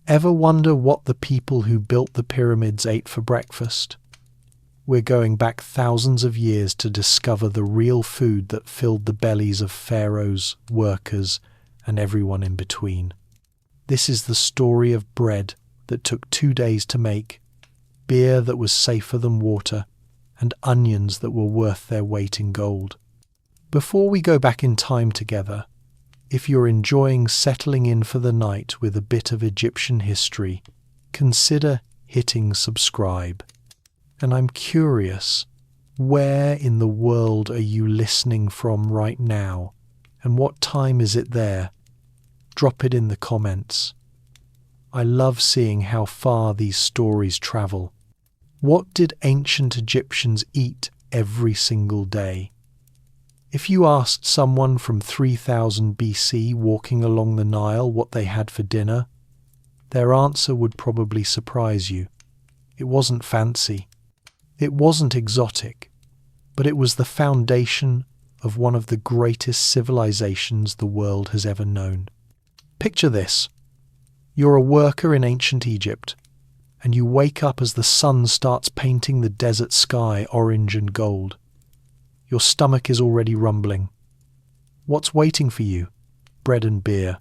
Ever wonder what the people who built the pyramids ate for breakfast? We're going back thousands of years to discover the real food that filled the bellies of pharaohs, workers, and everyone in between. This is the story of bread that took 2 days to make, beer that was safer than water, and onions that were worth their weight in gold. Before we go back in time together, if you're enjoying settling in for the night with a bit of Egyptian history, consider hitting subscribe. And I'm curious, where in the world are you listening from right now? And what time is it there? Drop it in the comments. I love seeing how far these stories travel. What did ancient Egyptians eat every single day? If you asked someone from 3000 BC walking along the Nile what they had for dinner, their answer would probably surprise you. It wasn't fancy. It wasn't exotic, but it was the foundation of one of the greatest civilizations the world has ever known. Picture this. You're a worker in ancient Egypt, and you wake up as the sun starts painting the desert sky orange and gold. Your stomach is already rumbling. What's waiting for you? Bread and beer.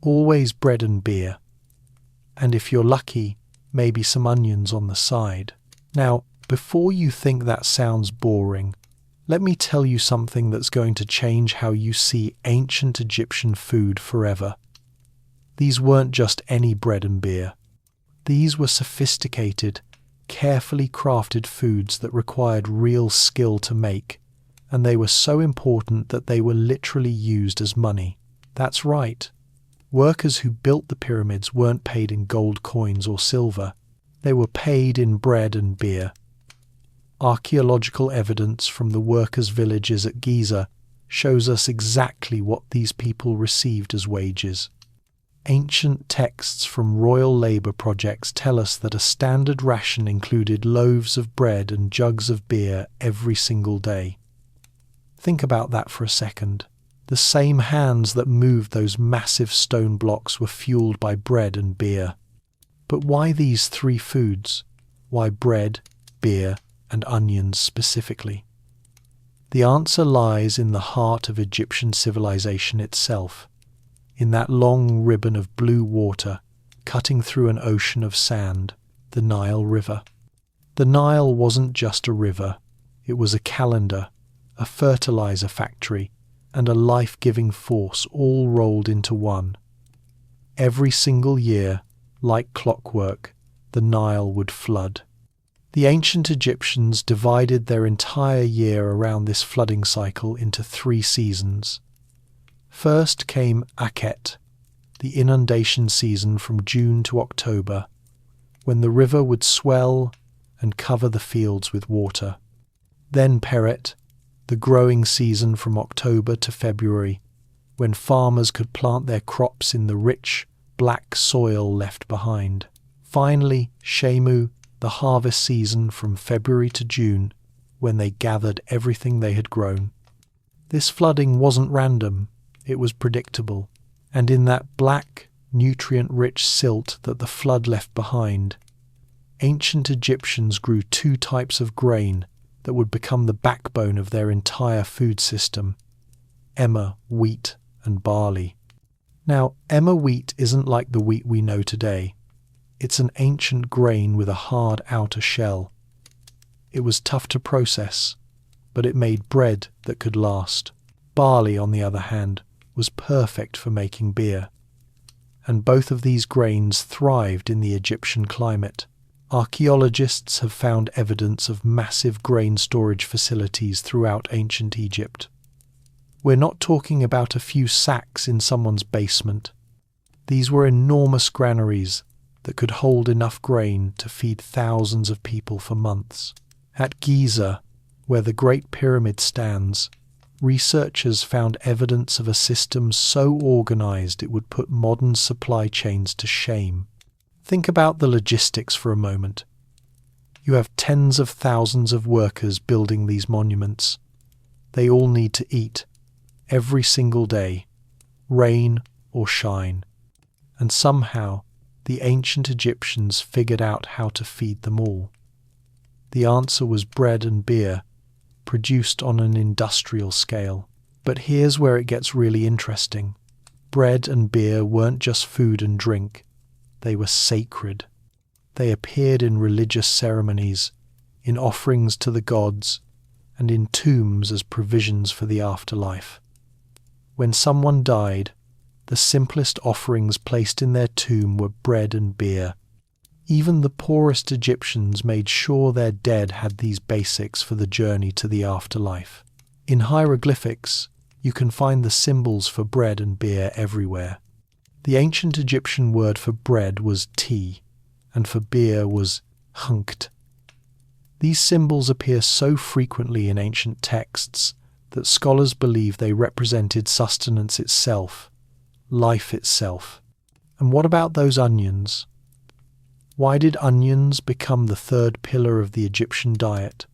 Always bread and beer. And if you're lucky, maybe some onions on the side. Now, before you think that sounds boring, let me tell you something that's going to change how you see ancient Egyptian food forever. These weren't just any bread and beer. These were sophisticated, carefully crafted foods that required real skill to make, and they were so important that they were literally used as money. That's right. Workers who built the pyramids weren't paid in gold coins or silver. They were paid in bread and beer. Archaeological evidence from the workers' villages at Giza shows us exactly what these people received as wages. Ancient texts from royal labour projects tell us that a standard ration included loaves of bread and jugs of beer every single day. Think about that for a second. The same hands that moved those massive stone blocks were fueled by bread and beer. But why these 3 foods? Why bread, beer, and onions specifically? The answer lies in the heart of Egyptian civilization itself, in that long ribbon of blue water cutting through an ocean of sand, the Nile River. The Nile wasn't just a river, it was a calendar, a fertilizer factory, and a life-giving force all rolled into one. Every single year, like clockwork, the Nile would flood. The ancient Egyptians divided their entire year around this flooding cycle into 3 seasons. First came Akhet, the inundation season from June to October, when the river would swell and cover the fields with water. Then Peret, the growing season from October to February, when farmers could plant their crops in the rich, black soil left behind. Finally, Shemu, the harvest season from February to June, when they gathered everything they had grown. This flooding wasn't random, it was predictable, and in that black, nutrient-rich silt that the flood left behind, ancient Egyptians grew 2 types of grain that would become the backbone of their entire food system: emmer, wheat, and barley. Now, emmer wheat isn't like the wheat we know today. It's an ancient grain with a hard outer shell. It was tough to process, but it made bread that could last. Barley, on the other hand, was perfect for making beer. And both of these grains thrived in the Egyptian climate. Archaeologists have found evidence of massive grain storage facilities throughout ancient Egypt. We're not talking about a few sacks in someone's basement. These were enormous granaries that could hold enough grain to feed thousands of people for months. At Giza, where the Great Pyramid stands, researchers found evidence of a system so organized it would put modern supply chains to shame. Think about the logistics for a moment. You have tens of thousands of workers building these monuments. They all need to eat, every single day, rain or shine. And somehow, the ancient Egyptians figured out how to feed them all. The answer was bread and beer, produced on an industrial scale. But here's where it gets really interesting. Bread and beer weren't just food and drink. They were sacred. They appeared in religious ceremonies, in offerings to the gods, and in tombs as provisions for the afterlife. When someone died, the simplest offerings placed in their tomb were bread and beer. Even the poorest Egyptians made sure their dead had these basics for the journey to the afterlife. In hieroglyphics, you can find the symbols for bread and beer everywhere. The ancient Egyptian word for bread was ti, and for beer was hunkt. These symbols appear so frequently in ancient texts that scholars believe they represented sustenance itself, life itself. And what about those onions? Why did onions become the third pillar of the Egyptian diet?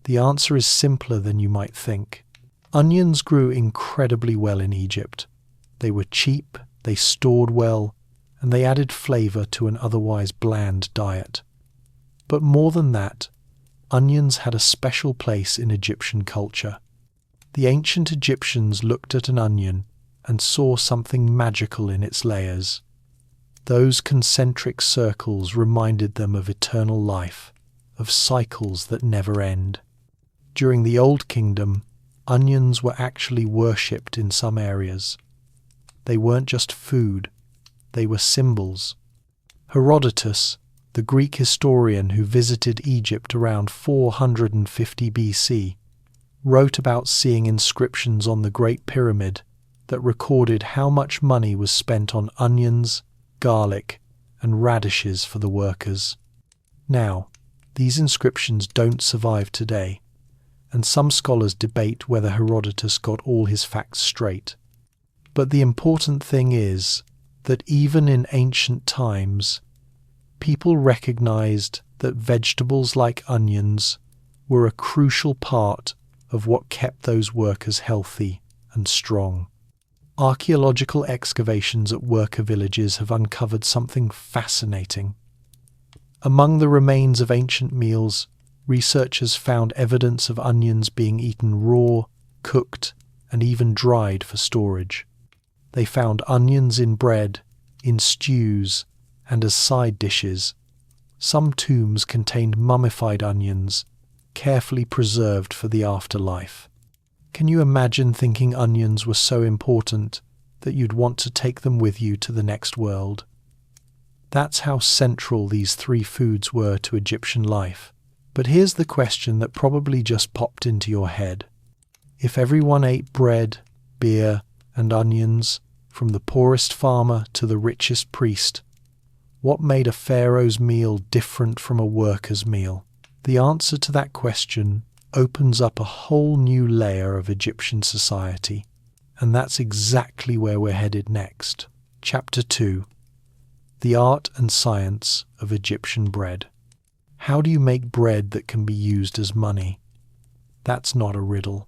The answer is simpler than you might think. Onions grew incredibly well in Egypt. They were cheap, they stored well, and they added flavour to an otherwise bland diet. But more than that, onions had a special place in Egyptian culture. The ancient Egyptians looked at an onion and saw something magical in its layers. Those concentric circles reminded them of eternal life, of cycles that never end. During the Old Kingdom, onions were actually worshipped in some areas. They weren't just food, they were symbols. Herodotus, the Greek historian who visited Egypt around 450 BC, wrote about seeing inscriptions on the Great Pyramid that recorded how much money was spent on onions, garlic, and radishes for the workers. Now, these inscriptions don't survive today, and some scholars debate whether Herodotus got all his facts straight. But the important thing is that even in ancient times, people recognized that vegetables like onions were a crucial part of what kept those workers healthy and strong. Archaeological excavations at worker villages have uncovered something fascinating. Among the remains of ancient meals, researchers found evidence of onions being eaten raw, cooked, and even dried for storage. They found onions in bread, in stews, and as side dishes. Some tombs contained mummified onions, carefully preserved for the afterlife. Can you imagine thinking onions were so important that you'd want to take them with you to the next world? That's how central these three foods were to Egyptian life. But here's the question that probably just popped into your head. If everyone ate bread, beer, and onions, from the poorest farmer to the richest priest, what made a pharaoh's meal different from a worker's meal? The answer to that question opens up a whole new layer of Egyptian society, and that's exactly where we're headed next. Chapter 2: The Art and Science of Egyptian Bread. How do you make bread that can be used as money? That's not a riddle.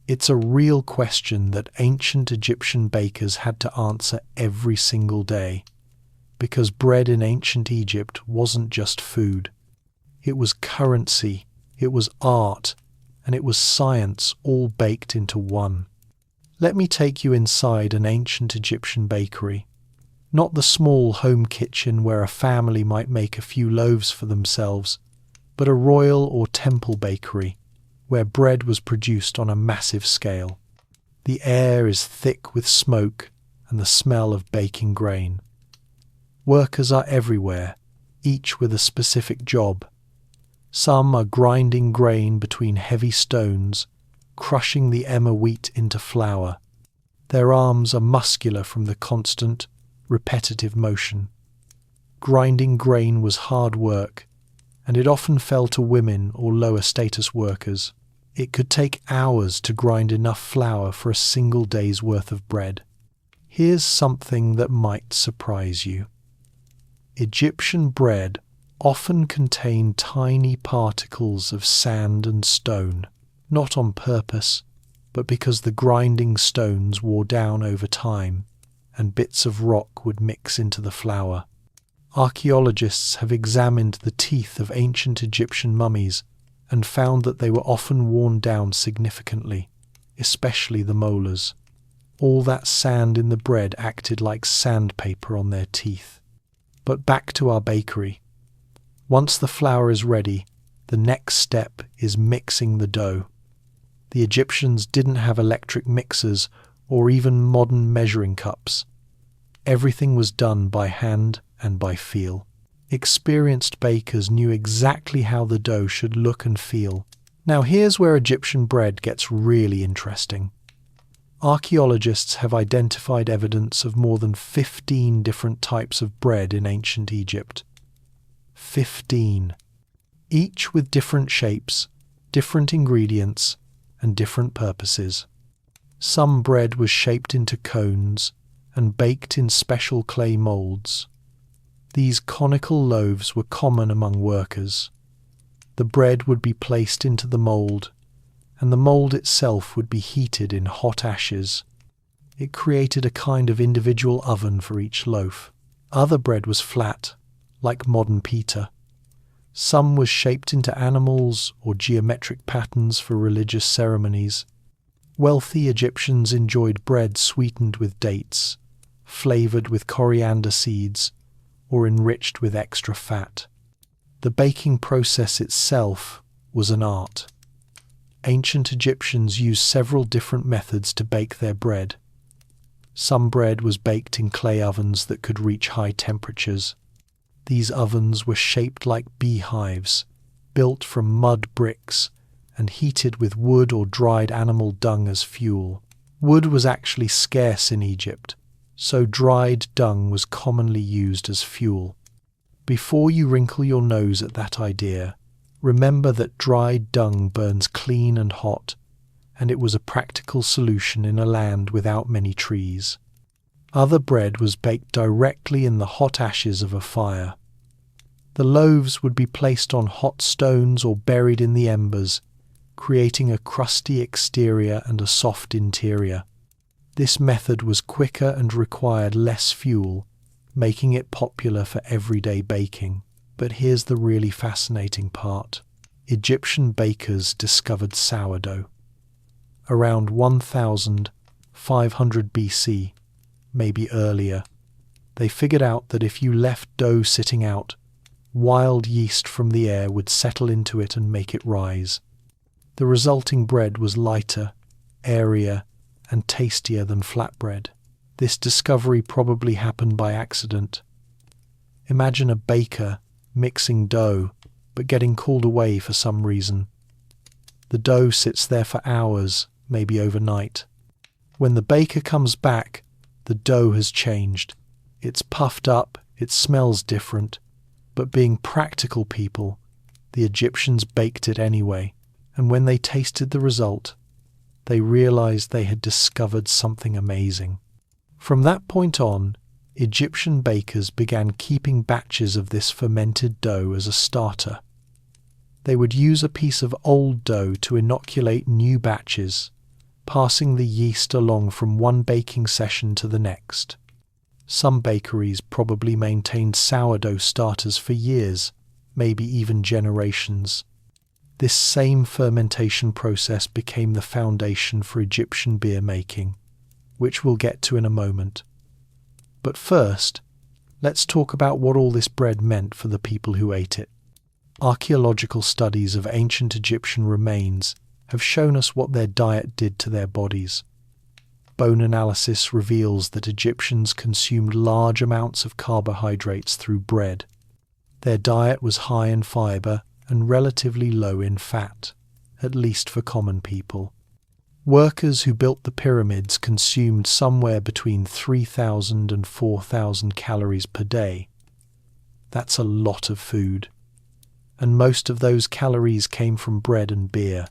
It's a real question that ancient Egyptian bakers had to answer every single day, because bread in ancient Egypt wasn't just food. It was currency, it was art, and it was science all baked into one. Let me take you inside an ancient Egyptian bakery. Not the small home kitchen where a family might make a few loaves for themselves, but a royal or temple bakery where bread was produced on a massive scale. The air is thick with smoke and the smell of baking grain. Workers are everywhere, each with a specific job. Some are grinding grain between heavy stones, crushing the emmer wheat into flour. Their arms are muscular from the constant, repetitive motion. Grinding grain was hard work, and it often fell to women or lower status workers. It could take hours to grind enough flour for a single day's worth of bread. Here's something that might surprise you. Egyptian bread often contained tiny particles of sand and stone, not on purpose, but because the grinding stones wore down over time and bits of rock would mix into the flour. Archaeologists have examined the teeth of ancient Egyptian mummies and found that they were often worn down significantly, especially the molars. All that sand in the bread acted like sandpaper on their teeth. But back to our bakery. Once the flour is ready, the next step is mixing the dough. The Egyptians didn't have electric mixers or even modern measuring cups. Everything was done by hand and by feel. Experienced bakers knew exactly how the dough should look and feel. Now here's where Egyptian bread gets really interesting. Archaeologists have identified evidence of more than 15 different types of bread in ancient Egypt. 15. Each with different shapes, different ingredients, and different purposes. Some bread was shaped into cones and baked in special clay molds. These conical loaves were common among workers. The bread would be placed into the mold, and the mold itself would be heated in hot ashes. It created a kind of individual oven for each loaf. Other bread was flat, like modern pita. Some was shaped into animals or geometric patterns for religious ceremonies. Wealthy Egyptians enjoyed bread sweetened with dates, flavoured with coriander seeds, or enriched with extra fat. The baking process itself was an art. Ancient Egyptians used several different methods to bake their bread. Some bread was baked in clay ovens that could reach high temperatures. These ovens were shaped like beehives, built from mud bricks, and heated with wood or dried animal dung as fuel. Wood was actually scarce in Egypt, so dried dung was commonly used as fuel. Before you wrinkle your nose at that idea, remember that dried dung burns clean and hot, and it was a practical solution in a land without many trees. Other bread was baked directly in the hot ashes of a fire. The loaves would be placed on hot stones or buried in the embers, creating a crusty exterior and a soft interior. This method was quicker and required less fuel, making it popular for everyday baking. But here's the really fascinating part. Egyptian bakers discovered sourdough. Around 1500 BC, maybe earlier, they figured out that if you left dough sitting out, wild yeast from the air would settle into it and make it rise. The resulting bread was lighter, airier, and tastier than flatbread. This discovery probably happened by accident. Imagine a baker mixing dough, but getting called away for some reason. The dough sits there for hours, maybe overnight. When the baker comes back, the dough has changed. It's puffed up, it smells different, but being practical people, the Egyptians baked it anyway, and when they tasted the result, they realized they had discovered something amazing. From that point on, Egyptian bakers began keeping batches of this fermented dough as a starter. They would use a piece of old dough to inoculate new batches, passing the yeast along from one baking session to the next. Some bakeries probably maintained sourdough starters for years, maybe even generations. This same fermentation process became the foundation for Egyptian beer making, which we'll get to in a moment. But first, let's talk about what all this bread meant for the people who ate it. Archaeological studies of ancient Egyptian remains have shown us what their diet did to their bodies. Bone analysis reveals that Egyptians consumed large amounts of carbohydrates through bread. Their diet was high in fibre and relatively low in fat, at least for common people. Workers who built the pyramids consumed somewhere between 3,000 and 4,000 calories per day. That's a lot of food, and most of those calories came from bread and beer.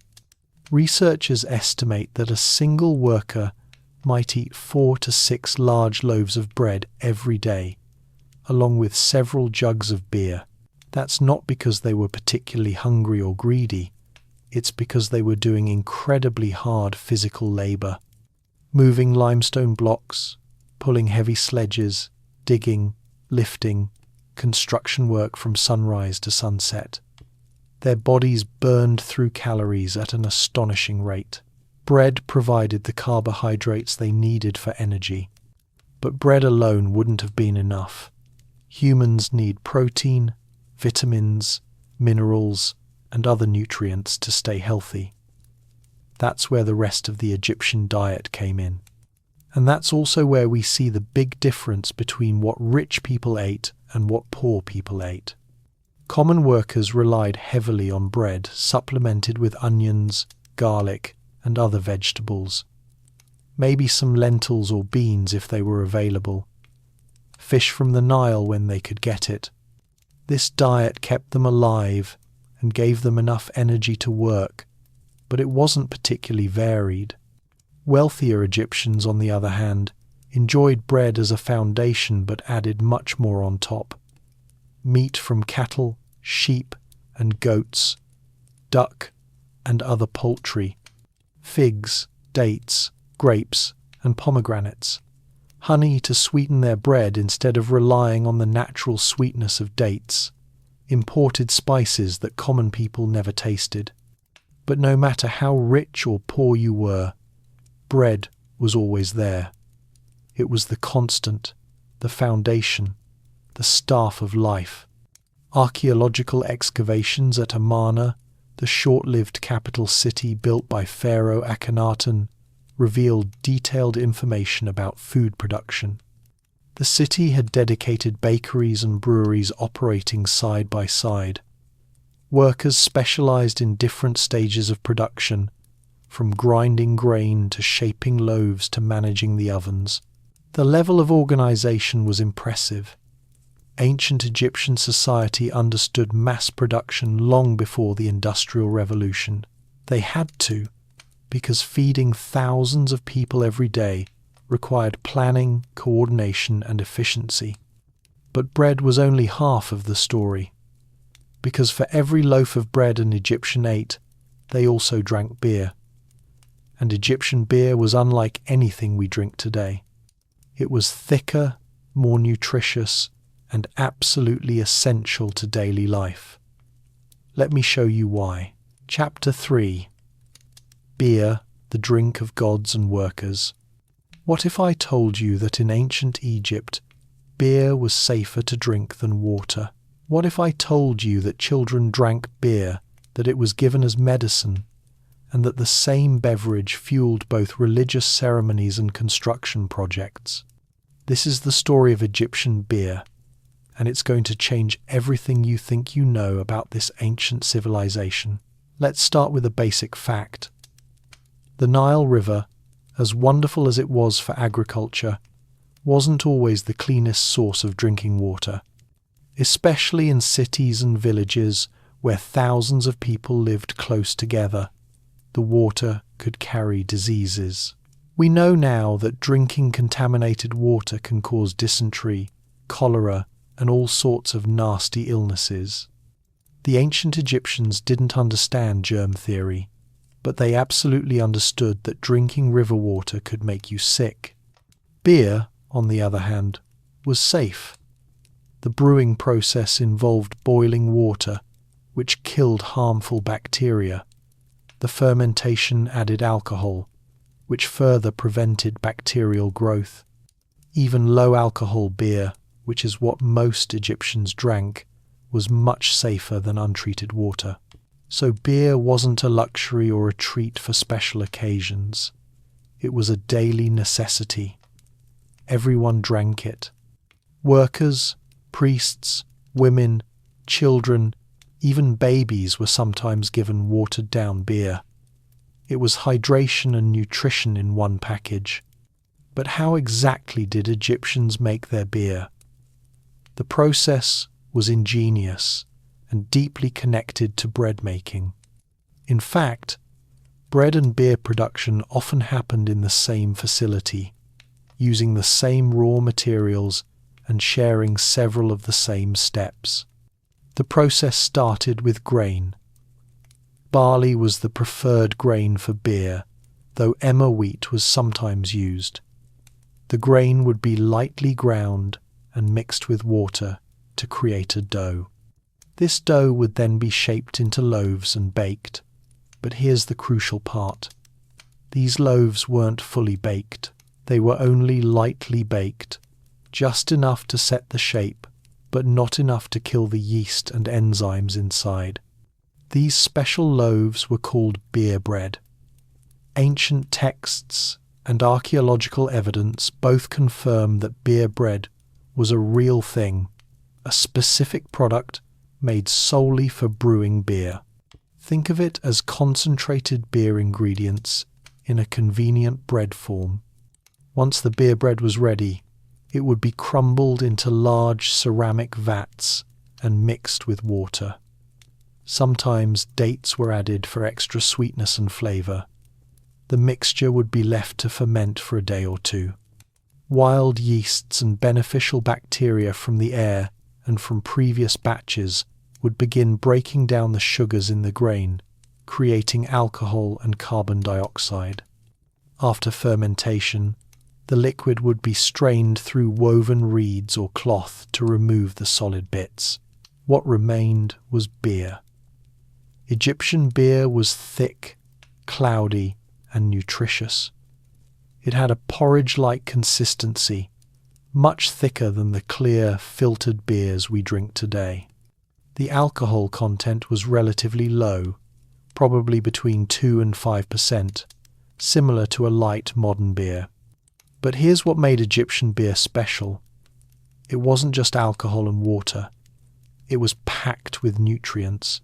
Researchers estimate that a single worker might eat 4 to 6 large loaves of bread every day, along with several jugs of beer. That's not because they were particularly hungry or greedy. It's because they were doing incredibly hard physical labour, moving limestone blocks, pulling heavy sledges, digging, lifting, construction work from sunrise to sunset. Their bodies burned through calories at an astonishing rate. Bread provided the carbohydrates they needed for energy. But bread alone wouldn't have been enough. Humans need protein, vitamins, minerals, and other nutrients to stay healthy. That's where the rest of the Egyptian diet came in. And that's also where we see the big difference between what rich people ate and what poor people ate. Common workers relied heavily on bread, supplemented with onions, garlic, and other vegetables. Maybe some lentils or beans if they were available. Fish from the Nile when they could get it. This diet kept them alive and gave them enough energy to work, but it wasn't particularly varied. Wealthier Egyptians, on the other hand, enjoyed bread as a foundation but added much more on top. Meat from cattle, sheep and goats, duck and other poultry, figs, dates, grapes and pomegranates, honey to sweeten their bread instead of relying on the natural sweetness of dates, imported spices that common people never tasted. But no matter how rich or poor you were, bread was always there. It was the constant, the foundation, the staff of life. Archaeological excavations at Amarna, the short-lived capital city built by Pharaoh Akhenaten, revealed detailed information about food production. The city had dedicated bakeries and breweries operating side by side. Workers specialized in different stages of production, from grinding grain to shaping loaves to managing the ovens. The level of organization was impressive. Ancient Egyptian society understood mass production long before the Industrial Revolution. They had to, because feeding thousands of people every day required planning, coordination, and efficiency. But bread was only half of the story, because for every loaf of bread an Egyptian ate, they also drank beer. And Egyptian beer was unlike anything we drink today. It was thicker, more nutritious, and absolutely essential to daily life. Let me show you why. Chapter 3. Beer, the drink of gods and workers. What if I told you that in ancient Egypt, beer was safer to drink than water? What if I told you that children drank beer, that it was given as medicine, and that the same beverage fueled both religious ceremonies and construction projects? This is the story of Egyptian beer, and it's going to change everything you think you know about this ancient civilization. Let's start with a basic fact. The Nile River, as wonderful as it was for agriculture, wasn't always the cleanest source of drinking water, especially in cities and villages where thousands of people lived close together. The water could carry diseases. We know now that drinking contaminated water can cause dysentery, cholera, and all sorts of nasty illnesses. The ancient Egyptians didn't understand germ theory, but they absolutely understood that drinking river water could make you sick. Beer, on the other hand, was safe. The brewing process involved boiling water, which killed harmful bacteria. The fermentation added alcohol, which further prevented bacterial growth. Even low-alcohol beer, which is what most Egyptians drank, was much safer than untreated water. So beer wasn't a luxury or a treat for special occasions. It was a daily necessity. Everyone drank it. Workers, priests, women, children, even babies were sometimes given watered-down beer. It was hydration and nutrition in one package. But how exactly did Egyptians make their beer? The process was ingenious and deeply connected to bread making. In fact, bread and beer production often happened in the same facility, using the same raw materials and sharing several of the same steps. The process started with grain. Barley was the preferred grain for beer, though emmer wheat was sometimes used. The grain would be lightly ground and mixed with water to create a dough. This dough would then be shaped into loaves and baked. But here's the crucial part. These loaves weren't fully baked. They were only lightly baked, just enough to set the shape, but not enough to kill the yeast and enzymes inside. These special loaves were called beer bread. Ancient texts and archaeological evidence both confirm that beer bread was a real thing, a specific product made solely for brewing beer. Think of it as concentrated beer ingredients in a convenient bread form. Once the beer bread was ready, it would be crumbled into large ceramic vats and mixed with water. Sometimes dates were added for extra sweetness and flavour. The mixture would be left to ferment for a day or two. Wild yeasts and beneficial bacteria from the air and from previous batches would begin breaking down the sugars in the grain, creating alcohol and carbon dioxide. After fermentation, the liquid would be strained through woven reeds or cloth to remove the solid bits. What remained was beer. Egyptian beer was thick, cloudy, and nutritious. It had a porridge-like consistency, much thicker than the clear, filtered beers we drink today. The alcohol content was relatively low, probably between 2 and 5%, similar to a light modern beer. But here's what made Egyptian beer special. It wasn't just alcohol and water. It was packed with nutrients.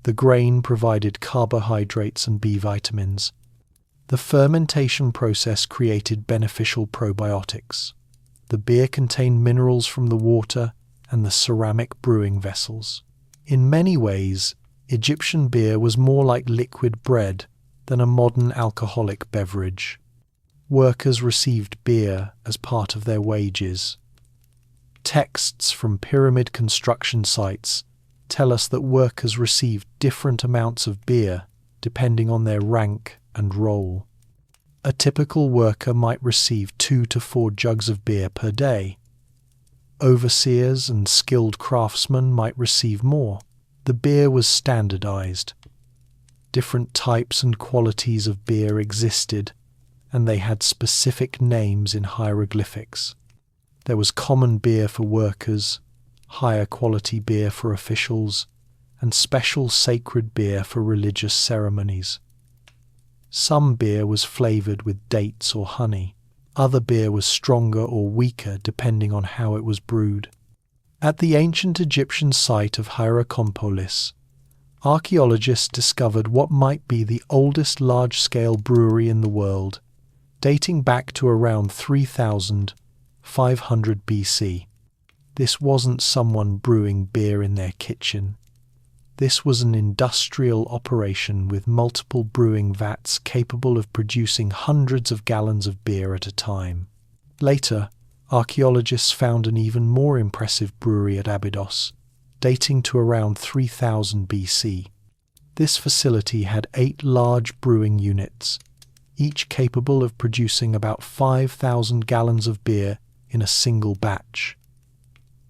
The grain provided carbohydrates and B vitamins. The fermentation process created beneficial probiotics. The beer contained minerals from the water and the ceramic brewing vessels. In many ways, Egyptian beer was more like liquid bread than a modern alcoholic beverage. Workers received beer as part of their wages. Texts from pyramid construction sites tell us that workers received different amounts of beer depending on their rank and role. A typical worker might receive 2 to 4 jugs of beer per day. Overseers and skilled craftsmen might receive more. The beer was standardized. Different types and qualities of beer existed, and they had specific names in hieroglyphics. There was common beer for workers, higher quality beer for officials, and special sacred beer for religious ceremonies. Some beer was flavoured with dates or honey. Other beer was stronger or weaker depending on how it was brewed. At the ancient Egyptian site of Hierakonpolis, archaeologists discovered what might be the oldest large-scale brewery in the world, dating back to around 3,500 BC. This wasn't someone brewing beer in their kitchen. This was an industrial operation with multiple brewing vats capable of producing hundreds of gallons of beer at a time. Later, archaeologists found an even more impressive brewery at Abydos, dating to around 3000 BC. This facility had 8 large brewing units, each capable of producing about 5,000 gallons of beer in a single batch.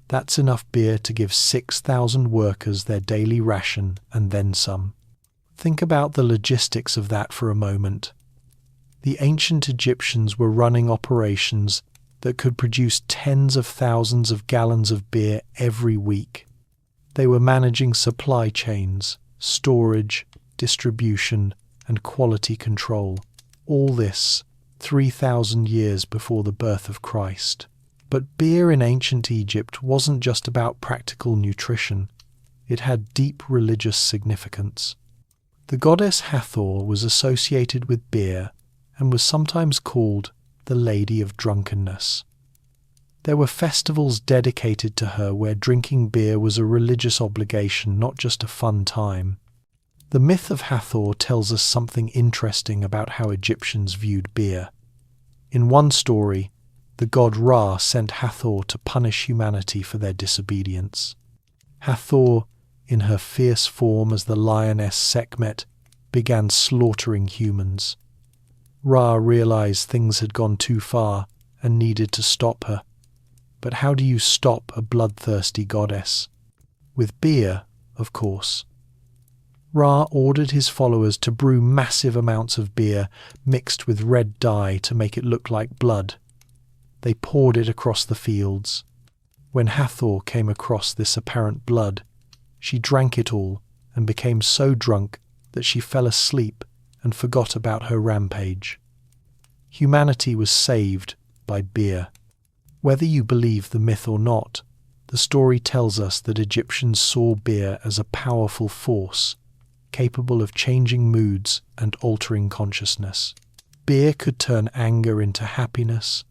That's enough beer to give 6,000 workers their daily ration and then some. Think about the logistics of that for a moment. The ancient Egyptians were running operations that could produce tens of thousands of gallons of beer every week. They were managing supply chains, storage, distribution, and quality control. All this 3,000 years before the birth of Christ. But beer in ancient Egypt wasn't just about practical nutrition. It had deep religious significance. The goddess Hathor was associated with beer and was sometimes called the Lady of Drunkenness. There were festivals dedicated to her where drinking beer was a religious obligation, not just a fun time. The myth of Hathor tells us something interesting about how Egyptians viewed beer. In one story, the god Ra sent Hathor to punish humanity for their disobedience. Hathor, in her fierce form as the lioness Sekhmet, began slaughtering humans. Ra realized things had gone too far and needed to stop her. But how do you stop a bloodthirsty goddess? With beer, of course. Ra ordered his followers to brew massive amounts of beer mixed with red dye to make it look like blood. They poured it across the fields. When Hathor came across this apparent blood, she drank it all and became so drunk that she fell asleep and forgot about her rampage. Humanity was saved by beer. Whether you believe the myth or not, the story tells us that Egyptians saw beer as a powerful force, capable of changing moods and altering consciousness. Beer could turn anger into happiness,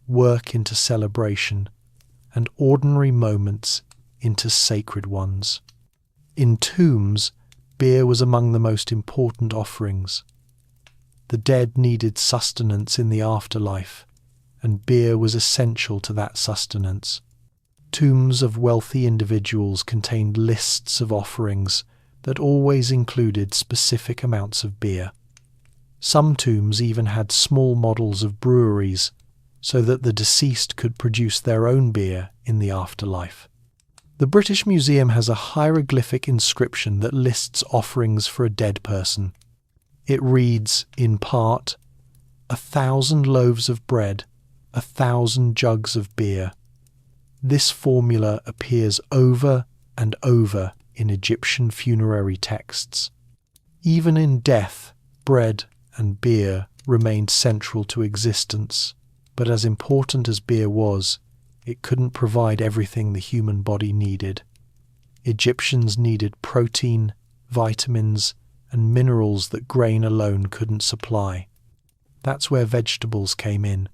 work into celebration, and ordinary moments into sacred ones. In tombs, beer was among the most important offerings. The dead needed sustenance in the afterlife, and beer was essential to that sustenance. Tombs of wealthy individuals contained lists of offerings that always included specific amounts of beer. Some tombs even had small models of breweries, so that the deceased could produce their own beer in the afterlife. The British Museum has a hieroglyphic inscription that lists offerings for a dead person. It reads, in part, 1,000 loaves of bread, 1,000 jugs of beer. This formula appears over and over in Egyptian funerary texts. Even in death, bread and beer remained central to existence, but as important as beer was, it couldn't provide everything the human body needed. Egyptians needed protein, vitamins, and minerals that grain alone couldn't supply. That's where vegetables came in.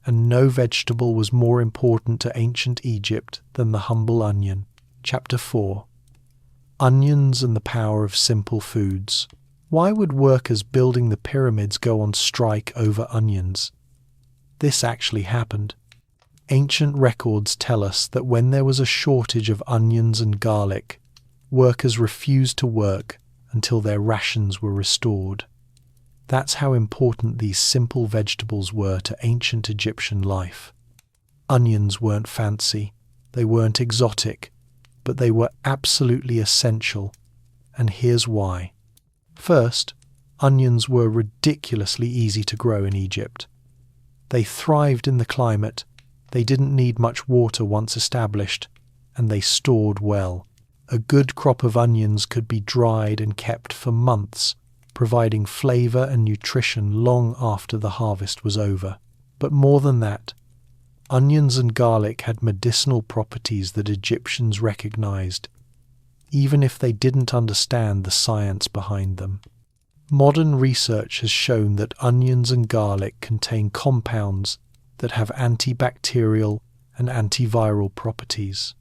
And no vegetable was more important to ancient Egypt than the humble onion. Chapter 4. Onions and the power of simple foods. Why would workers building the pyramids go on strike over onions? This actually happened. Ancient records tell us that when there was a shortage of onions and garlic, workers refused to work until their rations were restored. That's how important these simple vegetables were to ancient Egyptian life. Onions weren't fancy, they weren't exotic, but they were absolutely essential, and here's why. First, onions were ridiculously easy to grow in Egypt. They thrived in the climate, they didn't need much water once established, and they stored well. A good crop of onions could be dried and kept for months, providing flavour and nutrition long after the harvest was over. But more than that, onions and garlic had medicinal properties that Egyptians recognised, even if they didn't understand the science behind them. Modern research has shown that onions and garlic contain compounds that have antibacterial and antiviral properties.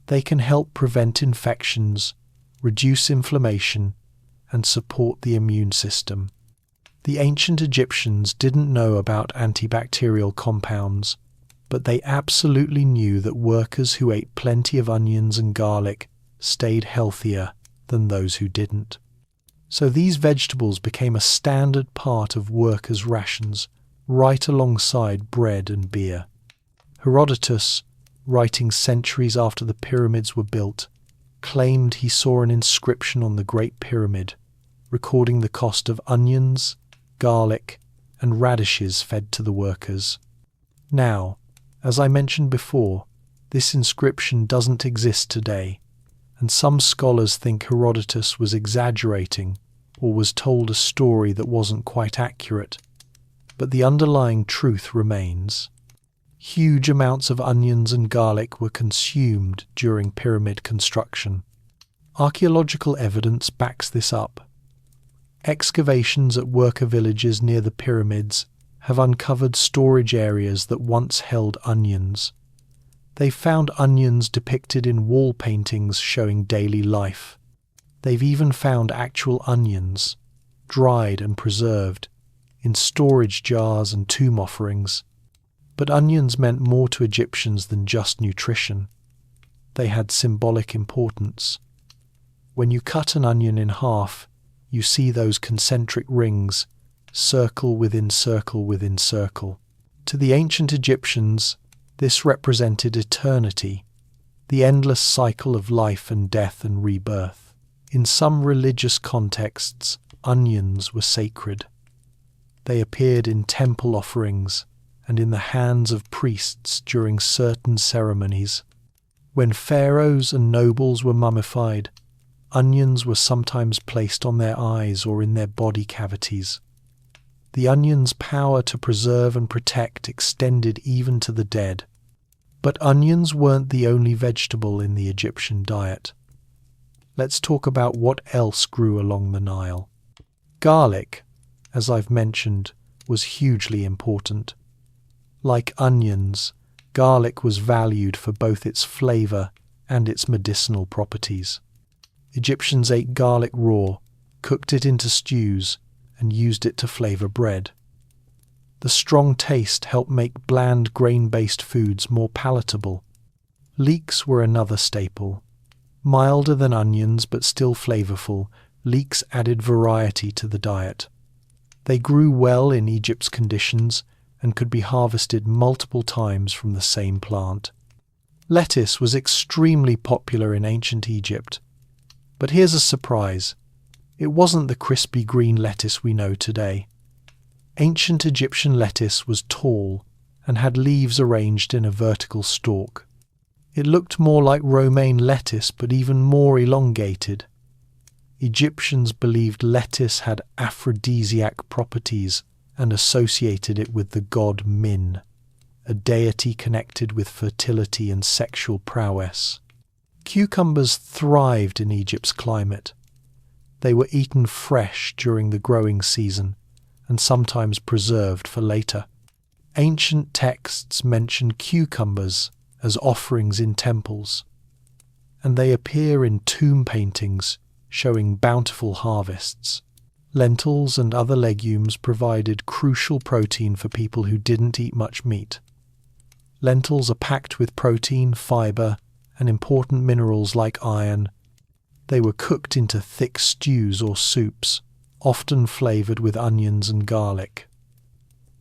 They can help prevent infections, reduce inflammation, and support the immune system. The ancient Egyptians didn't know about antibacterial compounds, but they absolutely knew that workers who ate plenty of onions and garlic stayed healthier than those who didn't. So these vegetables became a standard part of workers' rations, right alongside bread and beer. Herodotus, writing centuries after the pyramids were built, claimed he saw an inscription on the Great Pyramid, recording the cost of onions, garlic, and radishes fed to the workers. Now, as I mentioned before, this inscription doesn't exist today, and some scholars think Herodotus was exaggerating or was told a story that wasn't quite accurate, but the underlying truth remains. Huge amounts of onions and garlic were consumed during pyramid construction. Archaeological evidence backs this up. Excavations at worker villages near the pyramids have uncovered storage areas that once held onions. They've found onions depicted in wall paintings showing daily life. They've even found actual onions, dried and preserved, in storage jars and tomb offerings. But onions meant more to Egyptians than just nutrition. They had symbolic importance. When you cut an onion in half, you see those concentric rings, circle within circle within circle. To the ancient Egyptians, This represented eternity, the endless cycle of life and death and rebirth. In some religious contexts, onions were sacred. They appeared in temple offerings and in the hands of priests during certain ceremonies. When pharaohs and nobles were mummified, onions were sometimes placed on their eyes or in their body cavities. The onion's power to preserve and protect extended even to the dead. But onions weren't the only vegetable in the Egyptian diet. Let's talk about what else grew along the Nile. Garlic, as I've mentioned, was hugely important. Like onions, garlic was valued for both its flavour and its medicinal properties. Egyptians ate garlic raw, cooked it into stews, and used it to flavour bread. The strong taste helped make bland grain-based foods more palatable. Leeks were another staple. Milder than onions but still flavourful, leeks added variety to the diet. They grew well in Egypt's conditions and could be harvested multiple times from the same plant. Lettuce was extremely popular in ancient Egypt. But here's a surprise. It wasn't the crispy green lettuce we know today. Ancient Egyptian lettuce was tall and had leaves arranged in a vertical stalk. It looked more like romaine lettuce, but even more elongated. Egyptians believed lettuce had aphrodisiac properties and associated it with the god Min, a deity connected with fertility and sexual prowess. Cucumbers thrived in Egypt's climate. They were eaten fresh during the growing season and sometimes preserved for later. Ancient texts mention cucumbers as offerings in temples, and they appear in tomb paintings showing bountiful harvests. Lentils and other legumes provided crucial protein for people who didn't eat much meat. Lentils are packed with protein, fibre, and important minerals like iron. They were cooked into thick stews or soups, often flavoured with onions and garlic.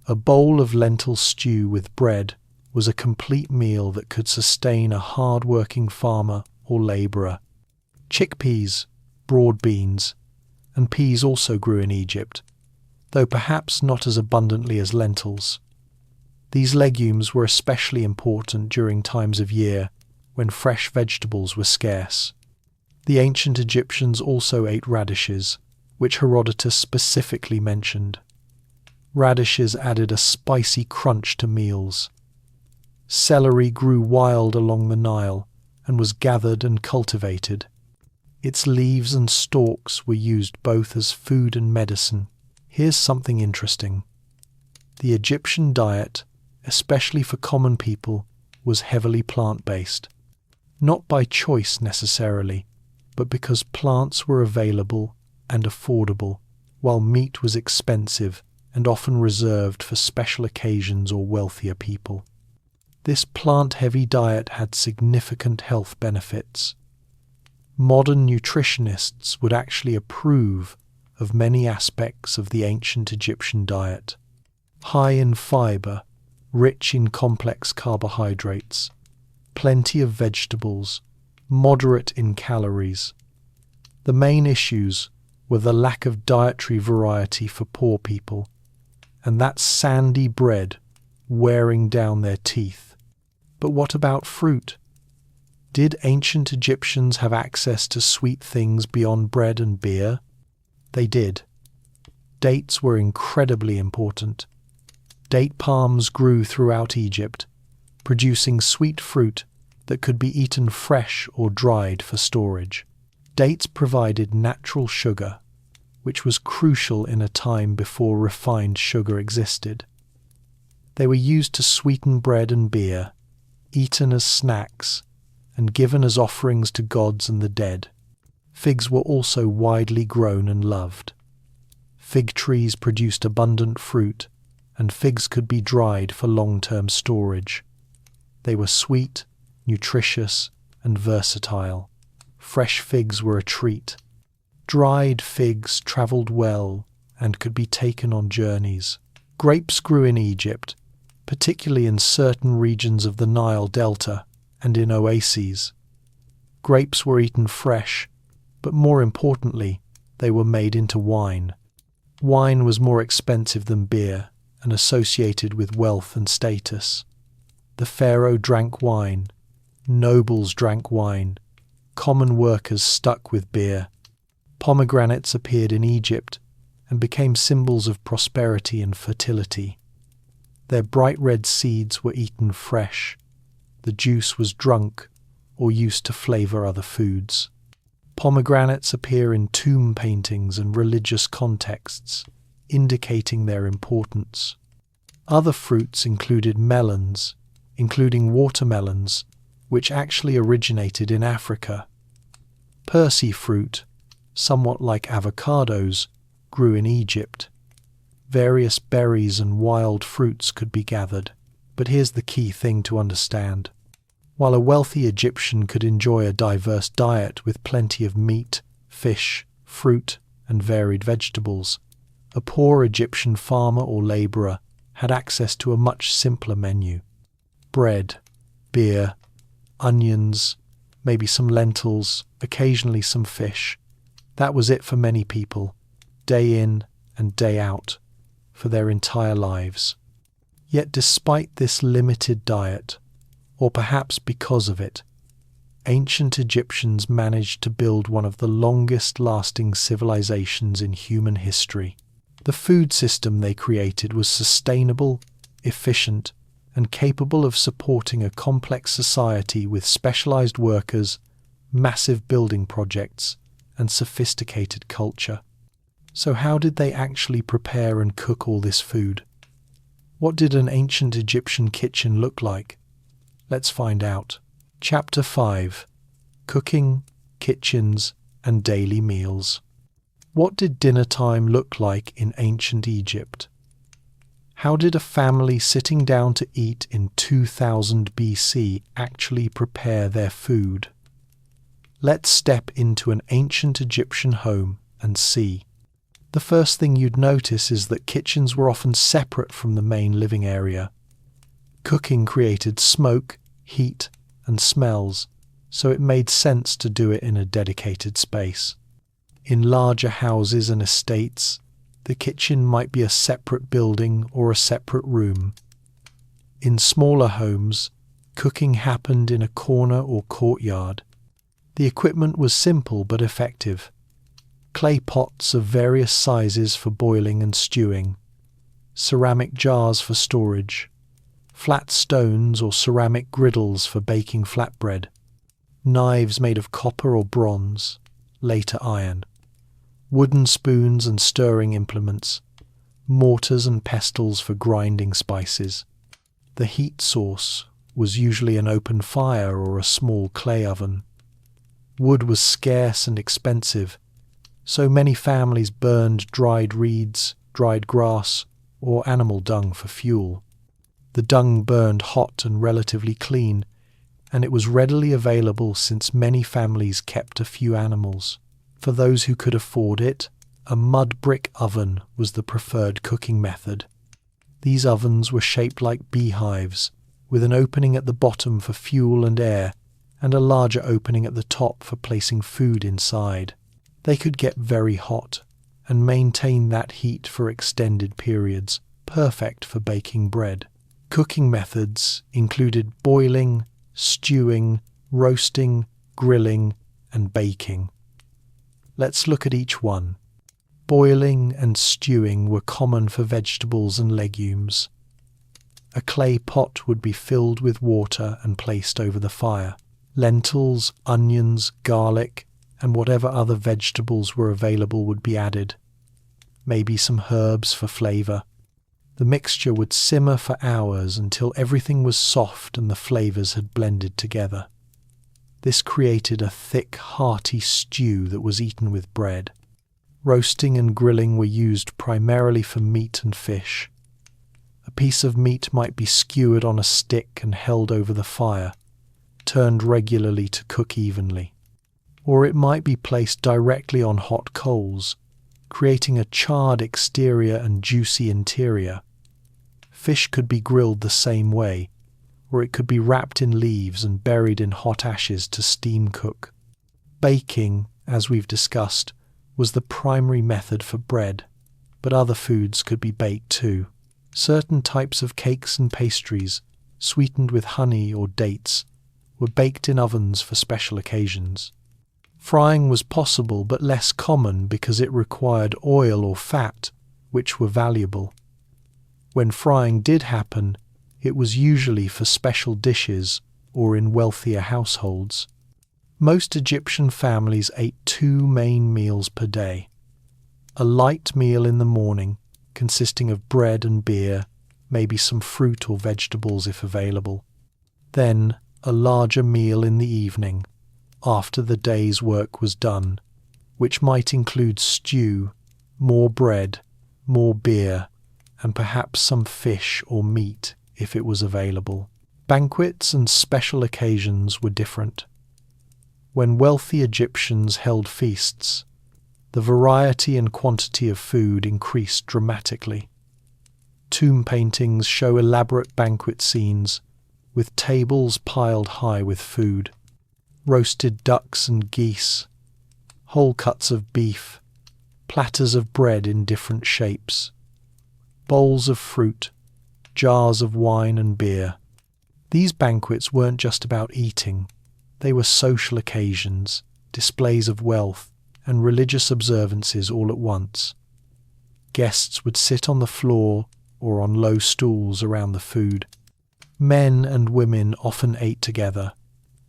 A bowl of lentil stew with bread was a complete meal that could sustain a hard-working farmer or labourer. Chickpeas, broad beans, and peas also grew in Egypt, though perhaps not as abundantly as lentils. These legumes were especially important during times of year when fresh vegetables were scarce. The ancient Egyptians also ate radishes, which Herodotus specifically mentioned. Radishes added a spicy crunch to meals. Celery grew wild along the Nile and was gathered and cultivated. Its leaves and stalks were used both as food and medicine. Here's something interesting. The Egyptian diet, especially for common people, was heavily plant-based. Not by choice necessarily, but because plants were available and affordable, while meat was expensive and often reserved for special occasions or wealthier people. This plant-heavy diet had significant health benefits. Modern nutritionists would actually approve of many aspects of the ancient Egyptian diet. High in fibre, rich in complex carbohydrates, plenty of vegetables, moderate in calories. The main issues were the lack of dietary variety for poor people, and that sandy bread wearing down their teeth. But what about fruit? Did ancient Egyptians have access to sweet things beyond bread and beer? They did. Dates were incredibly important. Date palms grew throughout Egypt, producing sweet fruit that could be eaten fresh or dried for storage. Dates provided natural sugar, which was crucial in a time before refined sugar existed. They were used to sweeten bread and beer, eaten as snacks, and given as offerings to gods and the dead. Figs were also widely grown and loved. Fig trees produced abundant fruit, and figs could be dried for long-term storage. They were sweet, nutritious, and versatile. Fresh figs were a treat. Dried figs travelled well and could be taken on journeys. Grapes grew in Egypt, particularly in certain regions of the Nile Delta and in oases. Grapes were eaten fresh, but more importantly, they were made into wine. Wine was more expensive than beer and associated with wealth and status. The pharaoh drank wine, nobles drank wine, common workers stuck with beer. Pomegranates appeared in Egypt and became symbols of prosperity and fertility. Their bright red seeds were eaten fresh. The juice was drunk or used to flavor other foods. Pomegranates appear in tomb paintings and religious contexts, indicating their importance. Other fruits included melons, including watermelons, which actually originated in Africa. Persea fruit, somewhat like avocados, grew in Egypt. Various berries and wild fruits could be gathered. But here's the key thing to understand. While a wealthy Egyptian could enjoy a diverse diet with plenty of meat, fish, fruit, and varied vegetables, a poor Egyptian farmer or laborer had access to a much simpler menu. Bread, beer, onions, maybe some lentils, occasionally some fish. That was it for many people, day in and day out, for their entire lives. Yet despite this limited diet, or perhaps because of it, ancient Egyptians managed to build one of the longest-lasting civilizations in human history. The food system they created was sustainable, efficient, and capable of supporting a complex society with specialized workers, massive building projects, and sophisticated culture. So how did they actually prepare and cook all this food? What did an ancient Egyptian kitchen look like? Let's find out. Chapter 5. Cooking, Kitchens, and Daily Meals. What did dinner time look like in ancient Egypt? How did a family sitting down to eat in 2000 BC actually prepare their food? Let's step into an ancient Egyptian home and see. The first thing you'd notice is that kitchens were often separate from the main living area. Cooking created smoke, heat, and smells, so it made sense to do it in a dedicated space. In larger houses and estates, the kitchen might be a separate building or a separate room. In smaller homes, cooking happened in a corner or courtyard. The equipment was simple but effective. Clay pots of various sizes for boiling and stewing, ceramic jars for storage, flat stones or ceramic griddles for baking flatbread, knives made of copper or bronze, later iron, wooden spoons and stirring implements, mortars and pestles for grinding spices. The heat source was usually an open fire or a small clay oven. Wood was scarce and expensive, so many families burned dried reeds, dried grass, or animal dung for fuel. The dung burned hot and relatively clean, and it was readily available since many families kept a few animals. For those who could afford it, a mud brick oven was the preferred cooking method. These ovens were shaped like beehives, with an opening at the bottom for fuel and air, and a larger opening at the top for placing food inside. They could get very hot and maintain that heat for extended periods, perfect for baking bread. Cooking methods included boiling, stewing, roasting, grilling, and baking. Let's look at each one. Boiling and stewing were common for vegetables and legumes. A clay pot would be filled with water and placed over the fire. Lentils, onions, garlic, and whatever other vegetables were available would be added. Maybe some herbs for flavour. The mixture would simmer for hours until everything was soft and the flavours had blended together. This created a thick, hearty stew that was eaten with bread. Roasting and grilling were used primarily for meat and fish. A piece of meat might be skewered on a stick and held over the fire, turned regularly to cook evenly. Or it might be placed directly on hot coals, creating a charred exterior and juicy interior. Fish could be grilled the same way, or it could be wrapped in leaves and buried in hot ashes to steam cook. Baking, as we've discussed, was the primary method for bread, but other foods could be baked too. Certain types of cakes and pastries, sweetened with honey or dates, were baked in ovens for special occasions. Frying was possible but less common because it required oil or fat, which were valuable. When frying did happen, it was usually for special dishes or in wealthier households. Most Egyptian families ate 2 main meals per day. A light meal in the morning, consisting of bread and beer, maybe some fruit or vegetables if available. Then a larger meal in the evening, after the day's work was done, which might include stew, more bread, more beer, and perhaps some fish or meat if it was available. Banquets and special occasions were different. When wealthy Egyptians held feasts, the variety and quantity of food increased dramatically. Tomb paintings show elaborate banquet scenes, with tables piled high with food. Roasted ducks and geese, whole cuts of beef, platters of bread in different shapes, bowls of fruit, jars of wine and beer. These banquets weren't just about eating, they were social occasions, displays of wealth, and religious observances all at once. Guests would sit on the floor or on low stools around the food. Men and women often ate together,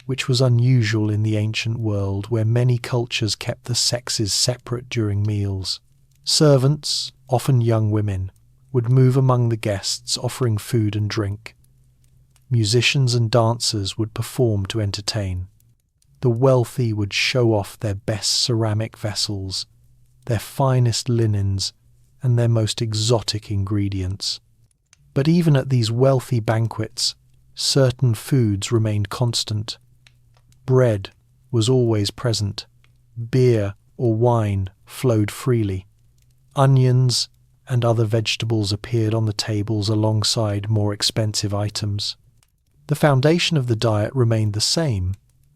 which was unusual in the ancient world where many cultures kept the sexes separate during meals. Servants, often young women, would move among the guests offering food and drink. Musicians and dancers would perform to entertain. The wealthy would show off their best ceramic vessels, their finest linens, and their most exotic ingredients. But even at these wealthy banquets, certain foods remained constant. Bread was always present. Beer or wine flowed freely. Onions and other vegetables appeared on the tables alongside more expensive items. The foundation of the diet remained the same,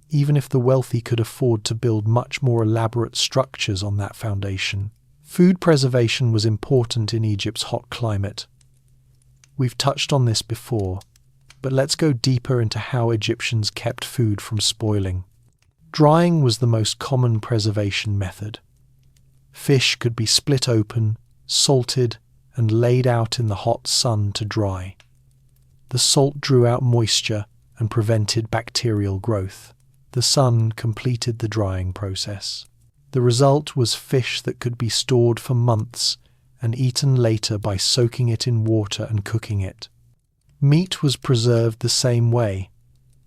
even if the wealthy could afford to build much more elaborate structures on that foundation. Food preservation was important in Egypt's hot climate. We've touched on this before, but let's go deeper into how Egyptians kept food from spoiling. Drying was the most common preservation method. Fish could be split open, salted, and laid out in the hot sun to dry. The salt drew out moisture and prevented bacterial growth. The sun completed the drying process. The result was fish that could be stored for months and eaten later by soaking it in water and cooking it. Meat was preserved the same way.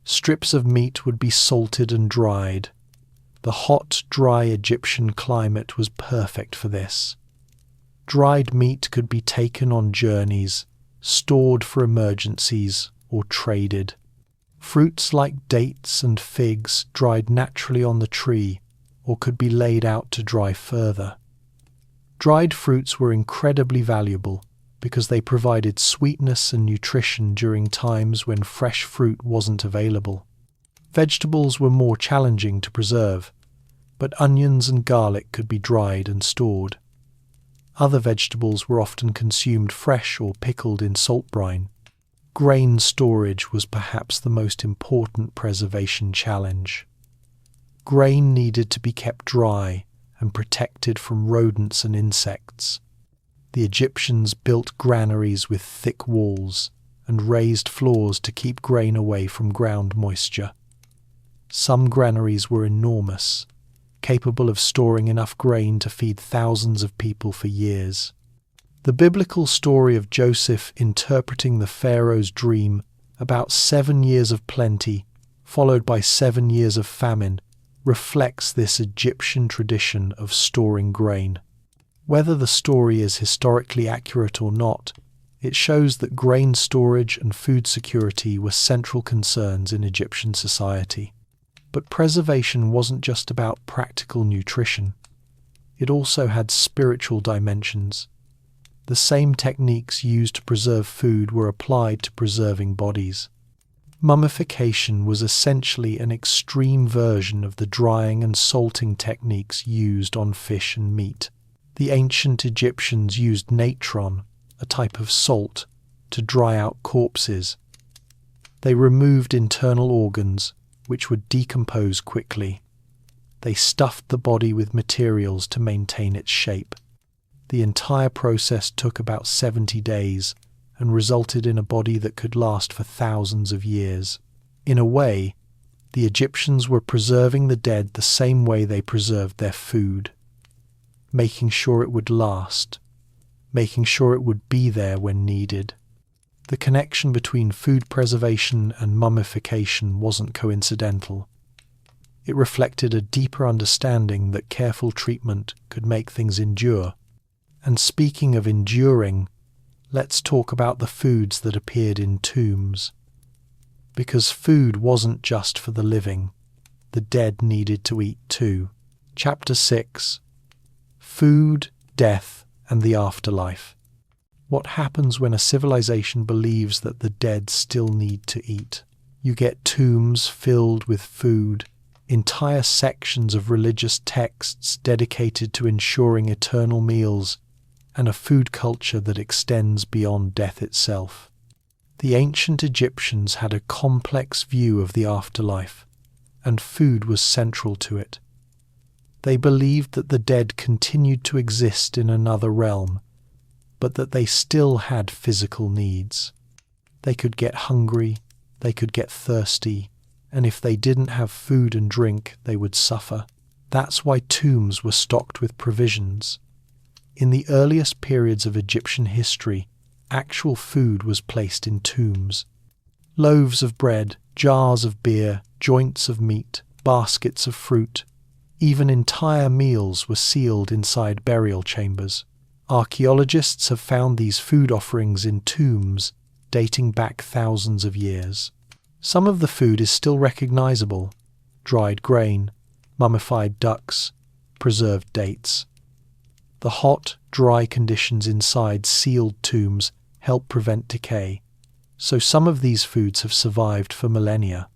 Strips of meat would be salted and dried. The hot, dry Egyptian climate was perfect for this. Dried meat could be taken on journeys, stored for emergencies, or traded. Fruits like dates and figs dried naturally on the tree or could be laid out to dry further. Dried fruits were incredibly valuable because they provided sweetness and nutrition during times when fresh fruit wasn't available. Vegetables were more challenging to preserve, but onions and garlic could be dried and stored. Other vegetables were often consumed fresh or pickled in salt brine. Grain storage was perhaps the most important preservation challenge. Grain needed to be kept dry and protected from rodents and insects. The Egyptians built granaries with thick walls and raised floors to keep grain away from ground moisture. Some granaries were enormous, capable of storing enough grain to feed thousands of people for years. The biblical story of Joseph interpreting the pharaoh's dream about 7 years of plenty, followed by 7 years of famine, reflects this Egyptian tradition of storing grain. Whether the story is historically accurate or not, it shows that grain storage and food security were central concerns in Egyptian society. But preservation wasn't just about practical nutrition. It also had spiritual dimensions. The same techniques used to preserve food were applied to preserving bodies. Mummification was essentially an extreme version of the drying and salting techniques used on fish and meat. The ancient Egyptians used natron, a type of salt, to dry out corpses. They removed internal organs, which would decompose quickly. They stuffed the body with materials to maintain its shape. The entire process took about 70 days and resulted in a body that could last for thousands of years. In a way, the Egyptians were preserving the dead the same way they preserved their food, making sure it would last, making sure it would be there when needed. The connection between food preservation and mummification wasn't coincidental. It reflected a deeper understanding that careful treatment could make things endure. And speaking of enduring, let's talk about the foods that appeared in tombs. Because food wasn't just for the living, the dead needed to eat too. Chapter 6: Food, Death, and the Afterlife. What happens when a civilization believes that the dead still need to eat? You get tombs filled with food, entire sections of religious texts dedicated to ensuring eternal meals, and a food culture that extends beyond death itself. The ancient Egyptians had a complex view of the afterlife, and food was central to it. They believed that the dead continued to exist in another realm, but that they still had physical needs. They could get hungry, they could get thirsty, and if they didn't have food and drink, they would suffer. That's why tombs were stocked with provisions. In the earliest periods of Egyptian history, actual food was placed in tombs. Loaves of bread, jars of beer, joints of meat, baskets of fruit, even entire meals were sealed inside burial chambers. Archaeologists have found these food offerings in tombs dating back thousands of years. Some of the food is still recognizable: dried grain, mummified ducks, preserved dates. The hot, dry conditions inside sealed tombs help prevent decay, so some of these foods have survived for millennia.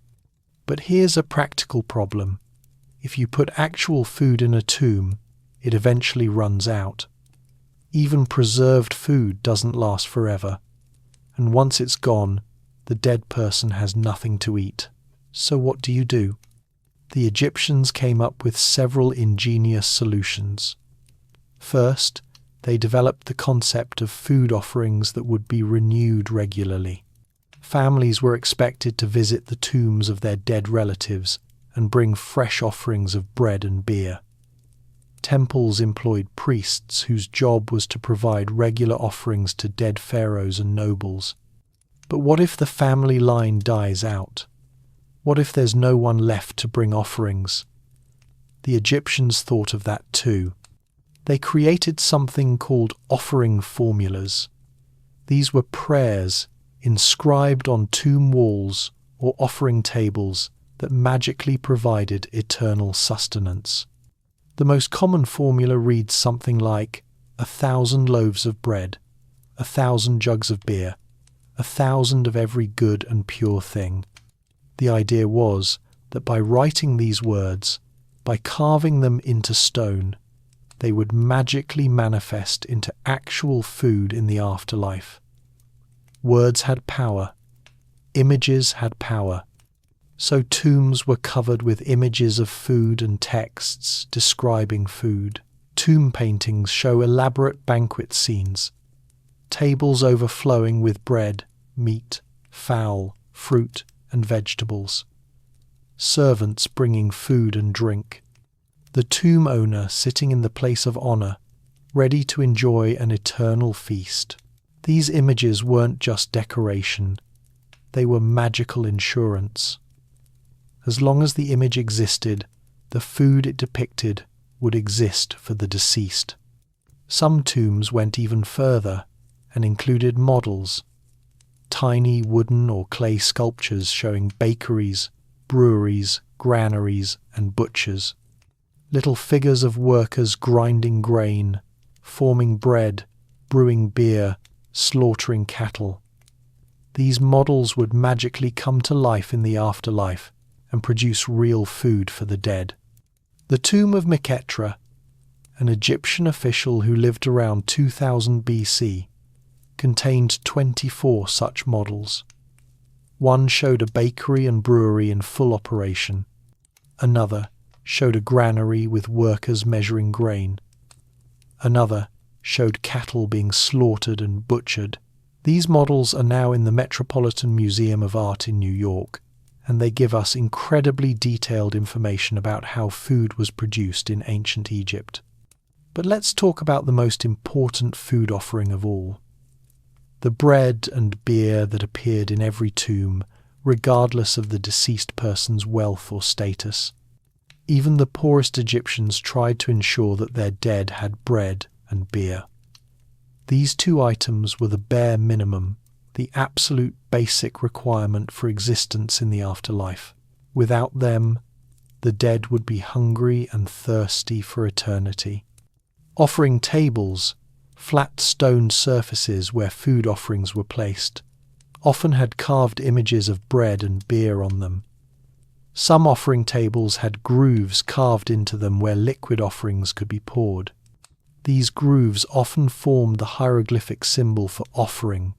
But here's a practical problem. If you put actual food in a tomb, it eventually runs out. Even preserved food doesn't last forever, and once it's gone, the dead person has nothing to eat. So what do you do? The Egyptians came up with several ingenious solutions. First, they developed the concept of food offerings that would be renewed regularly. Families were expected to visit the tombs of their dead relatives and bring fresh offerings of bread and beer. Temples employed priests whose job was to provide regular offerings to dead pharaohs and nobles. But what if the family line dies out? What if there's no one left to bring offerings? The Egyptians thought of that too. They created something called offering formulas. These were prayers inscribed on tomb walls or offering tables that magically provided eternal sustenance. The most common formula reads something like 1,000 loaves of bread, 1,000 jugs of beer, 1,000 of every good and pure thing. The idea was that by writing these words, by carving them into stone, they would magically manifest into actual food in the afterlife. Words had power. Images had power. So tombs were covered with images of food and texts describing food. Tomb paintings show elaborate banquet scenes, tables overflowing with bread, meat, fowl, fruit, and vegetables. Servants bringing food and drink. The tomb owner sitting in the place of honor, ready to enjoy an eternal feast. These images weren't just decoration, they were magical insurance. As long as the image existed, the food it depicted would exist for the deceased. Some tombs went even further and included models, tiny wooden or clay sculptures showing bakeries, breweries, granaries, and butchers. Little figures of workers grinding grain, forming bread, brewing beer, slaughtering cattle. These models would magically come to life in the afterlife and produce real food for the dead. The tomb of Meketre, an Egyptian official who lived around 2000 BC, contained 24 such models. One showed a bakery and brewery in full operation. Another showed a granary with workers measuring grain. Another showed cattle being slaughtered and butchered. These models are now in the Metropolitan Museum of Art in New York, and they give us incredibly detailed information about how food was produced in ancient Egypt. But let's talk about the most important food offering of all: the bread and beer that appeared in every tomb, regardless of the deceased person's wealth or status. Even the poorest Egyptians tried to ensure that their dead had bread and beer. These two items were the bare minimum, the absolute basic requirement for existence in the afterlife. Without them, the dead would be hungry and thirsty for eternity. Offering tables, flat stone surfaces where food offerings were placed, often had carved images of bread and beer on them. Some offering tables had grooves carved into them where liquid offerings could be poured. These grooves often formed the hieroglyphic symbol for offering,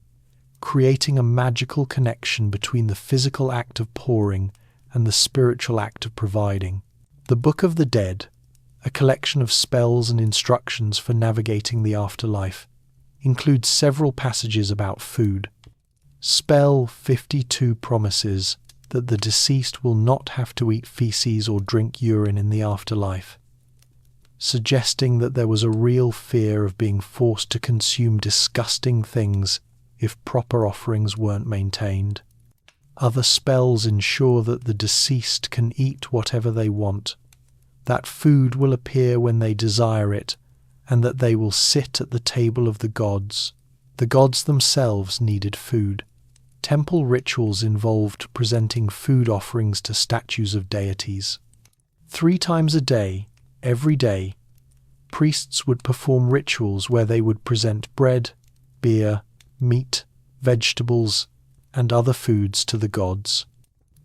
creating a magical connection between the physical act of pouring and the spiritual act of providing. The Book of the Dead, a collection of spells and instructions for navigating the afterlife, includes several passages about food. Spell 52 promises that the deceased will not have to eat feces or drink urine in the afterlife, suggesting that there was a real fear of being forced to consume disgusting things if proper offerings weren't maintained. Other spells ensure that the deceased can eat whatever they want, that food will appear when they desire it, and that they will sit at the table of the gods. The gods themselves needed food. Temple rituals involved presenting food offerings to statues of deities. 3 times a day, every day, priests would perform rituals where they would present bread, beer, meat, vegetables, and other foods to the gods.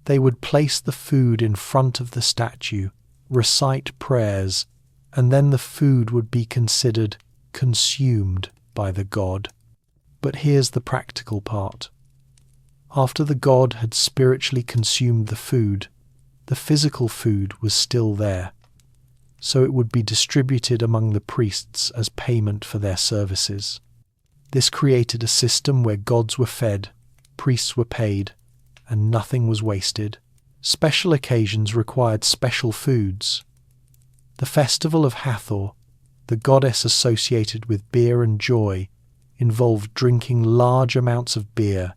They would place the food in front of the statue, recite prayers, and then the food would be considered consumed by the god. But here's the practical part. After the god had spiritually consumed the food, the physical food was still there, so it would be distributed among the priests as payment for their services. This created a system where gods were fed, priests were paid, and nothing was wasted. Special occasions required special foods. The festival of Hathor, the goddess associated with beer and joy, involved drinking large amounts of beer.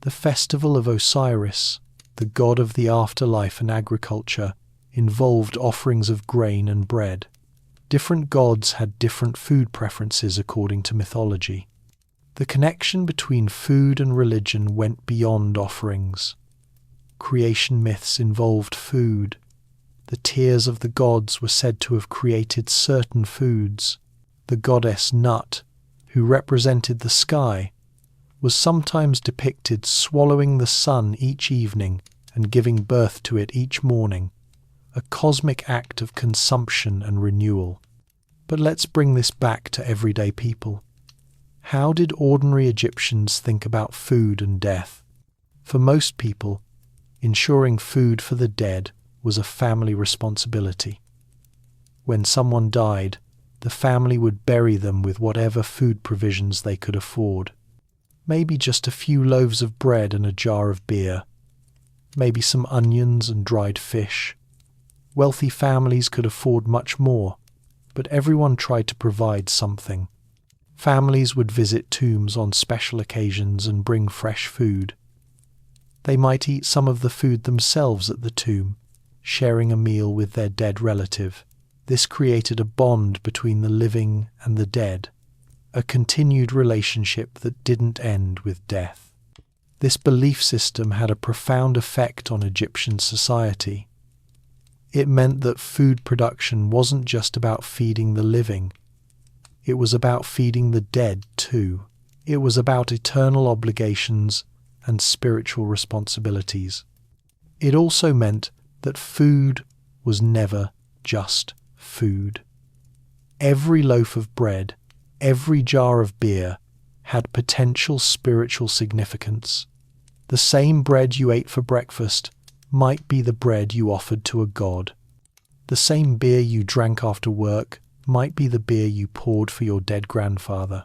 The festival of Osiris, the god of the afterlife and agriculture, involved offerings of grain and bread. Different gods had different food preferences according to mythology. The connection between food and religion went beyond offerings. Creation myths involved food. The tears of the gods were said to have created certain foods. The goddess Nut, who represented the sky, was sometimes depicted swallowing the sun each evening and giving birth to it each morning, a cosmic act of consumption and renewal. But let's bring this back to everyday people. How did ordinary Egyptians think about food and death? For most people, ensuring food for the dead was a family responsibility. When someone died, the family would bury them with whatever food provisions they could afford. Maybe just a few loaves of bread and a jar of beer. Maybe some onions and dried fish. Wealthy families could afford much more, but everyone tried to provide something. Families would visit tombs on special occasions and bring fresh food. They might eat some of the food themselves at the tomb, sharing a meal with their dead relative. This created a bond between the living and the dead, a continued relationship that didn't end with death. This belief system had a profound effect on Egyptian society. It meant that food production wasn't just about feeding the living. It was about feeding the dead too. It was about eternal obligations and spiritual responsibilities. It also meant that food was never just food. Every loaf of bread, every jar of beer had potential spiritual significance. The same bread you ate for breakfast might be the bread you offered to a god. The same beer you drank after work might be the beer you poured for your dead grandfather.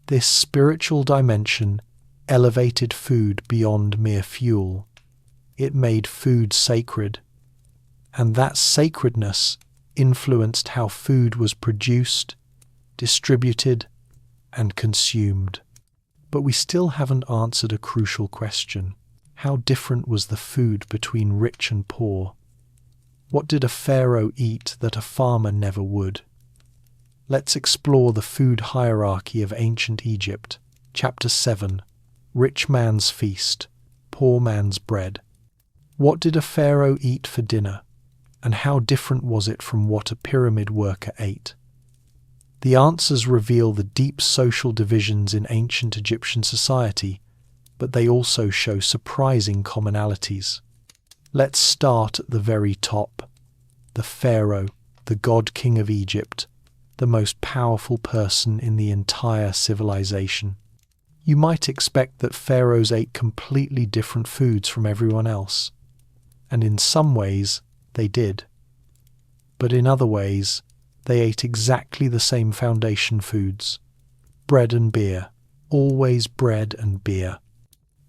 This spiritual dimension elevated food beyond mere fuel. It made food sacred, and that sacredness influenced how food was produced, distributed, and consumed. But we still haven't answered a crucial question. How different was the food between rich and poor? What did a pharaoh eat that a farmer never would? Let's explore the food hierarchy of ancient Egypt. Chapter 7. Rich man's feast, poor man's bread. What did a pharaoh eat for dinner, and how different was it from what a pyramid worker ate? The answers reveal the deep social divisions in ancient Egyptian society, but they also show surprising commonalities. Let's start at the very top. The pharaoh, the god-king of Egypt, the most powerful person in the entire civilization. You might expect that pharaohs ate completely different foods from everyone else, and in some ways they did. But in other ways, they ate exactly the same foundation foods: bread and beer, always bread and beer.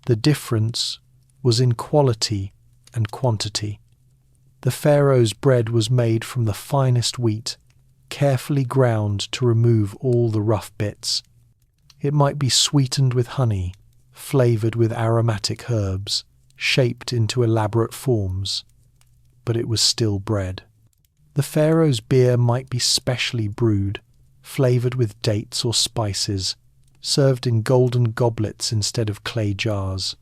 The difference was in quality and quantity. The pharaoh's bread was made from the finest wheat, carefully ground to remove all the rough bits. It might be sweetened with honey, flavoured with aromatic herbs, shaped into elaborate forms, but it was still bread. The pharaoh's beer might be specially brewed, flavoured with dates or spices, served in golden goblets instead of clay jars,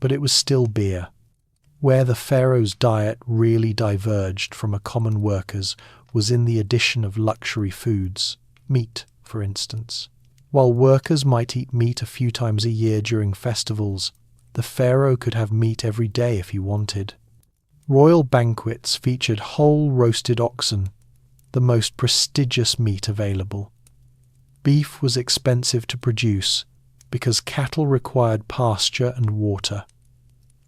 but it was still beer. Where the pharaoh's diet really diverged from a common worker's was in the addition of luxury foods, meat, for instance. While workers might eat meat a few times a year during festivals, the pharaoh could have meat every day if he wanted. Royal banquets featured whole roasted oxen, the most prestigious meat available. Beef was expensive to produce because cattle required pasture and water.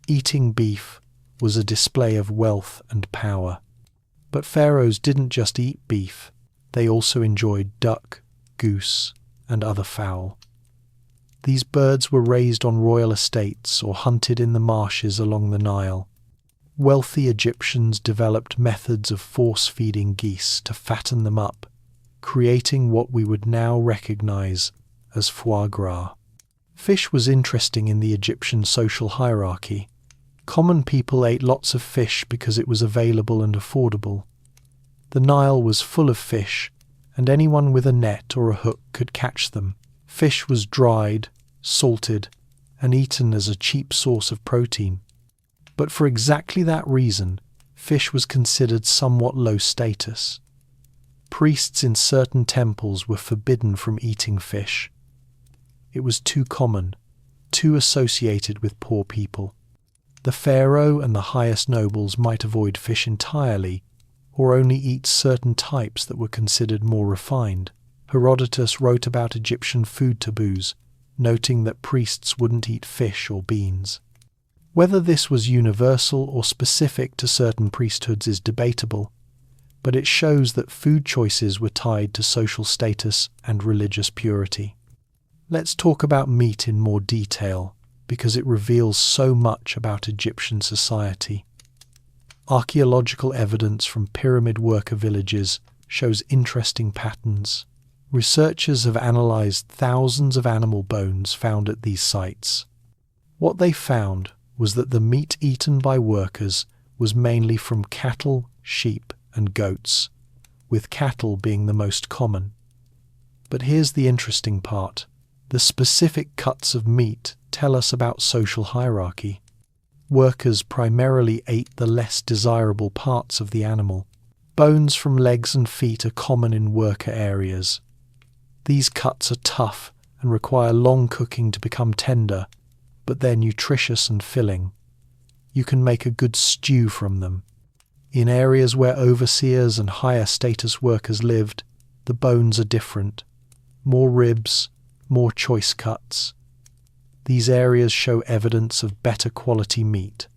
Eating beef was a display of wealth and power. But pharaohs didn't just eat beef, they also enjoyed duck, goose, and other fowl. These birds were raised on royal estates or hunted in the marshes along the Nile. Wealthy Egyptians developed methods of force-feeding geese to fatten them up, creating what we would now recognize as foie gras. Fish was interesting in the Egyptian social hierarchy. Common people ate lots of fish because it was available and affordable. The Nile was full of fish, and anyone with a net or a hook could catch them. Fish was dried, salted, and eaten as a cheap source of protein. But for exactly that reason, fish was considered somewhat low status. Priests in certain temples were forbidden from eating fish. It was too common, too associated with poor people. The pharaoh and the highest nobles might avoid fish entirely, or only eat certain types that were considered more refined. Herodotus wrote about Egyptian food taboos, noting that priests wouldn't eat fish or beans. Whether this was universal or specific to certain priesthoods is debatable, but it shows that food choices were tied to social status and religious purity. Let's talk about meat in more detail, because it reveals so much about Egyptian society. Archaeological evidence from pyramid worker villages shows interesting patterns. Researchers have analysed thousands of animal bones found at these sites. What they found was that the meat eaten by workers was mainly from cattle, sheep, and goats, with cattle being the most common. But here's the interesting part. The specific cuts of meat tell us about social hierarchy. Workers primarily ate the less desirable parts of the animal. Bones from legs and feet are common in worker areas. These cuts are tough and require long cooking to become tender, but they're nutritious and filling. You can make a good stew from them. In areas where overseers and higher status workers lived, the bones are different. More ribs, more choice cuts. These areas show evidence of better quality meat.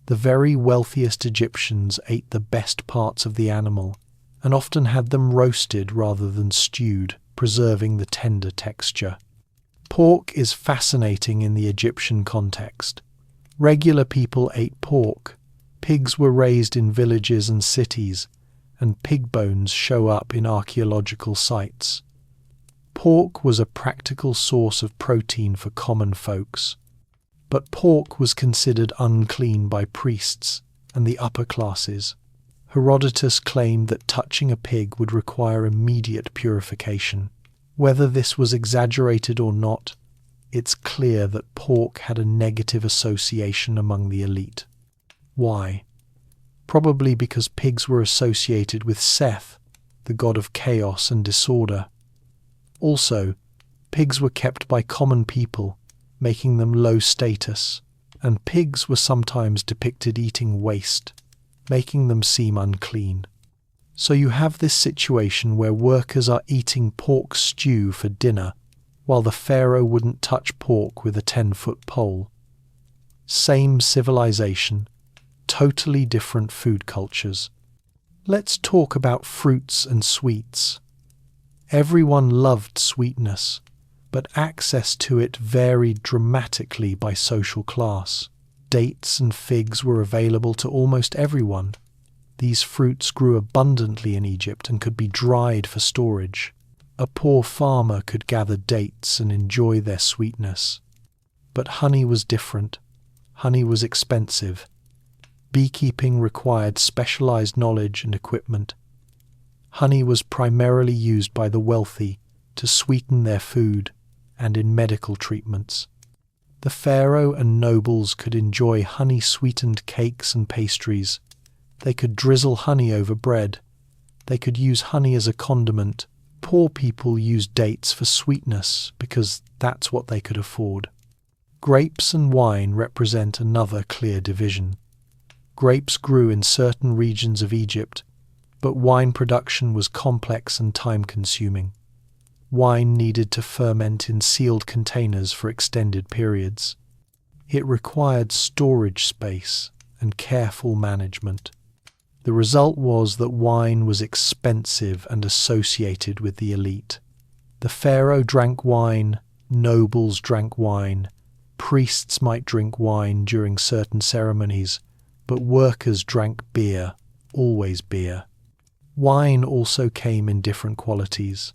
The very wealthiest Egyptians ate the best parts of the animal and often had them roasted rather than stewed, preserving the tender texture. Pork is fascinating in the Egyptian context. Regular people ate pork. Pigs were raised in villages and cities, and pig bones show up in archaeological sites. Pork was a practical source of protein for common folks. But pork was considered unclean by priests and the upper classes. Herodotus claimed that touching a pig would require immediate purification. Whether this was exaggerated or not, it's clear that pork had a negative association among the elite. Why? Probably because pigs were associated with Seth, the god of chaos and disorder. Also, pigs were kept by common people, making them low status, and pigs were sometimes depicted eating waste, making them seem unclean. So you have this situation where workers are eating pork stew for dinner, while the pharaoh wouldn't touch pork with a 10-foot pole. Same civilization, totally different food cultures. Let's talk about fruits and sweets. Everyone loved sweetness, but access to it varied dramatically by social class. Dates and figs were available to almost everyone. These fruits grew abundantly in Egypt and could be dried for storage. A poor farmer could gather dates and enjoy their sweetness. But honey was different. Honey was expensive. Beekeeping required specialized knowledge and equipment. Honey was primarily used by the wealthy to sweeten their food and in medical treatments. The pharaoh and nobles could enjoy honey-sweetened cakes and pastries. They could drizzle honey over bread. They could use honey as a condiment. Poor people used dates for sweetness because that's what they could afford. Grapes and wine represent another clear division. Grapes grew in certain regions of Egypt, but wine production was complex and time-consuming. Wine needed to ferment in sealed containers for extended periods. It required storage space and careful management. The result was that wine was expensive and associated with the elite. The pharaoh drank wine, nobles drank wine, priests might drink wine during certain ceremonies, but workers drank beer, always beer. Wine also came in different qualities.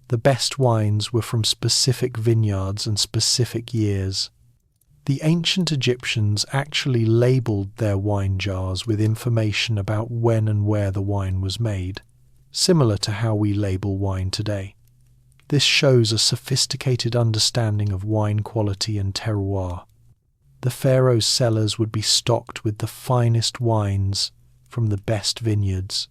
The best wines were from specific vineyards and specific years. The ancient Egyptians actually labelled their wine jars with information about when and where the wine was made, similar to how we label wine today. This shows a sophisticated understanding of wine quality and terroir. The pharaoh's cellars would be stocked with the finest wines from the best vineyards.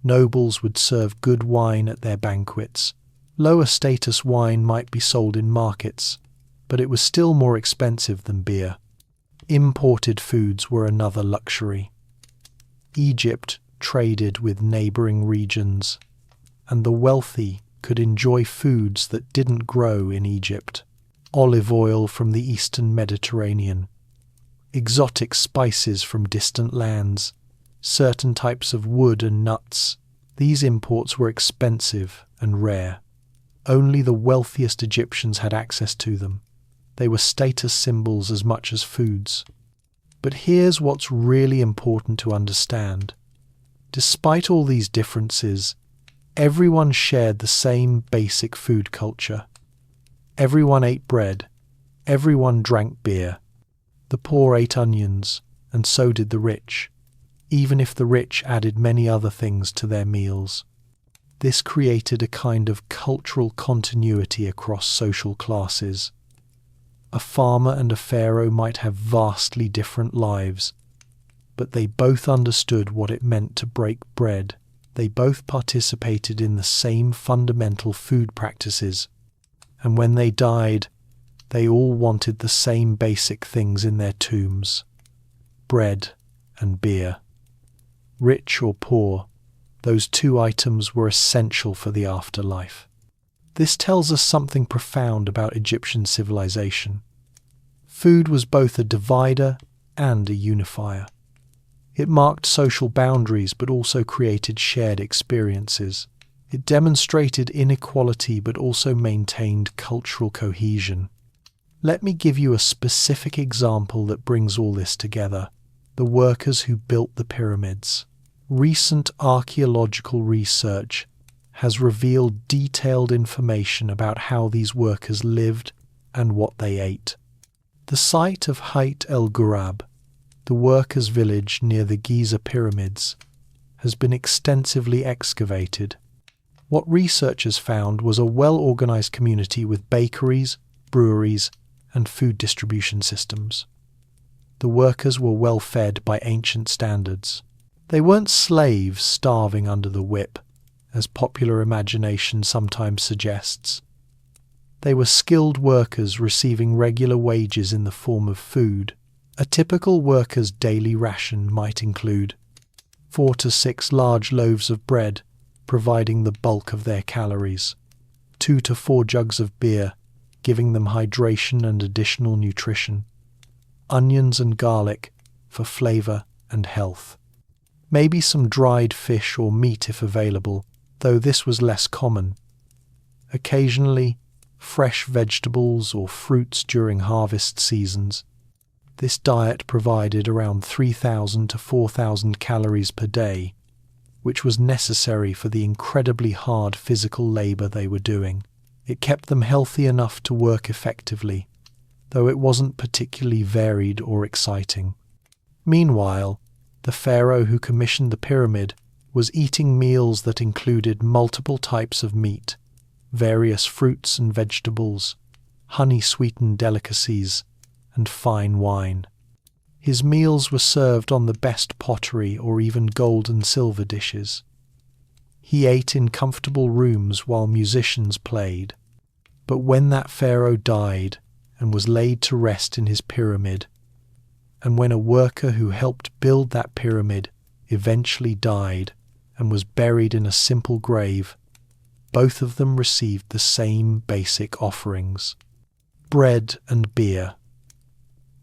Nobles would serve good wine at their banquets. Lower status wine might be sold in markets, but it was still more expensive than beer. Imported foods were another luxury. Egypt traded with neighbouring regions, and the wealthy could enjoy foods that didn't grow in Egypt. Olive oil from the eastern Mediterranean, exotic spices from distant lands, certain types of wood and nuts. These imports were expensive and rare. Only the wealthiest Egyptians had access to them. They were status symbols as much as foods. But here's what's really important to understand. Despite all these differences, everyone shared the same basic food culture. Everyone ate bread. Everyone drank beer. The poor ate onions, and so did the rich, even if the rich added many other things to their meals. This created a kind of cultural continuity across social classes. A farmer and a pharaoh might have vastly different lives, but they both understood what it meant to break bread They both participated in the same fundamental food practices, and when they died, they all wanted the same basic things in their tombs: bread and beer. Rich or poor, those two items were essential for the afterlife. This tells us something profound about Egyptian civilization. Food was both a divider and a unifier. It marked social boundaries but also created shared experiences. It demonstrated inequality but also maintained cultural cohesion. Let me give you a specific example that brings all this together: the workers who built the pyramids. Recent archaeological research has revealed detailed information about how these workers lived and what they ate. The site of Hayt el Ghurab, the workers' village near the Giza pyramids, has been extensively excavated. What researchers found was a well-organized community with bakeries, breweries, and food distribution systems. The workers were well fed by ancient standards. They weren't slaves starving under the whip, as popular imagination sometimes suggests. They were skilled workers receiving regular wages in the form of food. A typical worker's daily ration might include 4 to 6 large loaves of bread, providing the bulk of their calories, 2 to 4 jugs of beer, giving them hydration and additional nutrition, onions and garlic for flavor and health. Maybe some dried fish or meat if available, though this was less common. Occasionally, fresh vegetables or fruits during harvest seasons. This diet provided around 3,000 to 4,000 calories per day, which was necessary for the incredibly hard physical labor they were doing. It kept them healthy enough to work effectively, though it wasn't particularly varied or exciting. Meanwhile, the pharaoh who commissioned the pyramid was eating meals that included multiple types of meat, various fruits and vegetables, honey-sweetened delicacies, and fine wine. His meals were served on the best pottery or even gold and silver dishes. He ate in comfortable rooms while musicians played. But when that pharaoh died and was laid to rest in his pyramid, and when a worker who helped build that pyramid eventually died and was buried in a simple grave, both of them received the same basic offerings: bread and beer,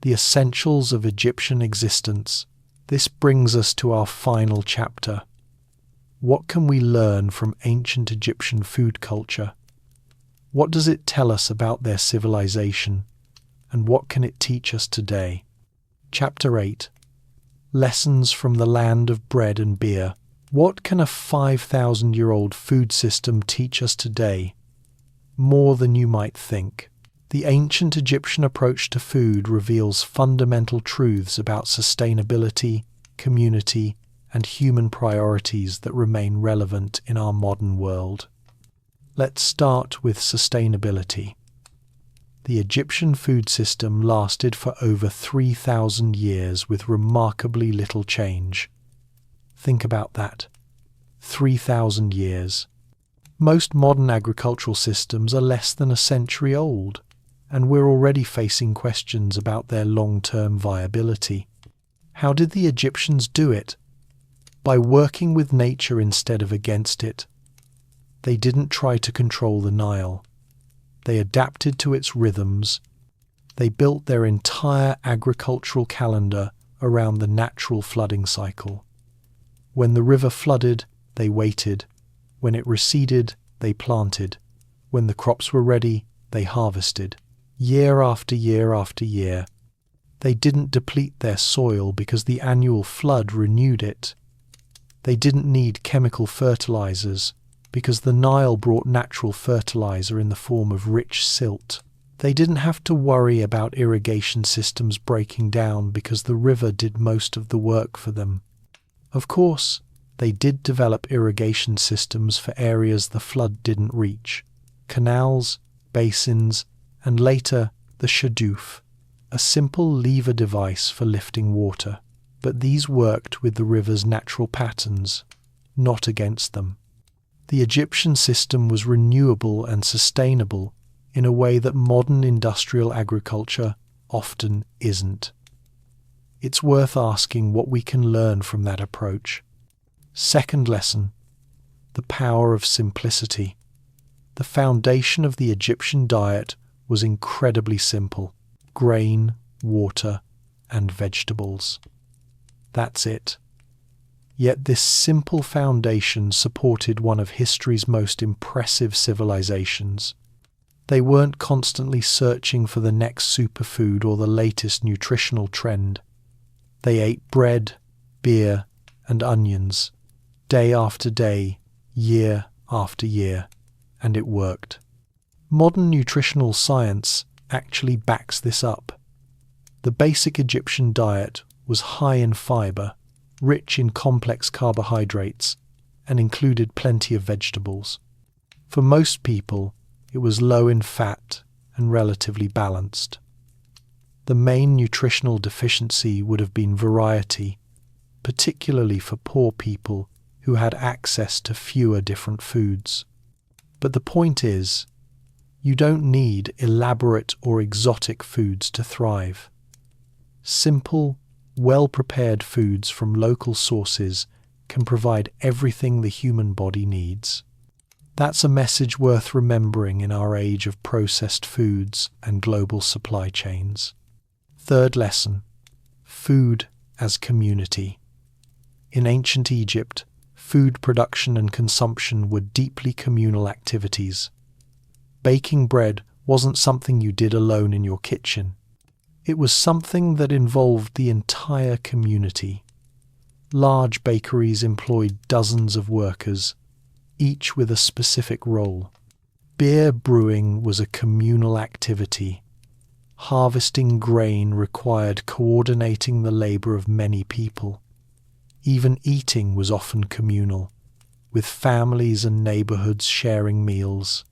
the essentials of Egyptian existence. This brings us to our final chapter. What can we learn from ancient Egyptian food culture? What does it tell us about their civilization, and what can it teach us today? Chapter 8. Lessons from the land of bread and beer. What can a 5,000-year-old food system teach us today? More than you might think. The ancient Egyptian approach to food reveals fundamental truths about sustainability, community, and human priorities that remain relevant in our modern world. Let's start with sustainability. The Egyptian food system lasted for over 3,000 years with remarkably little change. Think about that. 3,000 years. Most modern agricultural systems are less than a century old, and we're already facing questions about their long-term viability. How did the Egyptians do it? By working with nature instead of against it. They didn't try to control the Nile. They adapted to its rhythms. They built their entire agricultural calendar around the natural flooding cycle. When the river flooded, they waited. When it receded, they planted. When the crops were ready, they harvested. Year after year after year. They didn't deplete their soil because the annual flood renewed it. They didn't need chemical fertilizers because the Nile brought natural fertilizer in the form of rich silt. They didn't have to worry about irrigation systems breaking down because the river did most of the work for them. Of course, they did develop irrigation systems for areas the flood didn't reach: canals, basins, and later the shadouf, a simple lever device for lifting water. But these worked with the river's natural patterns. not against them. The Egyptian system was renewable and sustainable in a way that modern industrial agriculture often isn't. It's worth asking what we can learn from that approach. Second lesson, the power of simplicity. The foundation of the Egyptian diet was incredibly simple: grain, water, and vegetables. That's it. Yet this simple foundation supported one of history's most impressive civilizations. They weren't constantly searching for the next superfood or the latest nutritional trend. They ate bread, beer, and onions, day after day, year after year, and it worked. Modern nutritional science actually backs this up. The basic Egyptian diet was high in fiber, rich in complex carbohydrates, and included plenty of vegetables. For most people, it was low in fat and relatively balanced. The main nutritional deficiency would have been variety, particularly for poor people who had access to fewer different foods. But the point is, you don't need elaborate or exotic foods to thrive. Simple, well-prepared foods from local sources can provide everything the human body needs. That's a message worth remembering in our age of processed foods and global supply chains. Third lesson, food as community. In ancient Egypt, food production and consumption were deeply communal activities. Baking bread wasn't something you did alone in your kitchen. It was something that involved the entire community. Large bakeries employed dozens of workers, each with a specific role. Beer brewing was a communal activity. Harvesting grain required coordinating the labor of many people. Even eating was often communal, with families and neighborhoods sharing meals.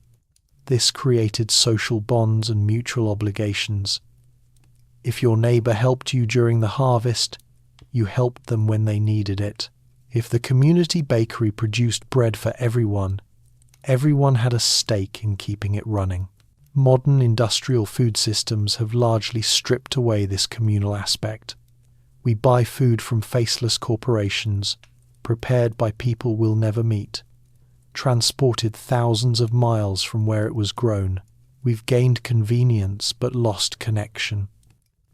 This created social bonds and mutual obligations. If your neighbor helped you during the harvest, you helped them when they needed it. If the community bakery produced bread for everyone had a stake in keeping it running. Modern industrial food systems have largely stripped away this communal aspect. We buy food from faceless corporations, prepared by people we'll never meet, transported thousands of miles from where it was grown. We've gained convenience but lost connection.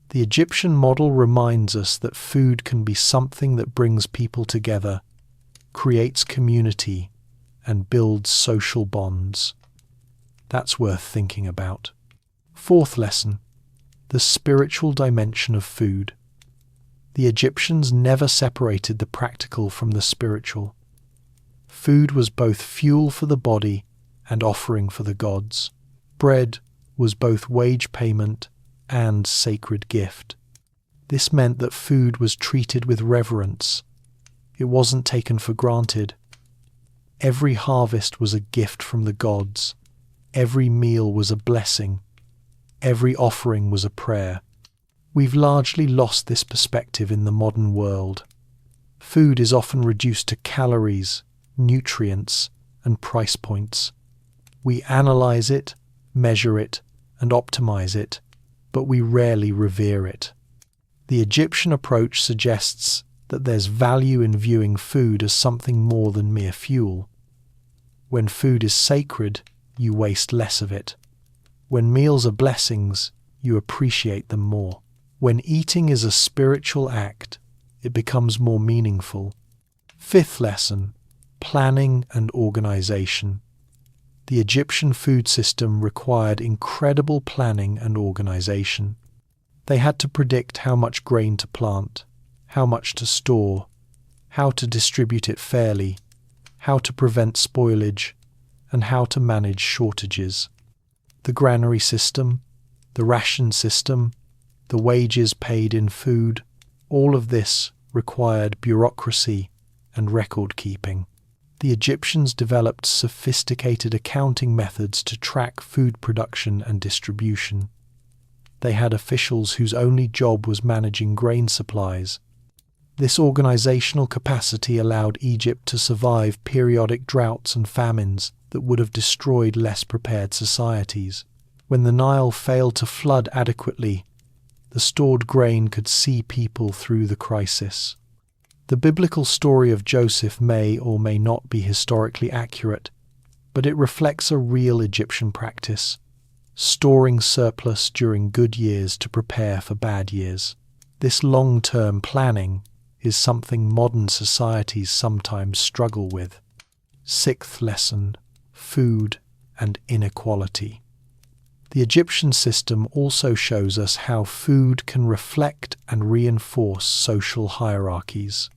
The Egyptian model reminds us that food can be something that brings people together, creates community, and builds social bonds. That's worth thinking about. Fourth lesson, the spiritual dimension of food. The Egyptians never separated the practical from the spiritual. Food was both fuel for the body and offering for the gods. Bread was both wage payment and sacred gift. This meant that food was treated with reverence. It wasn't taken for granted. Every harvest was a gift from the gods. Every meal was a blessing. Every offering was a prayer. We've largely lost this perspective in the modern world. Food is often reduced to calories, nutrients, and price points. We analyze it, measure it, and optimize it, but we rarely revere it. The Egyptian approach suggests that there's value in viewing food as something more than mere fuel. When food is sacred, you waste less of it. When meals are blessings, you appreciate them more. When eating is a spiritual act, it becomes more meaningful. Fifth lesson, planning and organization. The Egyptian food system required incredible planning and organization. They had to predict how much grain to plant, how much to store, how to distribute it fairly, how to prevent spoilage, and how to manage shortages. The granary system, the ration system, the wages paid in food, all of this required bureaucracy and record keeping. The Egyptians developed sophisticated accounting methods to track food production and distribution. They had officials whose only job was managing grain supplies. This organizational capacity allowed Egypt to survive periodic droughts and famines that would have destroyed less prepared societies. When the Nile failed to flood adequately, the stored grain could see people through the crisis. The biblical story of Joseph may or may not be historically accurate, but it reflects a real Egyptian practice, storing surplus during good years to prepare for bad years. This long-term planning is something modern societies sometimes struggle with. Sixth lesson: food and inequality. The Egyptian system also shows us how food can reflect and reinforce social hierarchies.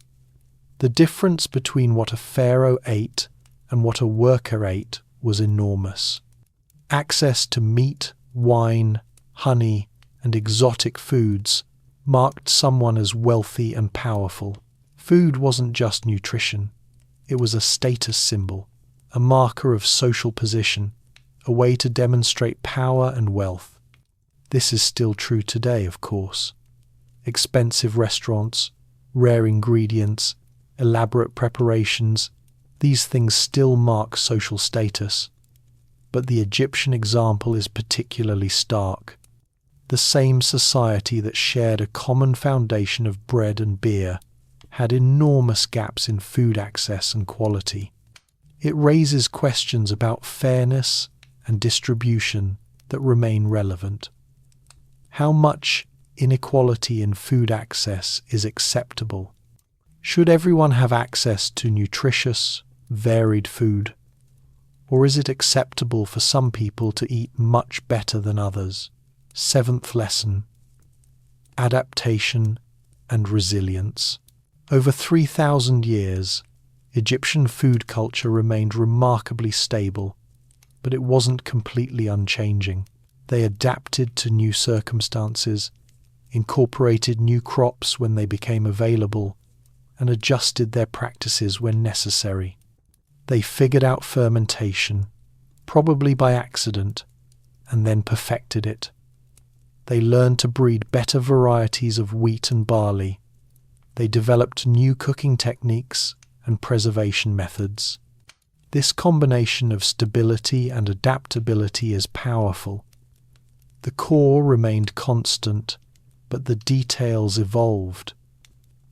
The difference between what a pharaoh ate and what a worker ate was enormous. Access to meat, wine, honey, and exotic foods marked someone as wealthy and powerful. Food wasn't just nutrition. It was a status symbol, a marker of social position, a way to demonstrate power and wealth. This is still true today, of course. Expensive restaurants, rare ingredients, elaborate preparations, these things still mark social status. But the Egyptian example is particularly stark. The same society that shared a common foundation of bread and beer had enormous gaps in food access and quality. It raises questions about fairness and distribution that remain relevant. How much inequality in food access is acceptable? Should everyone have access to nutritious, varied food? Or is it acceptable for some people to eat much better than others? Seventh lesson: adaptation and resilience. Over 3,000 years, Egyptian food culture remained remarkably stable, but it wasn't completely unchanging. They adapted to new circumstances, incorporated new crops when they became available, and adjusted their practices when necessary. They figured out fermentation, probably by accident, and then perfected it. They learned to breed better varieties of wheat and barley. They developed new cooking techniques and preservation methods. This combination of stability and adaptability is powerful. The core remained constant, but the details evolved.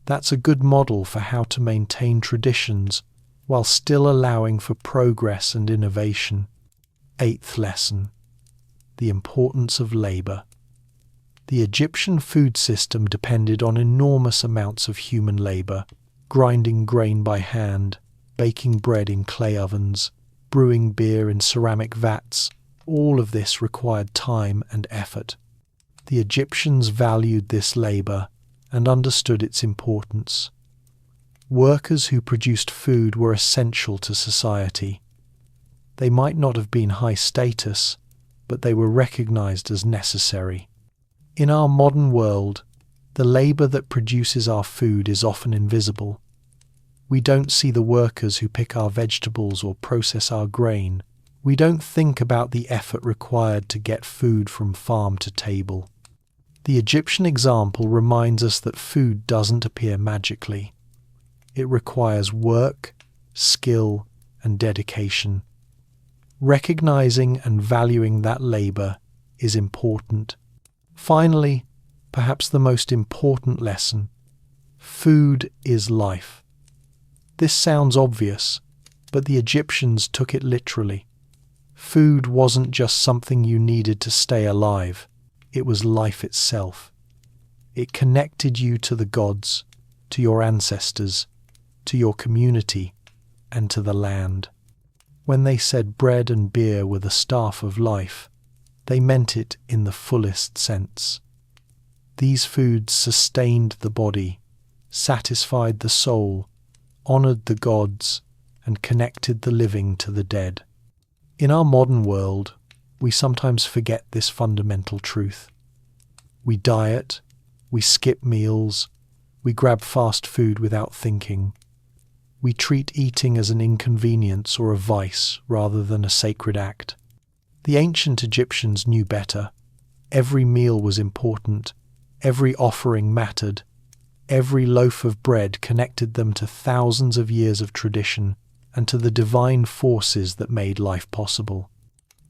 That's a good model for how to maintain traditions while still allowing for progress and innovation. Eighth lesson: the importance of labor. The Egyptian food system depended on enormous amounts of human labor, grinding grain by hand, baking bread in clay ovens, brewing beer in ceramic vats. All of this required time and effort. The Egyptians valued this labor and understood its importance. Workers who produced food were essential to society. They might not have been high status, but they were recognized as necessary. In our modern world, the labor that produces our food is often invisible. We don't see the workers who pick our vegetables or process our grain. We don't think about the effort required to get food from farm to table. The Egyptian example reminds us that food doesn't appear magically. It requires work, skill, and dedication. Recognizing and valuing that labor is important. Finally, perhaps the most important lesson: food is life. This sounds obvious, but the Egyptians took it literally. Food wasn't just something you needed to stay alive. It was life itself. It connected you to the gods, to your ancestors, to your community, and to the land. When they said bread and beer were the staff of life, they meant it in the fullest sense. These foods sustained the body, satisfied the soul, honored the gods, and connected the living to the dead. In our modern world, we sometimes forget this fundamental truth. We diet, we skip meals, we grab fast food without thinking. We treat eating as an inconvenience or a vice rather than a sacred act. The ancient Egyptians knew better. Every meal was important. Every offering mattered. every loaf of bread connected them to thousands of years of tradition and to the divine forces that made life possible.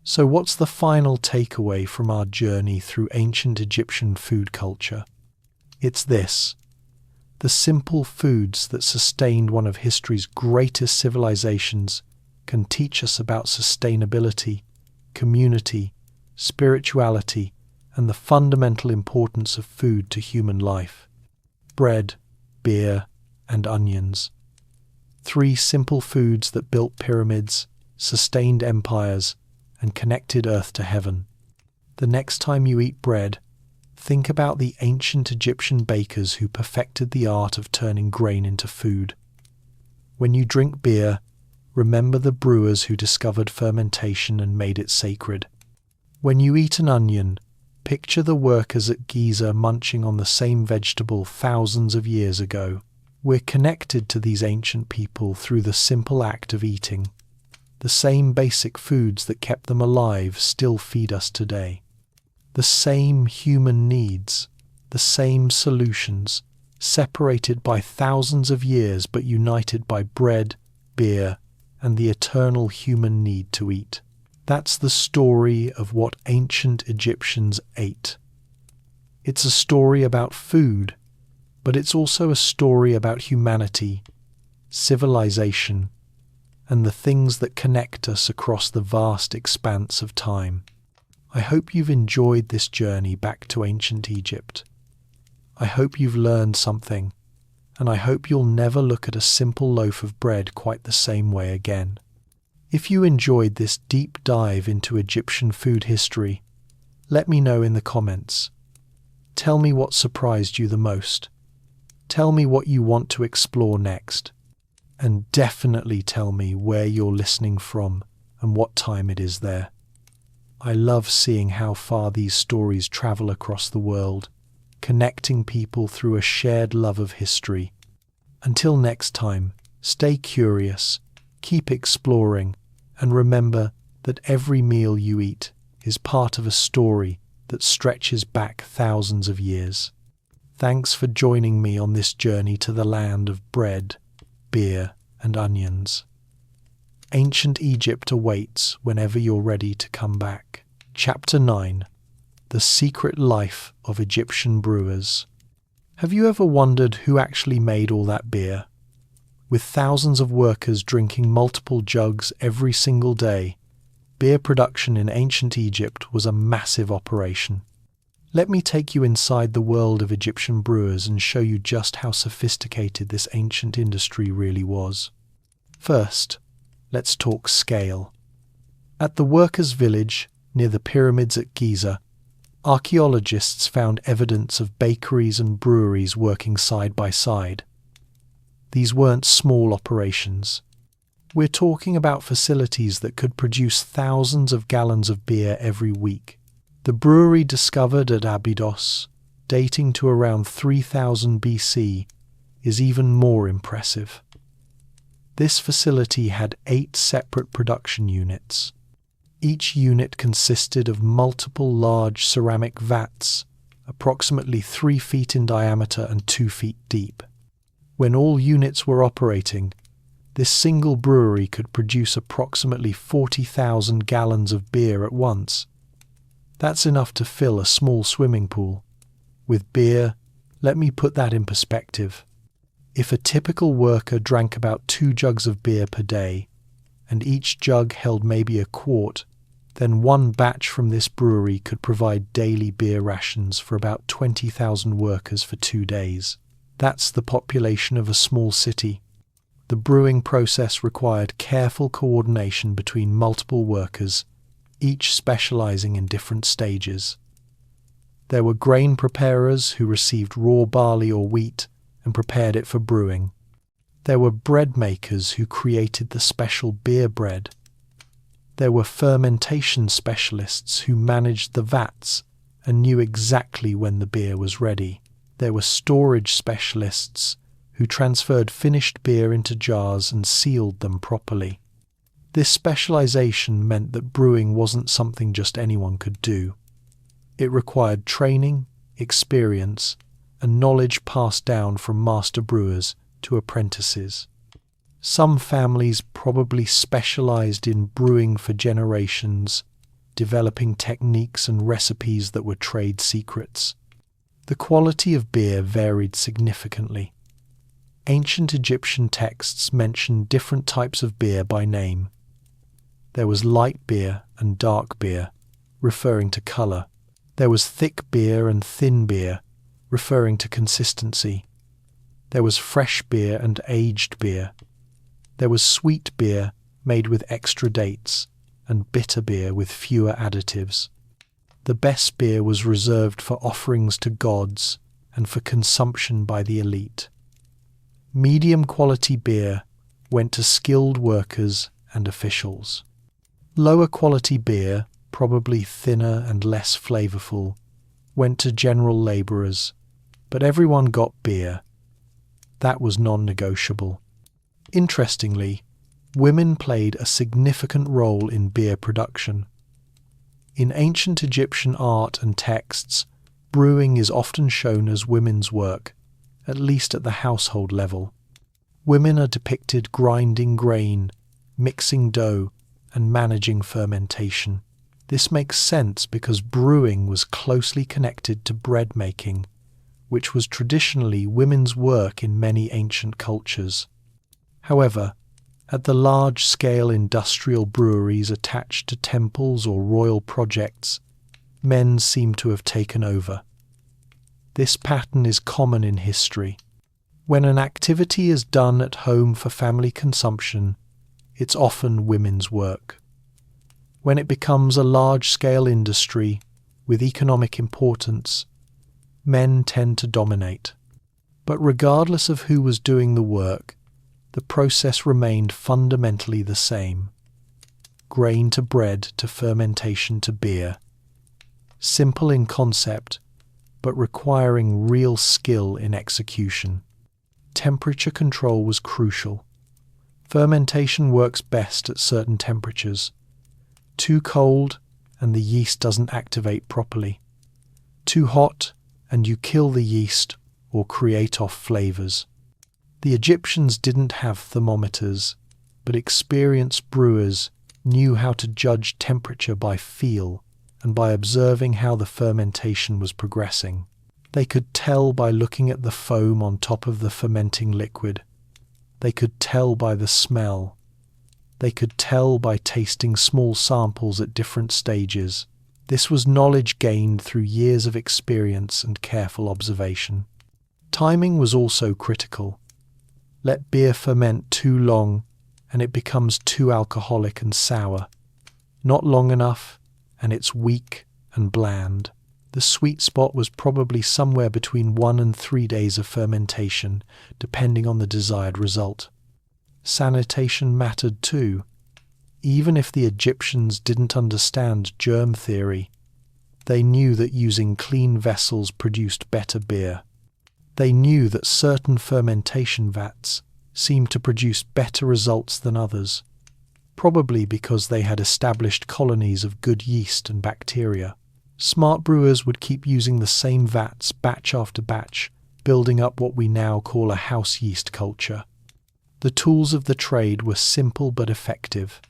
So what's the final takeaway from our journey through ancient Egyptian food culture? It's this: the simple foods that sustained one of history's greatest civilizations can teach us about sustainability, community, spirituality, and the fundamental importance of food to human life. Bread, beer, and onions. 3 simple foods that built pyramids, sustained empires, and connected earth to heaven. The next time you eat bread, think about the ancient Egyptian bakers who perfected the art of turning grain into food. When you drink beer, remember the brewers who discovered fermentation and made it sacred. When you eat an onion, picture the workers at Giza munching on the same vegetable thousands of years ago. We're connected to these ancient people through the simple act of eating. The same basic foods that kept them alive still feed us today. The same human needs, the same solutions, separated by thousands of years but united by bread, beer, and the eternal human need to eat. That's the story of what ancient Egyptians ate. It's a story about food, but it's also a story about humanity, civilization, and the things that connect us across the vast expanse of time. I hope you've enjoyed this journey back to ancient Egypt. I hope you've learned something, and I hope you'll never look at a simple loaf of bread quite the same way again. If you enjoyed this deep dive into Egyptian food history, let me know in the comments. Tell me what surprised you the most. Tell me what you want to explore next. And definitely tell me where you're listening from and what time it is there. I love seeing how far these stories travel across the world, connecting people through a shared love of history. Until next time, stay curious, keep exploring, and remember that every meal you eat is part of a story that stretches back thousands of years. Thanks for joining me on this journey to the land of bread, beer, and onions. Ancient Egypt awaits whenever you're ready to come back. Chapter 9: The Secret Life of Egyptian Brewers. Have you ever wondered who actually made all that beer? With thousands of workers drinking multiple jugs every single day, beer production in ancient Egypt was a massive operation. Let me take you inside the world of Egyptian brewers and show you just how sophisticated this ancient industry really was. First, let's talk scale. At the workers' village, near the pyramids at Giza, archaeologists found evidence of bakeries and breweries working side by side. These weren't small operations. We're talking about facilities that could produce thousands of gallons of beer every week. The brewery discovered at Abydos, dating to around 3000 BC, is even more impressive. This facility had 8 separate production units. Each unit consisted of multiple large ceramic vats, approximately 3 feet in diameter and 2 feet deep. When all units were operating, this single brewery could produce approximately 40,000 gallons of beer at once. That's enough to fill a small swimming pool. With beer, let me put that in perspective. If a typical worker drank about 2 jugs of beer per day, and each jug held maybe a quart, then one batch from this brewery could provide daily beer rations for about 20,000 workers for 2 days. That's the population of a small city. The brewing process required careful coordination between multiple workers, each specializing in different stages. There were grain preparers who received raw barley or wheat and prepared it for brewing. There were bread makers who created the special beer bread. There were fermentation specialists who managed the vats and knew exactly when the beer was ready. There were storage specialists who transferred finished beer into jars and sealed them properly. This specialization meant that brewing wasn't something just anyone could do. It required training, experience, and knowledge passed down from master brewers to apprentices. Some families probably specialized in brewing for generations, developing techniques and recipes that were trade secrets. The quality of beer varied significantly. Ancient Egyptian texts mention different types of beer by name. There was light beer and dark beer, referring to color. There was thick beer and thin beer, referring to consistency. There was fresh beer and aged beer. There was sweet beer made with extra dates, and bitter beer with fewer additives. The best beer was reserved for offerings to gods and for consumption by the elite. Medium quality beer went to skilled workers and officials. Lower quality beer, probably thinner and less flavorful, went to general laborers, but everyone got beer. That was non-negotiable. Interestingly, women played a significant role in beer production. In ancient Egyptian art and texts, brewing is often shown as women's work, at least at the household level. Women are depicted grinding grain, mixing dough, and managing fermentation. This makes sense because brewing was closely connected to bread making, which was traditionally women's work in many ancient cultures. However, at the large-scale industrial breweries attached to temples or royal projects, men seem to have taken over. This pattern is common in history. When an activity is done at home for family consumption, it's often women's work. When it becomes a large-scale industry with economic importance, men tend to dominate. But regardless of who was doing the work, the process remained fundamentally the same. Grain to bread to fermentation to beer. Simple in concept, but requiring real skill in execution. Temperature control was crucial. Fermentation works best at certain temperatures. Too cold, and the yeast doesn't activate properly. Too hot, and you kill the yeast or create off flavors. The Egyptians didn't have thermometers, but experienced brewers knew how to judge temperature by feel and by observing how the fermentation was progressing. They could tell by looking at the foam on top of the fermenting liquid. They could tell by the smell. They could tell by tasting small samples at different stages. This was knowledge gained through years of experience and careful observation. Timing was also critical. Let beer ferment too long, and it becomes too alcoholic and sour. Not long enough, and it's weak and bland. The sweet spot was probably somewhere between 1 and 3 days of fermentation, depending on the desired result. Sanitation mattered too. Even if the Egyptians didn't understand germ theory, they knew that using clean vessels produced better beer. They knew that certain fermentation vats seemed to produce better results than others, probably because they had established colonies of good yeast and bacteria. Smart brewers would keep using the same vats batch after batch, building up what we now call a house yeast culture. The tools of the trade were simple but effective.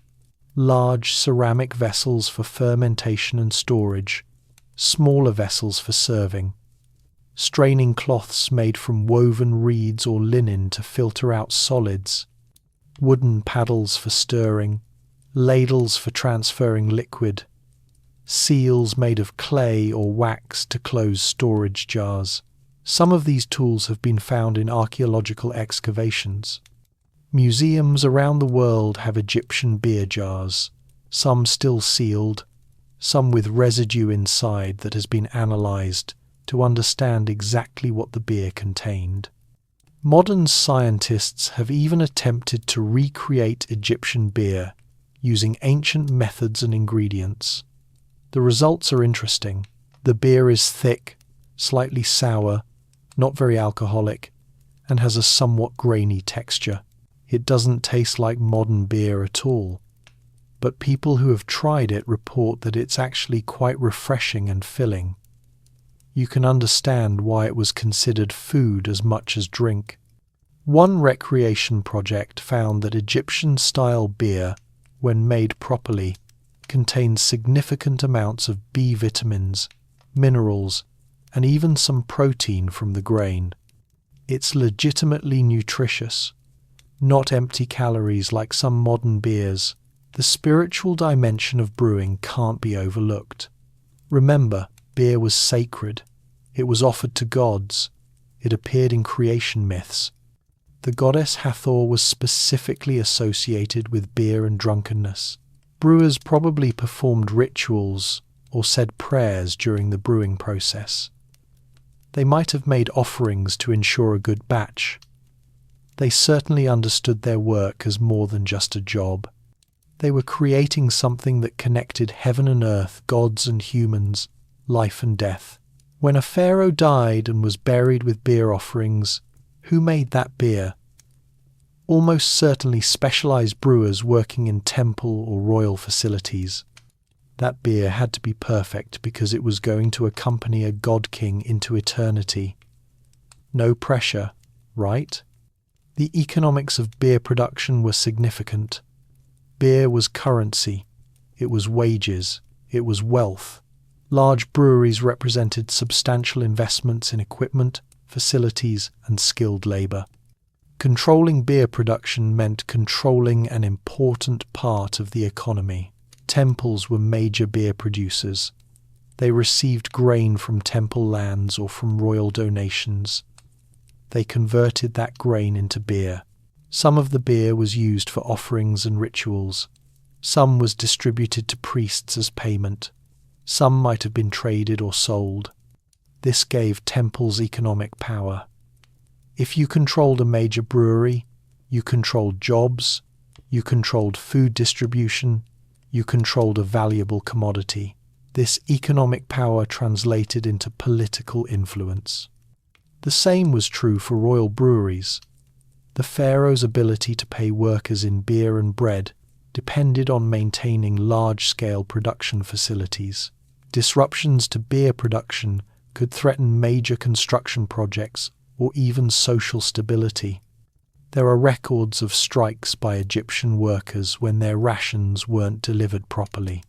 Large ceramic vessels for fermentation and storage, smaller vessels for serving. Straining cloths made from woven reeds or linen to filter out solids, wooden paddles for stirring, ladles for transferring liquid, seals made of clay or wax to close storage jars. Some of these tools have been found in archaeological excavations. Museums around the world have Egyptian beer jars, some still sealed, some with residue inside that has been analysed to understand exactly what the beer contained. Modern scientists have even attempted to recreate Egyptian beer using ancient methods and ingredients. The results are interesting. The beer is thick, slightly sour, not very alcoholic, and has a somewhat grainy texture. It doesn't taste like modern beer at all, but people who have tried it report that it's actually quite refreshing and filling. you can understand why it was considered food as much as drink. One recreation project found that Egyptian-style beer, when made properly, contains significant amounts of B vitamins, minerals, and even some protein from the grain. It's legitimately nutritious, not empty calories like some modern beers. The spiritual dimension of brewing can't be overlooked. Remember, beer was sacred. It was offered to gods. It appeared in creation myths. The goddess Hathor was specifically associated with beer and drunkenness. Brewers probably performed rituals or said prayers during the brewing process. They might have made offerings to ensure a good batch. They certainly understood their work as more than just a job. They were creating something that connected heaven and earth, gods and humans, life and death. When a pharaoh died and was buried with beer offerings, who made that beer? Almost certainly specialized brewers working in temple or royal facilities. That beer had to be perfect because it was going to accompany a god king into eternity. No pressure, right? The economics of beer production were significant. Beer was currency. It was wages. It was wealth. Large breweries represented substantial investments in equipment, facilities, and skilled labor. Controlling beer production meant controlling an important part of the economy. Temples were major beer producers. They received grain from temple lands or from royal donations. They converted that grain into beer. Some of the beer was used for offerings and rituals. Some was distributed to priests as payment. Some might have been traded or sold. This gave temples economic power. If you controlled a major brewery, you controlled jobs, you controlled food distribution, you controlled a valuable commodity. This economic power translated into political influence. The same was true for royal breweries. The pharaoh's ability to pay workers in beer and bread depended on maintaining large-scale production facilities. Disruptions to beer production could threaten major construction projects or even social stability. There are records of strikes by Egyptian workers when their rations weren't delivered properly.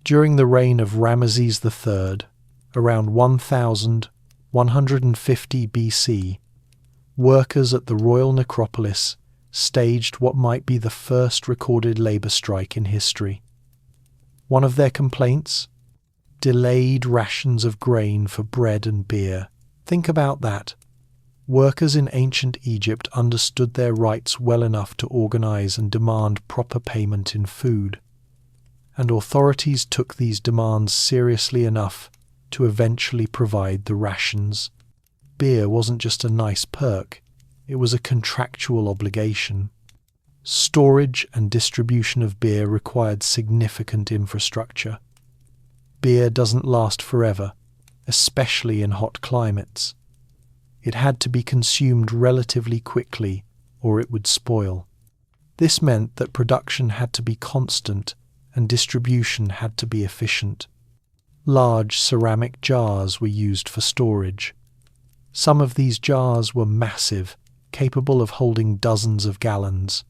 During the reign of Ramesses III, around 1150 BC, workers at the royal necropolis staged what might be the first recorded labor strike in history. One of their complaints? Delayed rations of grain for bread and beer. Think about that. Workers in ancient Egypt understood their rights well enough to organize and demand proper payment in food. And authorities took these demands seriously enough to eventually provide the rations. Beer wasn't just a nice perk, it was a contractual obligation. Storage and distribution of beer required significant infrastructure. Beer doesn't last forever, especially in hot climates. It had to be consumed relatively quickly, or it would spoil. This meant that production had to be constant and distribution had to be efficient. Large ceramic jars were used for storage. Some of these jars were massive, capable of holding dozens of gallons.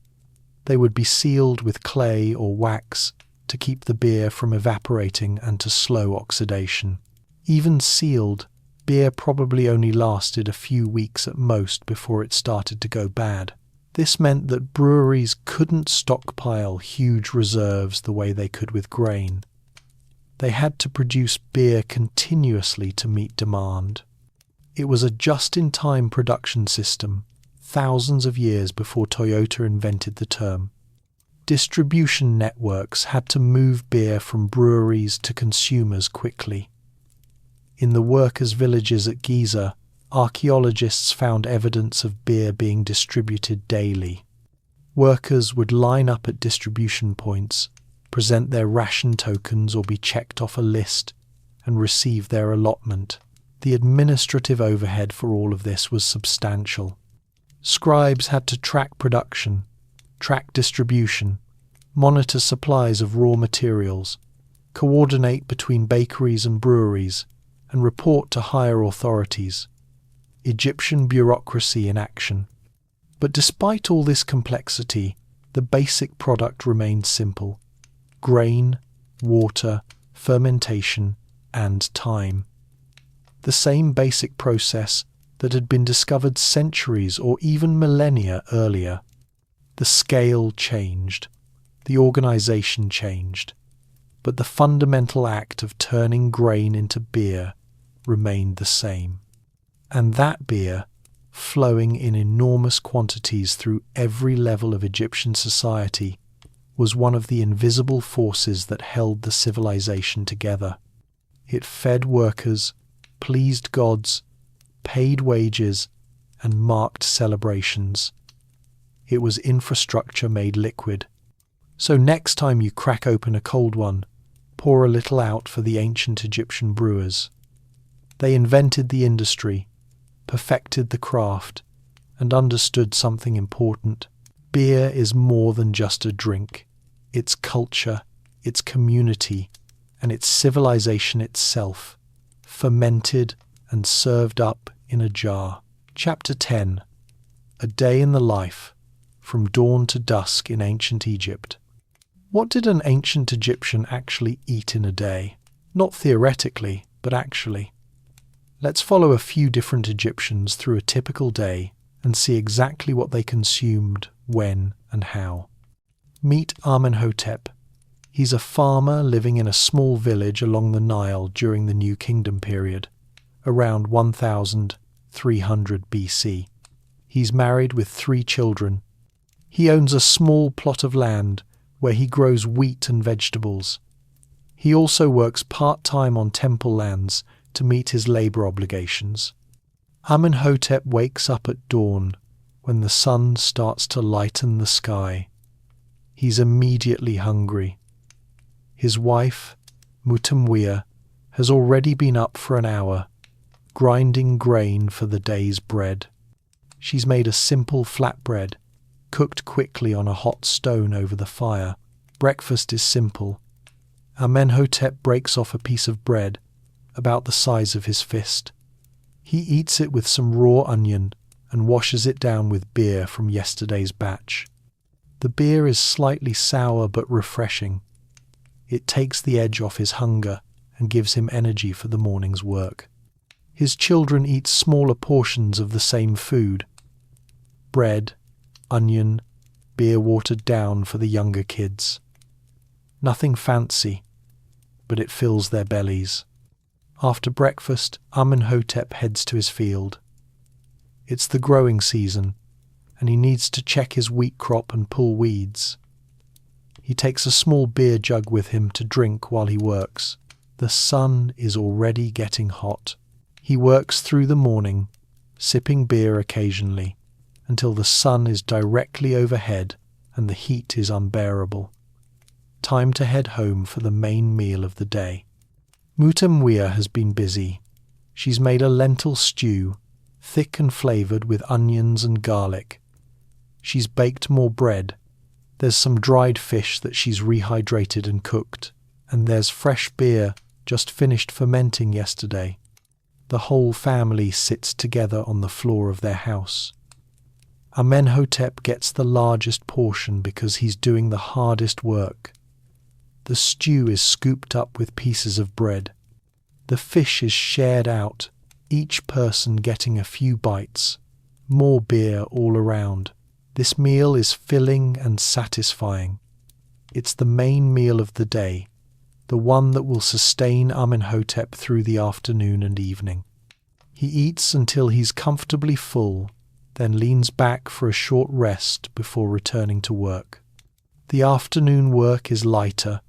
They would be sealed with clay or wax to keep the beer from evaporating and to slow oxidation. Even sealed, beer probably only lasted a few weeks at most before it started to go bad. This meant that breweries couldn't stockpile huge reserves the way they could with grain. They had to produce beer continuously to meet demand. It was a just-in-time production system, thousands of years before Toyota invented the term. Distribution networks had to move beer from breweries to consumers quickly. In the workers' villages at Giza, archaeologists found evidence of beer being distributed daily. Workers would line up at distribution points, present their ration tokens or be checked off a list, and receive their allotment. The administrative overhead for all of this was substantial. Scribes had to track production, track distribution, monitor supplies of raw materials, coordinate between bakeries and breweries, and report to higher authorities. Egyptian bureaucracy in action. But despite all this complexity, the basic product remained simple: grain, water, fermentation, and time. The same basic process that had been discovered centuries or even millennia earlier. The scale changed, the organization changed, but the fundamental act of turning grain into beer remained the same. And that beer, flowing in enormous quantities through every level of Egyptian society, was one of the invisible forces that held the civilization together. It fed workers, pleased gods, paid wages, and marked celebrations. It was infrastructure made liquid. So next time you crack open a cold one, pour a little out for the ancient Egyptian brewers. They invented the industry, perfected the craft, and understood something important. Beer is more than just a drink. It's culture, it's community, and it's civilization itself, fermented and served up in a jar. Chapter 10. A Day in the Life, from Dawn to Dusk in Ancient Egypt. What did an ancient Egyptian actually eat in a day? Not theoretically, but actually. Let's follow a few different Egyptians through a typical day and see exactly what they consumed, when, and how. Meet Amenhotep. He's a farmer living in a small village along the Nile during the New Kingdom period, around 1300 BC. He's married with 3 children. He owns a small plot of land where he grows wheat and vegetables. He also works part-time on temple lands to meet his labor obligations. Amenhotep wakes up at dawn when the sun starts to lighten the sky. He's immediately hungry. His wife, Mutamwia, has already been up for an hour, grinding grain for the day's bread. She's made a simple flatbread, cooked quickly on a hot stone over the fire. Breakfast is simple. Amenhotep breaks off a piece of bread, about the size of his fist. He eats it with some raw onion and washes it down with beer from yesterday's batch. The beer is slightly sour but refreshing. It takes the edge off his hunger and gives him energy for the morning's work. His children eat smaller portions of the same food. Bread, onion, beer watered down for the younger kids. Nothing fancy, but it fills their bellies. After breakfast, Amenhotep heads to his field. It's the growing season, and he needs to check his wheat crop and pull weeds. He takes a small beer jug with him to drink while he works. The sun is already getting hot. He works through the morning, sipping beer occasionally, until the sun is directly overhead and the heat is unbearable. Time to head home for the main meal of the day. Mutamwia has been busy. She's made a lentil stew, thick and flavoured with onions and garlic. She's baked more bread. There's some dried fish that she's rehydrated and cooked. And there's fresh beer, just finished fermenting yesterday. The whole family sits together on the floor of their house. Amenhotep gets the largest portion because he's doing the hardest work. The stew is scooped up with pieces of bread. The fish is shared out, each person getting a few bites. More beer all around. This meal is filling and satisfying. It's the main meal of the day, the one that will sustain Amenhotep through the afternoon and evening. He eats until he's comfortably full, then leans back for a short rest before returning to work. The afternoon work is lighter.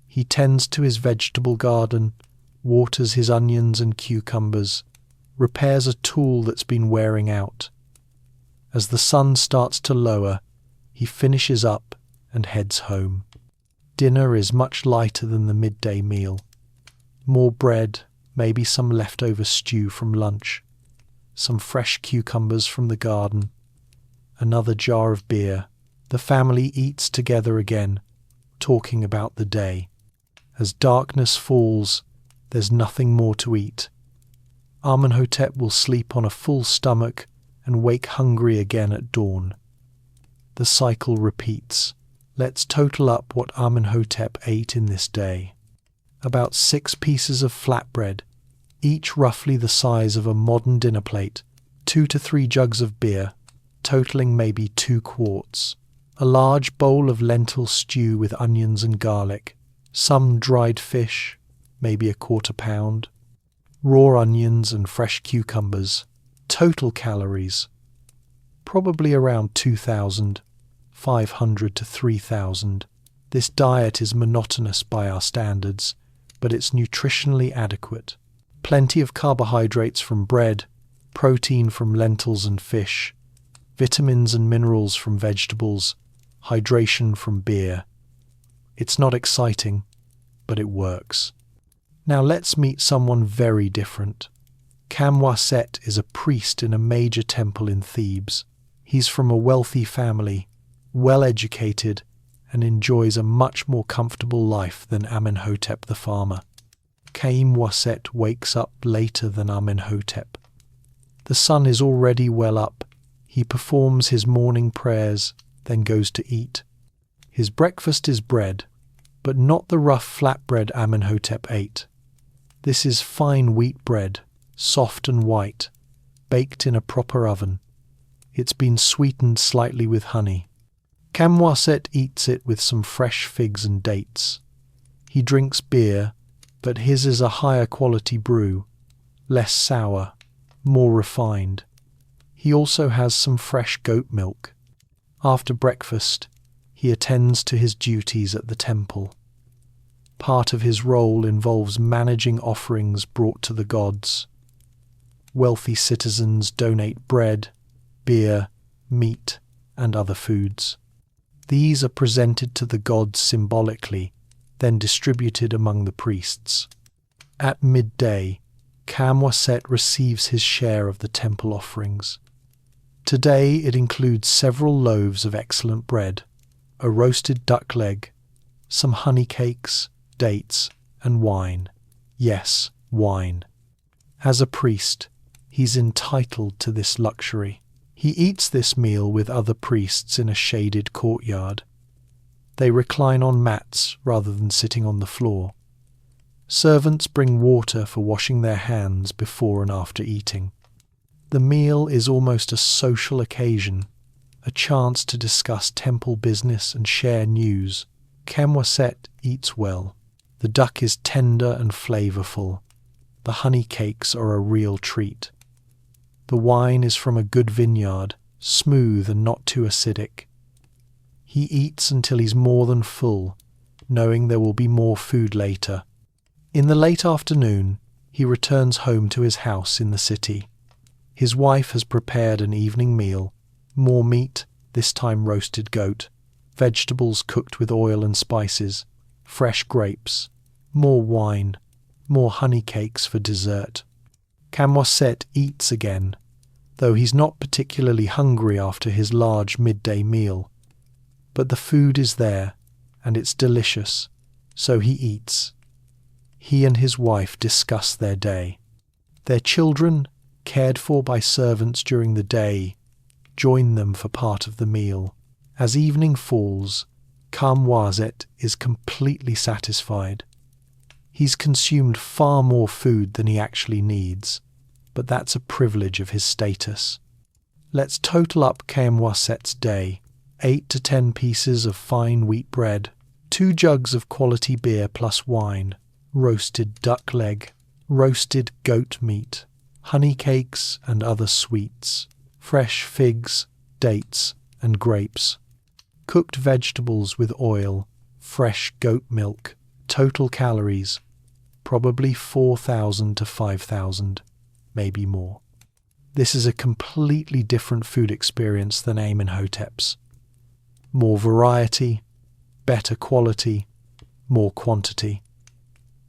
He tends to his vegetable garden, waters his onions and cucumbers, repairs a tool that's been wearing out. As the sun starts to lower, he finishes up and heads home. Dinner is much lighter than the midday meal. More bread, maybe some leftover stew from lunch, some fresh cucumbers from the garden, another jar of beer. The family eats together again, talking about the day. As darkness falls, there's nothing more to eat. Amenhotep will sleep on a full stomach and wake hungry again at dawn. The cycle repeats. Let's total up what Amenhotep ate in this day. About 6 pieces of flatbread, each roughly the size of a modern dinner plate, 2 to 3 jugs of beer, totaling maybe 2 quarts, a large bowl of lentil stew with onions and garlic, some dried fish, maybe a quarter pound, raw onions and fresh cucumbers. Total calories, probably around 2,500 to 3,000. This diet is monotonous by our standards, but it's nutritionally adequate. Plenty of carbohydrates from bread, protein from lentils and fish, vitamins and minerals from vegetables, hydration from beer. It's not exciting, but it works. Now let's meet someone very different. Kamwaset is a priest in a major temple in Thebes. He's from a wealthy family, well-educated, and enjoys a much more comfortable life than Amenhotep the farmer. Kamwaset wakes up later than Amenhotep. The sun is already well up. He performs his morning prayers, then goes to eat. His breakfast is bread, but not the rough flatbread Amenhotep ate. This is fine wheat bread, soft and white, baked in a proper oven. It's been sweetened slightly with honey. Kamwaset eats it with some fresh figs and dates. He drinks beer, but his is a higher quality brew, less sour, more refined. He also has some fresh goat milk. After breakfast, he attends to his duties at the temple. Part of his role involves managing offerings brought to the gods. Wealthy citizens donate bread, beer, meat, and other foods. These are presented to the gods symbolically, then distributed among the priests. At midday, Kamwaset receives his share of the temple offerings. Today it includes several loaves of excellent bread, a roasted duck leg, some honey cakes, dates, and wine. Yes, wine. As a priest, he's entitled to this luxury. He eats this meal with other priests in a shaded courtyard. They recline on mats rather than sitting on the floor. Servants bring water for washing their hands before and after eating. The meal is almost a social occasion, a chance to discuss temple business and share news. Kamwaset eats well. The duck is tender and flavorful. The honey cakes are a real treat. The wine is from a good vineyard, smooth and not too acidic. He eats until he's more than full, knowing there will be more food later. In the late afternoon, he returns home to his house in the city. His wife has prepared an evening meal, more meat, this time roasted goat, vegetables cooked with oil and spices, fresh grapes, more wine, more honey cakes for dessert. Kamwaset eats again, though he's not particularly hungry after his large midday meal. But the food is there, and it's delicious, so he eats. He and his wife discuss their day. Their children, cared for by servants during the day, join them for part of the meal. As evening falls, Kamwaset is completely satisfied. He's consumed far more food than he actually needs, but that's a privilege of his status. Let's total up Kamwaset's day. 8 to 10 pieces of fine wheat bread, 2 jugs of quality beer plus wine, roasted duck leg, roasted goat meat, honey cakes and other sweets, fresh figs, dates and grapes, cooked vegetables with oil, fresh goat milk. Total calories, probably 4,000 to 5,000, maybe more. This is a completely different food experience than Amenhotep's. More variety, better quality, more quantity.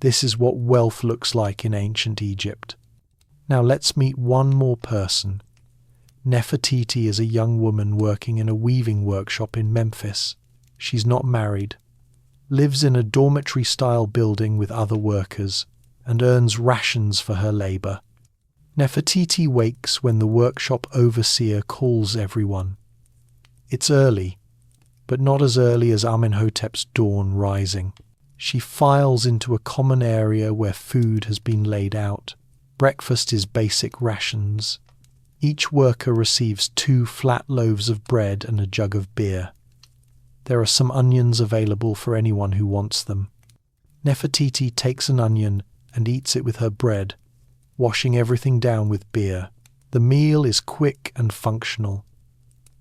This is what wealth looks like in ancient Egypt. Now let's meet one more person. Nefertiti is a young woman working in a weaving workshop in Memphis. She's not married, lives in a dormitory-style building with other workers, and earns rations for her labour. Nefertiti wakes when the workshop overseer calls everyone. It's early, but not as early as Amenhotep's dawn rising. She files into a common area where food has been laid out. Breakfast is basic rations. Each worker receives 2 flat loaves of bread and a jug of beer. There are some onions available for anyone who wants them. Nefertiti takes an onion and eats it with her bread, washing everything down with beer. The meal is quick and functional.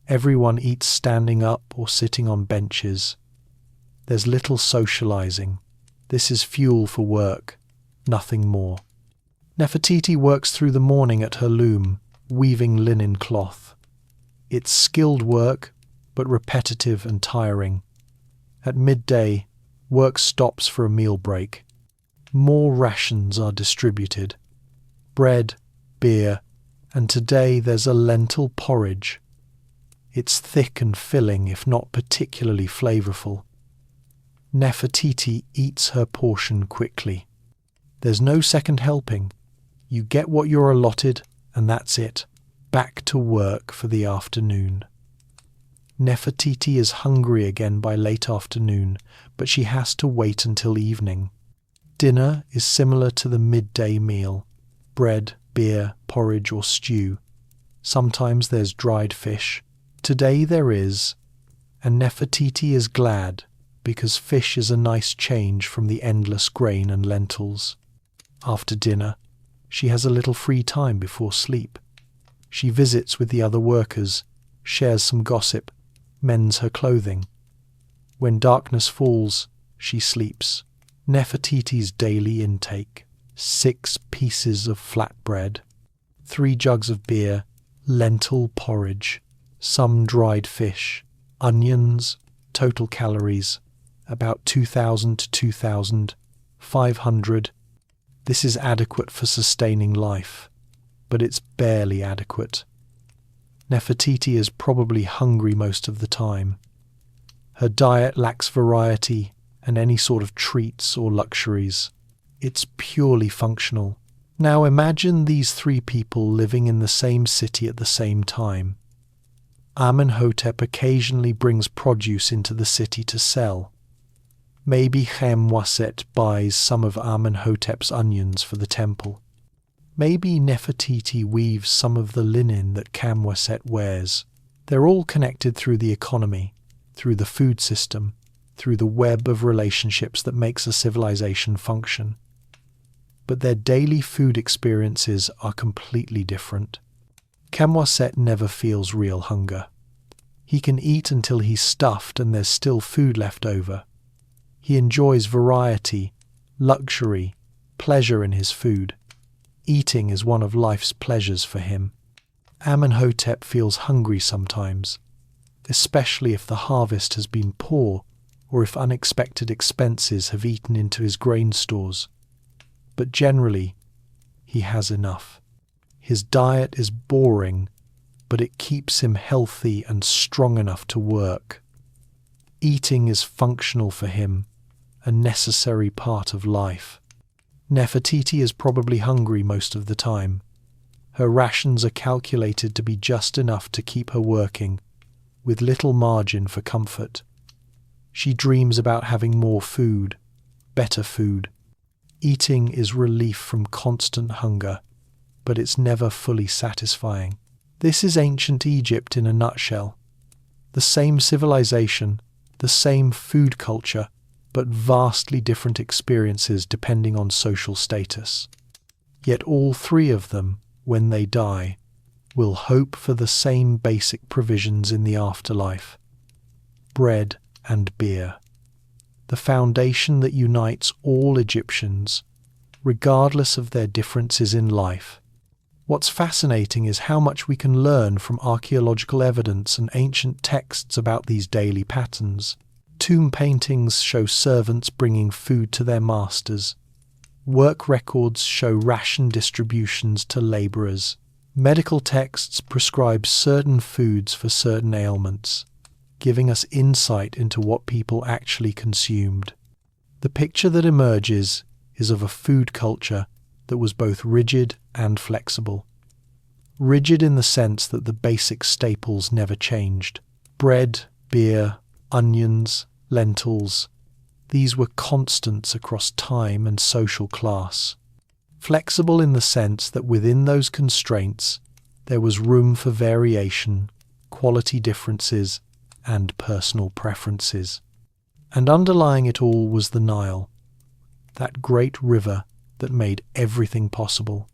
Everyone eats standing up or sitting on benches. There's little socializing. This is fuel for work, nothing more. Nefertiti works through the morning at her loom, weaving linen cloth. It's skilled work, but repetitive and tiring. At midday, work stops for a meal break. More rations are distributed. Bread, beer, and today there's a lentil porridge. It's thick and filling, if not particularly flavorful. Nefertiti eats her portion quickly. There's no second helping. You get what you're allotted, and that's it. Back to work for the afternoon. Nefertiti is hungry again by late afternoon, but she has to wait until evening. Dinner is similar to the midday meal. Bread, beer, porridge or stew. Sometimes there's dried fish. Today there is, and Nefertiti is glad, because fish is a nice change from the endless grain and lentils. After dinner, she has a little free time before sleep. She visits with the other workers, shares some gossip, mends her clothing. When darkness falls, she sleeps. Nefertiti's daily intake: 6 pieces of flat bread, 3 jugs of beer, lentil porridge, some dried fish, onions, total calories, about 2,000 to 2,500. This is adequate for sustaining life, but it's barely adequate. Nefertiti is probably hungry most of the time. Her diet lacks variety and any sort of treats or luxuries. It's purely functional. Now imagine these 3 people living in the same city at the same time. Amenhotep occasionally brings produce into the city to sell. Maybe Khem-Waset buys some of Amenhotep's onions for the temple. Maybe Nefertiti weaves some of the linen that Khem-Waset wears. They're all connected through the economy, through the food system, through the web of relationships that makes a civilization function. But their daily food experiences are completely different. Khem-Waset never feels real hunger. He can eat until he's stuffed and there's still food left over. He enjoys variety, luxury, pleasure in his food. Eating is one of life's pleasures for him. Amenhotep feels hungry sometimes, especially if the harvest has been poor or if unexpected expenses have eaten into his grain stores. But generally, he has enough. His diet is boring, but it keeps him healthy and strong enough to work. Eating is functional for him, a necessary part of life. Nefertiti is probably hungry most of the time. Her rations are calculated to be just enough to keep her working, with little margin for comfort. She dreams about having more food, better food. Eating is relief from constant hunger, but it's never fully satisfying. This is ancient Egypt in a nutshell. The same civilization, the same food culture, but vastly different experiences depending on social status. Yet all 3 of them, when they die, will hope for the same basic provisions in the afterlife: bread and beer. The foundation that unites all Egyptians, regardless of their differences in life. What's fascinating is how much we can learn from archaeological evidence and ancient texts about these daily patterns. Tomb paintings show servants bringing food to their masters. Work records show ration distributions to labourers. Medical texts prescribe certain foods for certain ailments, giving us insight into what people actually consumed. The picture that emerges is of a food culture that was both rigid and flexible. Rigid in the sense that the basic staples never changed. Bread, beer, onions, lentils. These were constants across time and social class. Flexible in the sense that within those constraints, there was room for variation, quality differences, and personal preferences. And underlying it all was the Nile, that great river that made everything possible.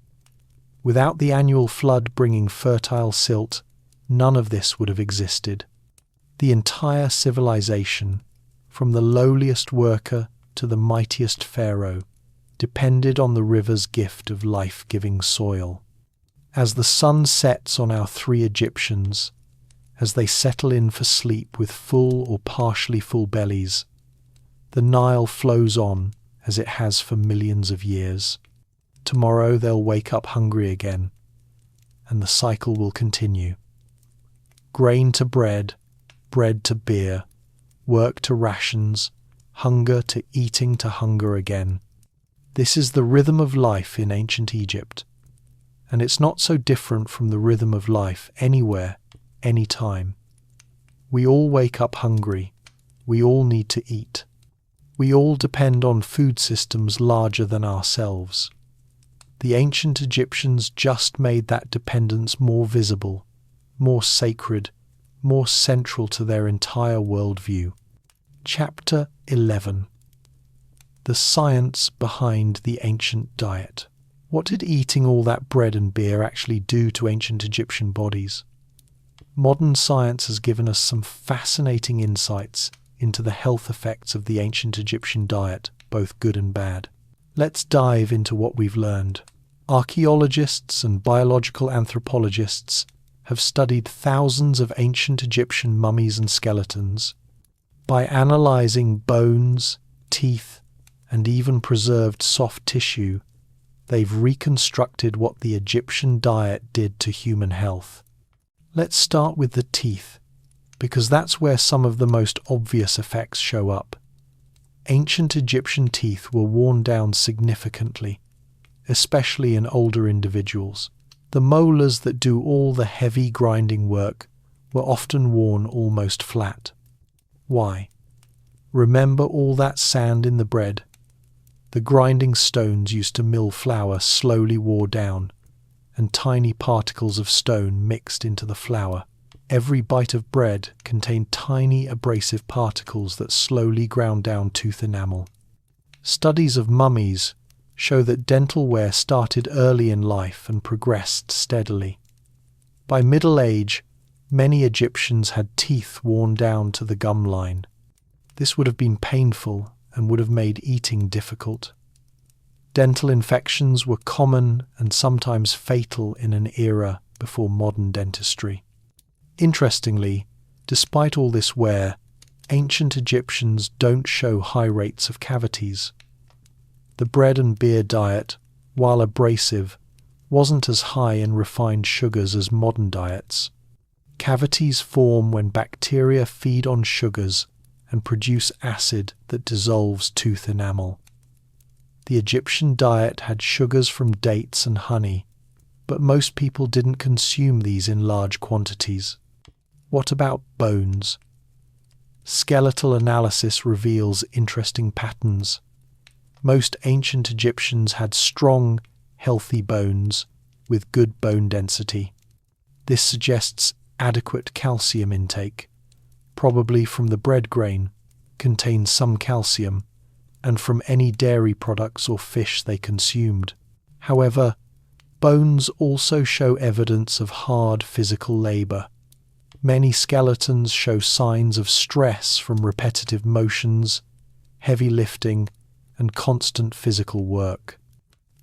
Without the annual flood bringing fertile silt, none of this would have existed. The entire civilization, from the lowliest worker to the mightiest pharaoh, depended on the river's gift of life-giving soil. As the sun sets on our three Egyptians, as they settle in for sleep with full or partially full bellies, the Nile flows on as it has for millions of years. Tomorrow they'll wake up hungry again, and the cycle will continue. Grain to bread, bread to beer, work to rations, hunger to eating to hunger again. This is the rhythm of life in ancient Egypt, and it's not so different from the rhythm of life anywhere, anytime. We all wake up hungry. We all need to eat. We all depend on food systems larger than ourselves. The ancient Egyptians just made that dependence more visible, more sacred, more central to their entire worldview. Chapter 11. The science behind the ancient diet. What did eating all that bread and beer actually do to ancient Egyptian bodies? Modern science has given us some fascinating insights into the health effects of the ancient Egyptian diet, both good and bad. Let's dive into what we've learned. Archaeologists and biological anthropologists have studied thousands of ancient Egyptian mummies and skeletons. By analysing bones, teeth, and even preserved soft tissue, they've reconstructed what the Egyptian diet did to human health. Let's start with the teeth, because that's where some of the most obvious effects show up. Ancient Egyptian teeth were worn down significantly, especially in older individuals. The molars that do all the heavy grinding work were often worn almost flat. Why? Remember all that sand in the bread? The grinding stones used to mill flour slowly wore down, and tiny particles of stone mixed into the flour. Every bite of bread contained tiny abrasive particles that slowly ground down tooth enamel. Studies of mummies show that dental wear started early in life and progressed steadily. By middle age, many Egyptians had teeth worn down to the gum line. This would have been painful and would have made eating difficult. Dental infections were common and sometimes fatal in an era before modern dentistry. Interestingly, despite all this wear, ancient Egyptians don't show high rates of cavities. The bread and beer diet, while abrasive, wasn't as high in refined sugars as modern diets. Cavities form when bacteria feed on sugars and produce acid that dissolves tooth enamel. The Egyptian diet had sugars from dates and honey, but most people didn't consume these in large quantities. What about bones? Skeletal analysis reveals interesting patterns. Most ancient Egyptians had strong, healthy bones with good bone density. This suggests adequate calcium intake, probably from the bread grain, contains some calcium, and from any dairy products or fish they consumed. However, bones also show evidence of hard physical labour. Many skeletons show signs of stress from repetitive motions, heavy lifting, and constant physical work.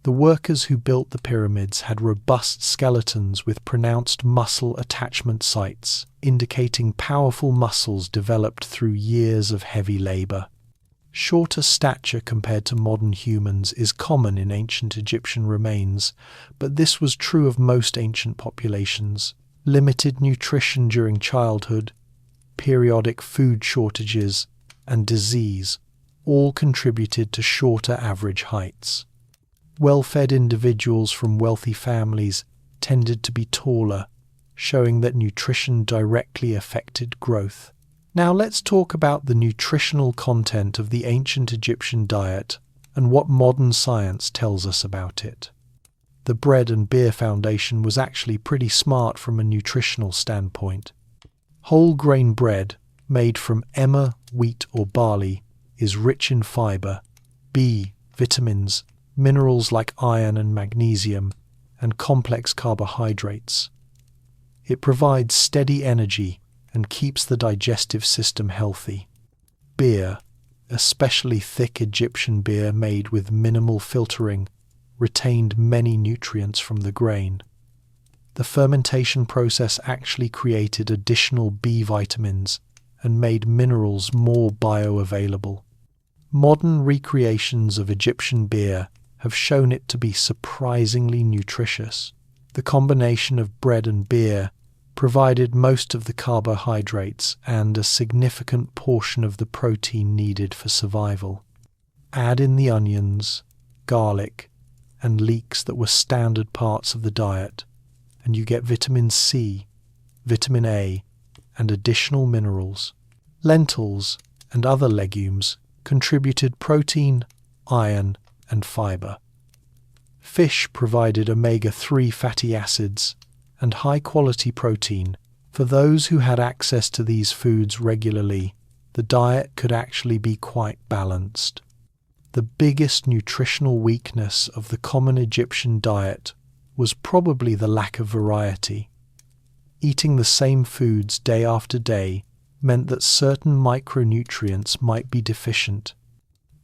The workers who built the pyramids had robust skeletons with pronounced muscle attachment sites, indicating powerful muscles developed through years of heavy labour. Shorter stature compared to modern humans is common in ancient Egyptian remains, but this was true of most ancient populations. Limited nutrition during childhood, periodic food shortages, and disease all contributed to shorter average heights. Well-fed individuals from wealthy families tended to be taller, showing that nutrition directly affected growth. Now let's talk about the nutritional content of the ancient Egyptian diet and what modern science tells us about it. The bread and beer foundation was actually pretty smart from a nutritional standpoint. Whole grain bread, made from emmer, wheat or barley, is rich in fiber, B, vitamins, minerals like iron and magnesium, and complex carbohydrates. It provides steady energy and keeps the digestive system healthy. Beer, especially thick Egyptian beer made with minimal filtering, retained many nutrients from the grain. The fermentation process actually created additional B vitamins and made minerals more bioavailable. Modern recreations of Egyptian beer have shown it to be surprisingly nutritious. The combination of bread and beer provided most of the carbohydrates and a significant portion of the protein needed for survival. Add in the onions, garlic, and leeks that were standard parts of the diet, and you get vitamin C, vitamin A, and additional minerals. Lentils and other legumes contributed protein, iron, and fiber. Fish provided omega-3 fatty acids and high-quality protein. For those who had access to these foods regularly, the diet could actually be quite balanced. The biggest nutritional weakness of the common Egyptian diet was probably the lack of variety. Eating the same foods day after day meant that certain micronutrients might be deficient.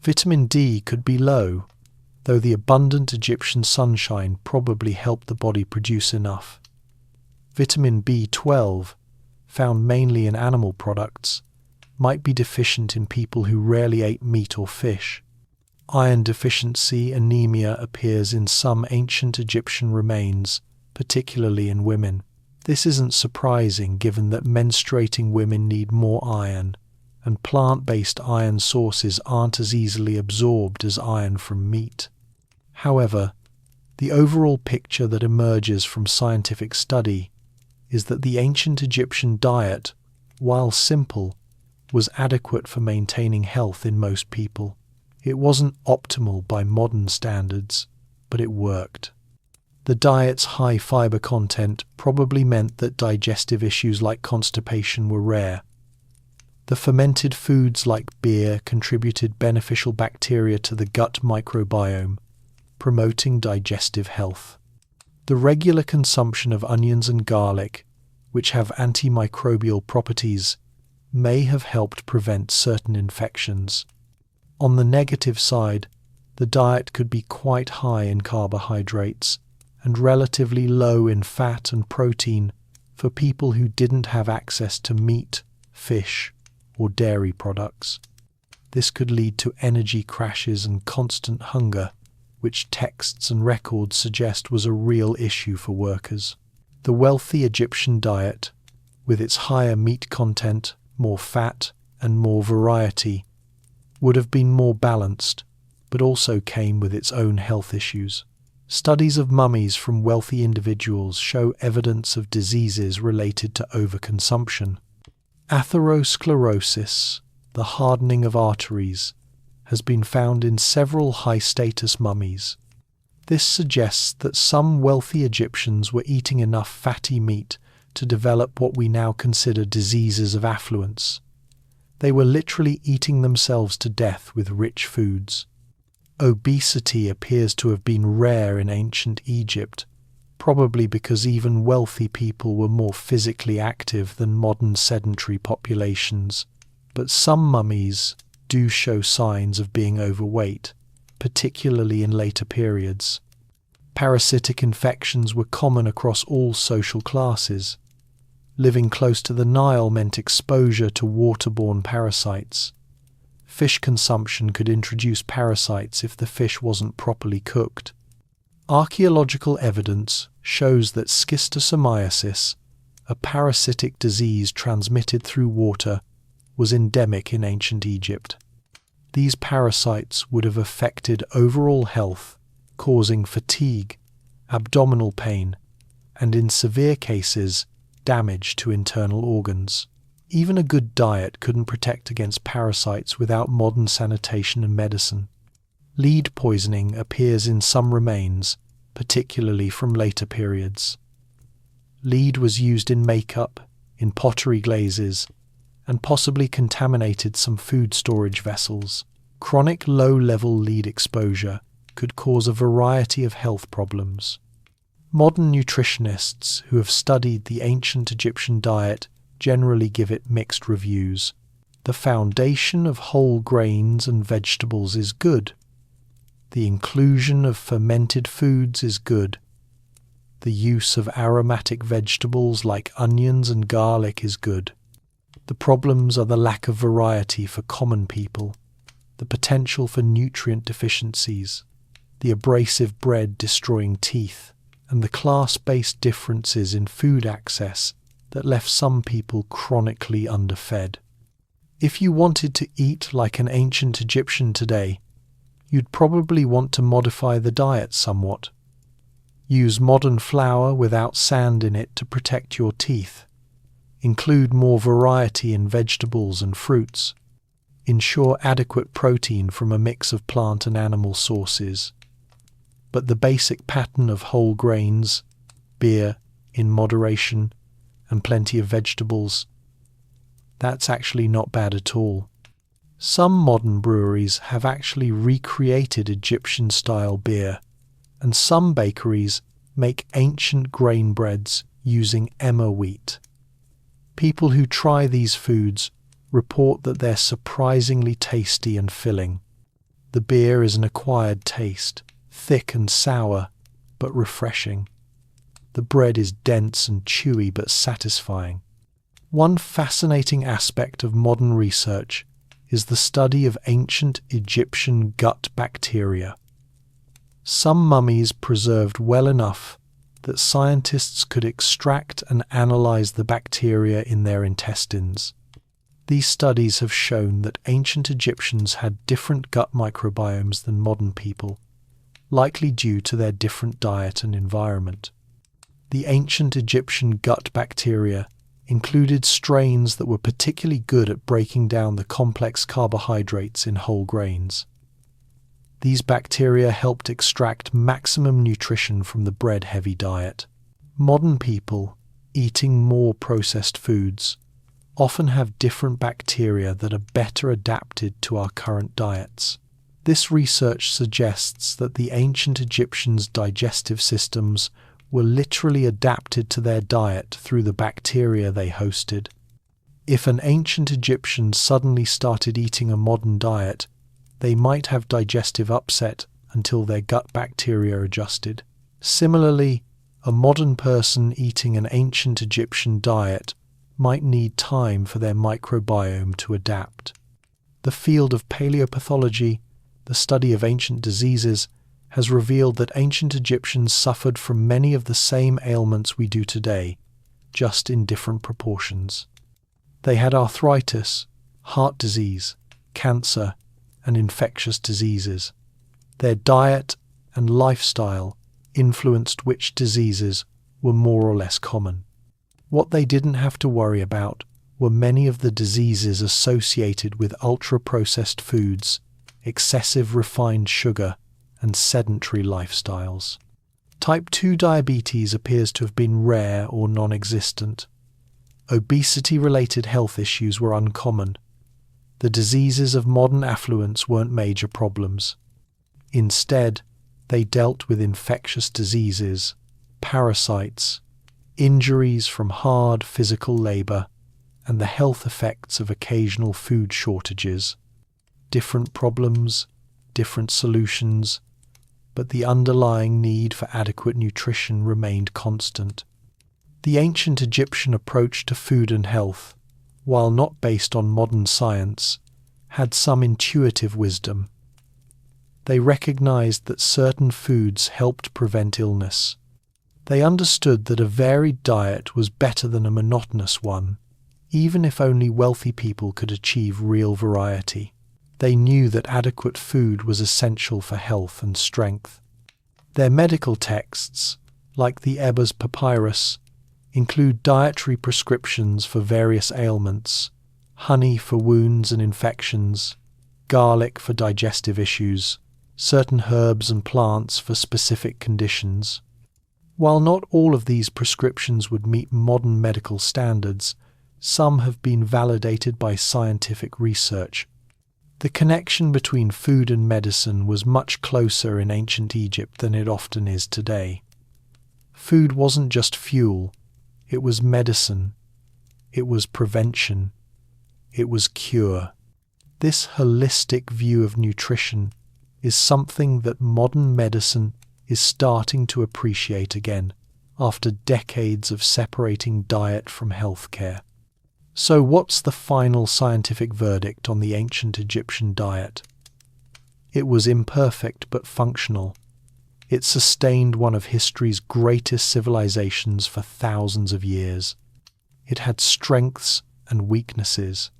Vitamin D could be low, though the abundant Egyptian sunshine probably helped the body produce enough. Vitamin B12, found mainly in animal products, might be deficient in people who rarely ate meat or fish. Iron deficiency anemia appears in some ancient Egyptian remains, particularly in women. This isn't surprising given that menstruating women need more iron, and plant-based iron sources aren't as easily absorbed as iron from meat. However, the overall picture that emerges from scientific study is that the ancient Egyptian diet, while simple, was adequate for maintaining health in most people. It wasn't optimal by modern standards, but it worked. The diet's high fiber content probably meant that digestive issues like constipation were rare. The fermented foods like beer contributed beneficial bacteria to the gut microbiome, promoting digestive health. The regular consumption of onions and garlic, which have antimicrobial properties, may have helped prevent certain infections. On the negative side, the diet could be quite high in carbohydrates and relatively low in fat and protein for people who didn't have access to meat, fish, or dairy products. This could lead to energy crashes and constant hunger, which texts and records suggest was a real issue for workers. The wealthy Egyptian diet, with its higher meat content, more fat, and more variety, would have been more balanced, but also came with its own health issues. Studies of mummies from wealthy individuals show evidence of diseases related to overconsumption. Atherosclerosis, the hardening of arteries, has been found in several high-status mummies. This suggests that some wealthy Egyptians were eating enough fatty meat to develop what we now consider diseases of affluence. They were literally eating themselves to death with rich foods. Obesity appears to have been rare in ancient Egypt, probably because even wealthy people were more physically active than modern sedentary populations. But some mummies do show signs of being overweight, particularly in later periods. Parasitic infections were common across all social classes. Living close to the Nile meant exposure to waterborne parasites. Fish consumption could introduce parasites if the fish wasn't properly cooked. Archaeological evidence shows that schistosomiasis, a parasitic disease transmitted through water, was endemic in ancient Egypt. These parasites would have affected overall health causing fatigue, abdominal pain, and in severe cases, damage to internal organs. Even a good diet couldn't protect against parasites without modern sanitation and medicine. Lead poisoning appears in some remains, particularly from later periods. Lead was used in makeup, in pottery glazes, and possibly contaminated some food storage vessels. Chronic low-level lead exposure could cause a variety of health problems. Modern nutritionists who have studied the ancient Egyptian diet generally give it mixed reviews. The foundation of whole grains and vegetables is good. The inclusion of fermented foods is good. The use of aromatic vegetables like onions and garlic is good. The problems are the lack of variety for common people, the potential for nutrient deficiencies, the abrasive bread destroying teeth, and the class-based differences in food access that left some people chronically underfed. If you wanted to eat like an ancient Egyptian today, you'd probably want to modify the diet somewhat. Use modern flour without sand in it to protect your teeth. Include more variety in vegetables and fruits. Ensure adequate protein from a mix of plant and animal sources. But the basic pattern of whole grains, beer in moderation, and plenty of vegetables, that's actually not bad at all. Some modern breweries have actually recreated Egyptian-style beer, and some bakeries make ancient grain breads using emmer wheat. People who try these foods report that they're surprisingly tasty and filling. The beer is an acquired taste, thick and sour, but refreshing. The bread is dense and chewy but satisfying. One fascinating aspect of modern research is the study of ancient Egyptian gut bacteria. Some mummies preserved well enough that scientists could extract and analyze the bacteria in their intestines. These studies have shown that ancient Egyptians had different gut microbiomes than modern people, likely due to their different diet and environment. The ancient Egyptian gut bacteria included strains that were particularly good at breaking down the complex carbohydrates in whole grains. These bacteria helped extract maximum nutrition from the bread-heavy diet. Modern people, eating more processed foods, often have different bacteria that are better adapted to our current diets. This research suggests that the ancient Egyptians' digestive systems were literally adapted to their diet through the bacteria they hosted. If an ancient Egyptian suddenly started eating a modern diet, they might have digestive upset until their gut bacteria adjusted. Similarly, a modern person eating an ancient Egyptian diet might need time for their microbiome to adapt. The field of paleopathology, the study of ancient diseases, has revealed that ancient Egyptians suffered from many of the same ailments we do today, just in different proportions. They had arthritis, heart disease, cancer, and infectious diseases. Their diet and lifestyle influenced which diseases were more or less common. What they didn't have to worry about were many of the diseases associated with ultra-processed foods, excessive refined sugar, and sedentary lifestyles. Type 2 diabetes appears to have been rare or non-existent. Obesity-related health issues were uncommon. The diseases of modern affluence weren't major problems. Instead, they dealt with infectious diseases, parasites, injuries from hard physical labor, and the health effects of occasional food shortages. Different problems, different solutions, but the underlying need for adequate nutrition remained constant. The ancient Egyptian approach to food and health, while not based on modern science, had some intuitive wisdom. They recognized that certain foods helped prevent illness. They understood that a varied diet was better than a monotonous one, even if only wealthy people could achieve real variety. They knew that adequate food was essential for health and strength. Their medical texts, like the Ebers Papyrus, include dietary prescriptions for various ailments, honey for wounds and infections, garlic for digestive issues, certain herbs and plants for specific conditions. While not all of these prescriptions would meet modern medical standards, some have been validated by scientific research. The connection between food and medicine was much closer in ancient Egypt than it often is today. Food wasn't just fuel, it was medicine, it was prevention, it was cure. This holistic view of nutrition is something that modern medicine is starting to appreciate again after decades of separating diet from healthcare. So what's the final scientific verdict on the ancient Egyptian diet? It was imperfect but functional. It sustained one of history's greatest civilizations for thousands of years. It had strengths and weaknesses,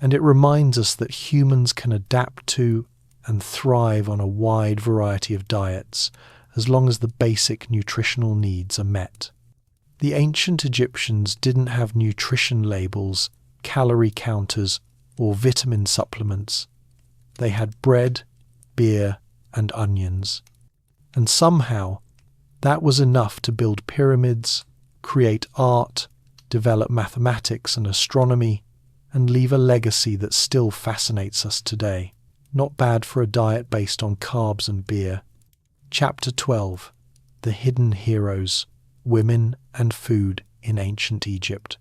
and it reminds us that humans can adapt to and thrive on a wide variety of diets as long as the basic nutritional needs are met. The ancient Egyptians didn't have nutrition labels, calorie counters, or vitamin supplements. They had bread, beer, and onions. And somehow, that was enough to build pyramids, create art, develop mathematics and astronomy, and leave a legacy that still fascinates us today. Not bad for a diet based on carbs and beer. Chapter 12. The Hidden Heroes, Women and Food in Ancient Egypt.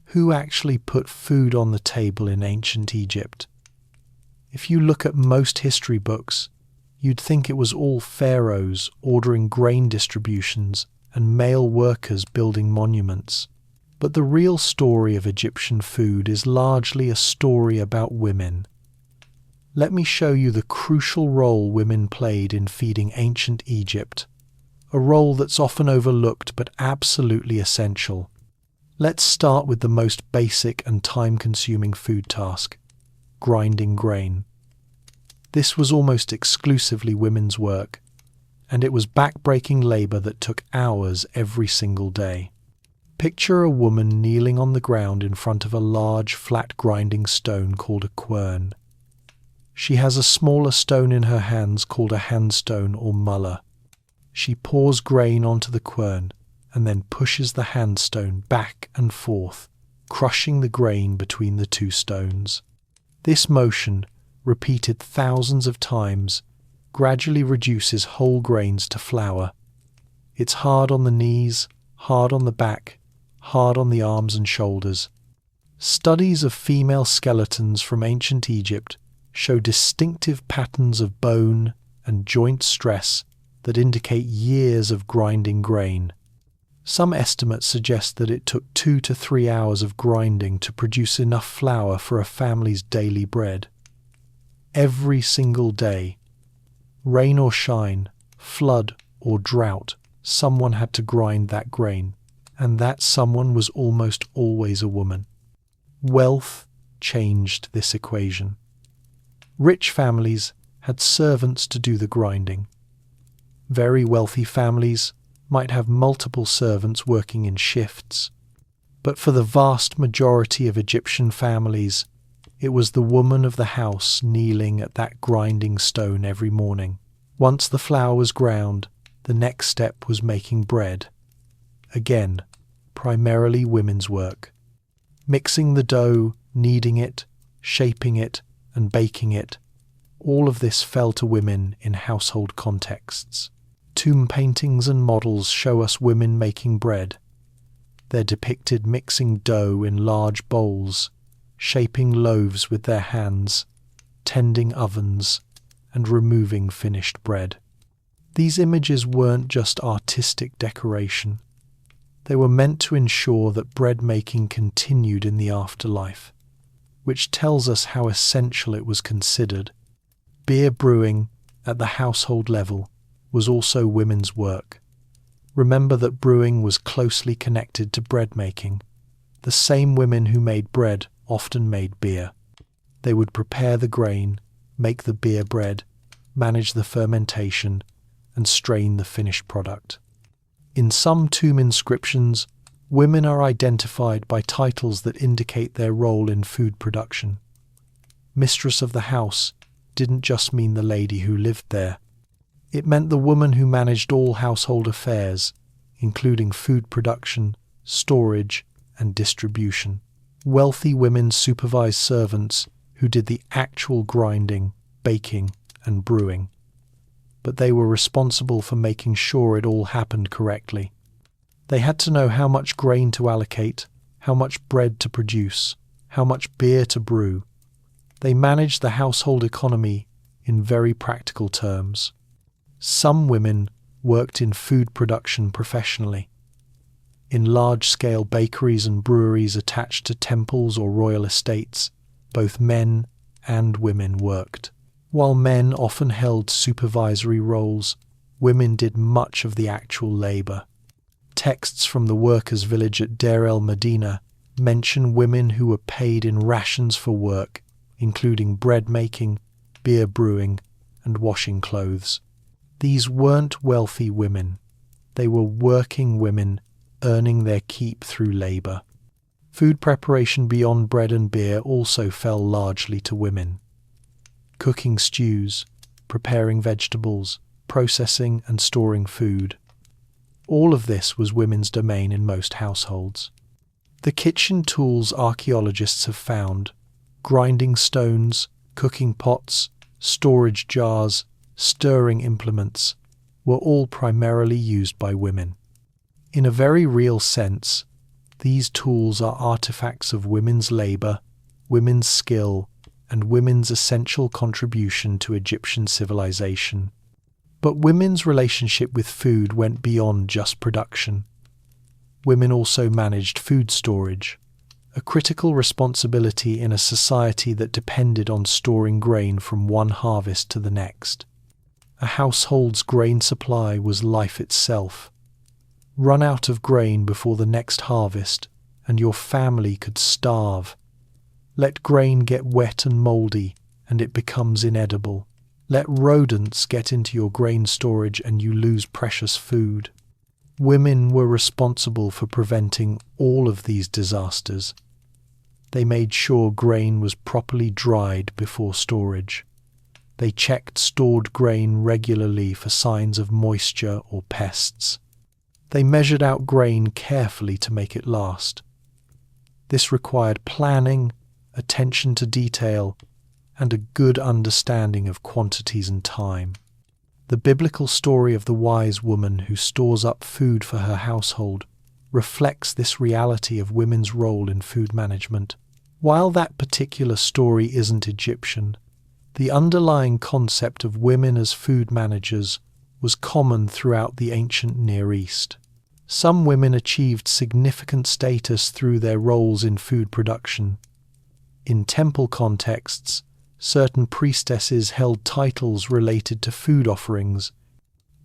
Who actually put food on the table in ancient Egypt? If you look at most history books, you'd think it was all pharaohs ordering grain distributions and male workers building monuments. But the real story of Egyptian food is largely a story about women. Let me show you the crucial role women played in feeding ancient Egypt, a role that's often overlooked but absolutely essential. Let's start with the most basic and time-consuming food task, grinding grain. This was almost exclusively women's work, and it was back-breaking labour that took hours every single day. Picture a woman kneeling on the ground in front of a large, flat grinding stone called a quern. She has a smaller stone in her hands called a handstone or mullah. She pours grain onto the quern and then pushes the handstone back and forth, crushing the grain between the two stones. This motion, repeated thousands of times, gradually reduces whole grains to flour. It's hard on the knees, hard on the back, hard on the arms and shoulders. Studies of female skeletons from ancient Egypt show distinctive patterns of bone and joint stress that indicate years of grinding grain. Some estimates suggest that it took 2 to 3 hours of grinding to produce enough flour for a family's daily bread. Every single day, rain or shine, flood or drought, someone had to grind that grain, and that someone was almost always a woman. Wealth changed this equation. Rich families had servants to do the grinding. Very wealthy families might have multiple servants working in shifts. But for the vast majority of Egyptian families, it was the woman of the house kneeling at that grinding stone every morning. Once the flour was ground, the next step was making bread. Again, primarily women's work. Mixing the dough, kneading it, shaping it, and baking it, all of this fell to women in household contexts. Tomb paintings and models show us women making bread. They're depicted mixing dough in large bowls, shaping loaves with their hands, tending ovens, and removing finished bread. These images weren't just artistic decoration. They were meant to ensure that bread making continued in the afterlife, which tells us how essential it was considered. Beer brewing at the household level was also women's work. Remember that brewing was closely connected to bread making. The same women who made bread often made beer. They would prepare the grain, make the beer bread, manage the fermentation, and strain the finished product. In some tomb inscriptions, women are identified by titles that indicate their role in food production. Mistress of the house didn't just mean the lady who lived there. It meant the woman who managed all household affairs, including food production, storage, and distribution. Wealthy women supervised servants who did the actual grinding, baking, and brewing. But they were responsible for making sure it all happened correctly. They had to know how much grain to allocate, how much bread to produce, how much beer to brew. They managed the household economy in very practical terms. Some women worked in food production professionally. In large-scale bakeries and breweries attached to temples or royal estates, both men and women worked. While men often held supervisory roles, women did much of the actual labor. Texts from the workers' village at Deir el-Medina mention women who were paid in rations for work, including bread making, beer brewing, and washing clothes. These weren't wealthy women. They were working women earning their keep through labor. Food preparation beyond bread and beer also fell largely to women. Cooking stews, preparing vegetables, processing and storing food. All of this was women's domain in most households. The kitchen tools archaeologists have found, grinding stones, cooking pots, storage jars, stirring implements, were all primarily used by women. In a very real sense, these tools are artifacts of women's labor, women's skill, and women's essential contribution to Egyptian civilization. But women's relationship with food went beyond just production. Women also managed food storage, a critical responsibility in a society that depended on storing grain from one harvest to the next. A household's grain supply was life itself. Run out of grain before the next harvest, and your family could starve. Let grain get wet and mouldy, and it becomes inedible. Let rodents get into your grain storage and you lose precious food. Women were responsible for preventing all of these disasters. They made sure grain was properly dried before storage. They checked stored grain regularly for signs of moisture or pests. They measured out grain carefully to make it last. This required planning, attention to detail, and a good understanding of quantities and time. The biblical story of the wise woman who stores up food for her household reflects this reality of women's role in food management. While that particular story isn't Egyptian, the underlying concept of women as food managers was common throughout the ancient Near East. Some women achieved significant status through their roles in food production. In temple contexts, certain priestesses held titles related to food offerings.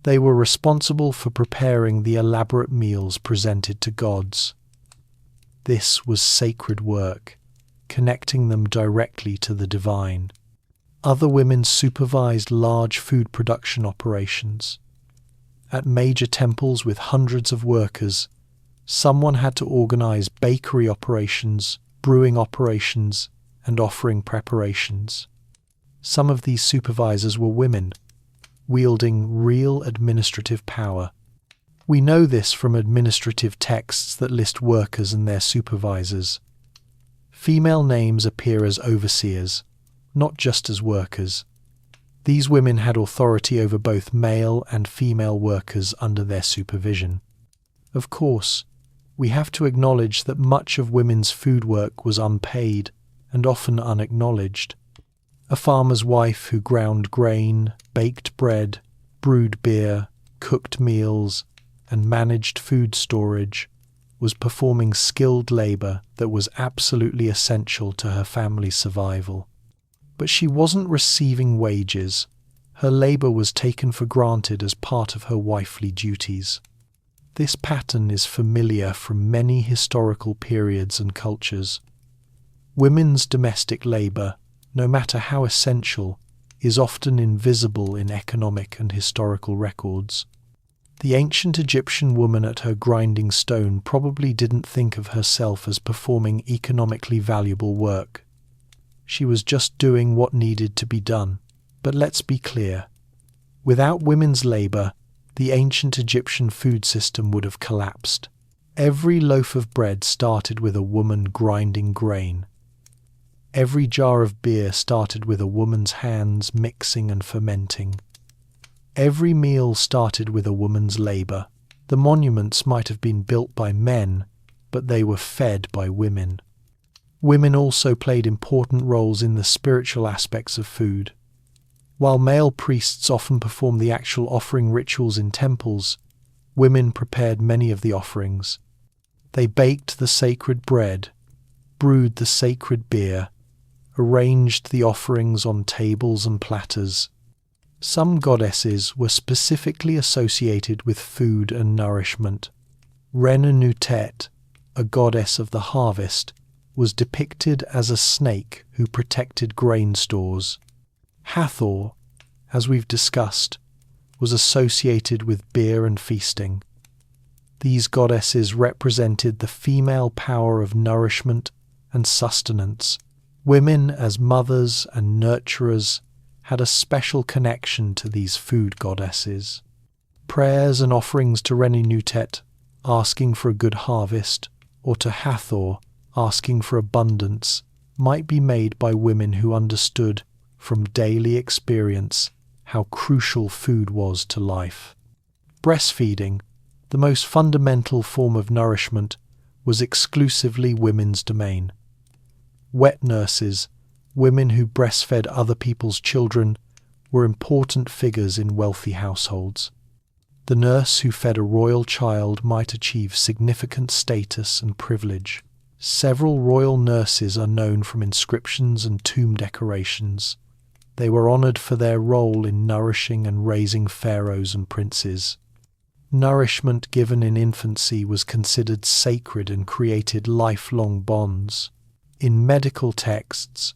They were responsible for preparing the elaborate meals presented to gods. This was sacred work, connecting them directly to the divine. Other women supervised large food production operations. At major temples with hundreds of workers, someone had to organize bakery operations, brewing operations, and offering preparations. Some of these supervisors were women, wielding real administrative power. We know this from administrative texts that list workers and their supervisors. Female names appear as overseers, not just as workers. These women had authority over both male and female workers under their supervision. Of course, we have to acknowledge that much of women's food work was unpaid and often unacknowledged. A farmer's wife who ground grain, baked bread, brewed beer, cooked meals, and managed food storage was performing skilled labor that was absolutely essential to her family's survival. But she wasn't receiving wages. Her labor was taken for granted as part of her wifely duties. This pattern is familiar from many historical periods and cultures. Women's domestic labor, no matter how essential, is often invisible in economic and historical records. The ancient Egyptian woman at her grinding stone probably didn't think of herself as performing economically valuable work. She was just doing what needed to be done. But let's be clear. Without women's labour, the ancient Egyptian food system would have collapsed. Every loaf of bread started with a woman grinding grain. Every jar of beer started with a woman's hands mixing and fermenting. Every meal started with a woman's labour. The monuments might have been built by men, but they were fed by women. Women also played important roles in the spiritual aspects of food. While male priests often performed the actual offering rituals in temples, women prepared many of the offerings. They baked the sacred bread, brewed the sacred beer, arranged the offerings on tables and platters. Some goddesses were specifically associated with food and nourishment. Renunutet, a goddess of the harvest, was depicted as a snake who protected grain stores. Hathor, as we've discussed, was associated with beer and feasting. These goddesses represented the female power of nourishment and sustenance. Women, as mothers and nurturers, had a special connection to these food goddesses. Prayers and offerings to Renunutet, asking for a good harvest, or to Hathor, asking for abundance, might be made by women who understood from daily experience how crucial food was to life. Breastfeeding, the most fundamental form of nourishment, was exclusively women's domain. Wet nurses, women who breastfed other people's children, were important figures in wealthy households. The nurse who fed a royal child might achieve significant status and privilege. Several royal nurses are known from inscriptions and tomb decorations. They were honoured for their role in nourishing and raising pharaohs and princes. Nourishment given in infancy was considered sacred and created lifelong bonds. In medical texts,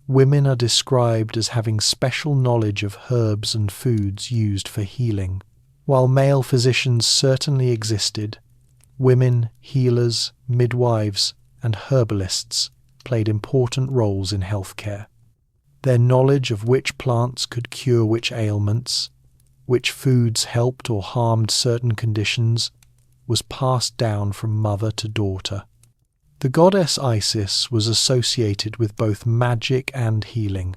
women are described as having special knowledge of herbs and foods used for healing. While male physicians certainly existed, women, healers, midwives, and herbalists played important roles in healthcare. Their knowledge of which plants could cure which ailments, which foods helped or harmed certain conditions, was passed down from mother to daughter. The goddess Isis was associated with both magic and healing,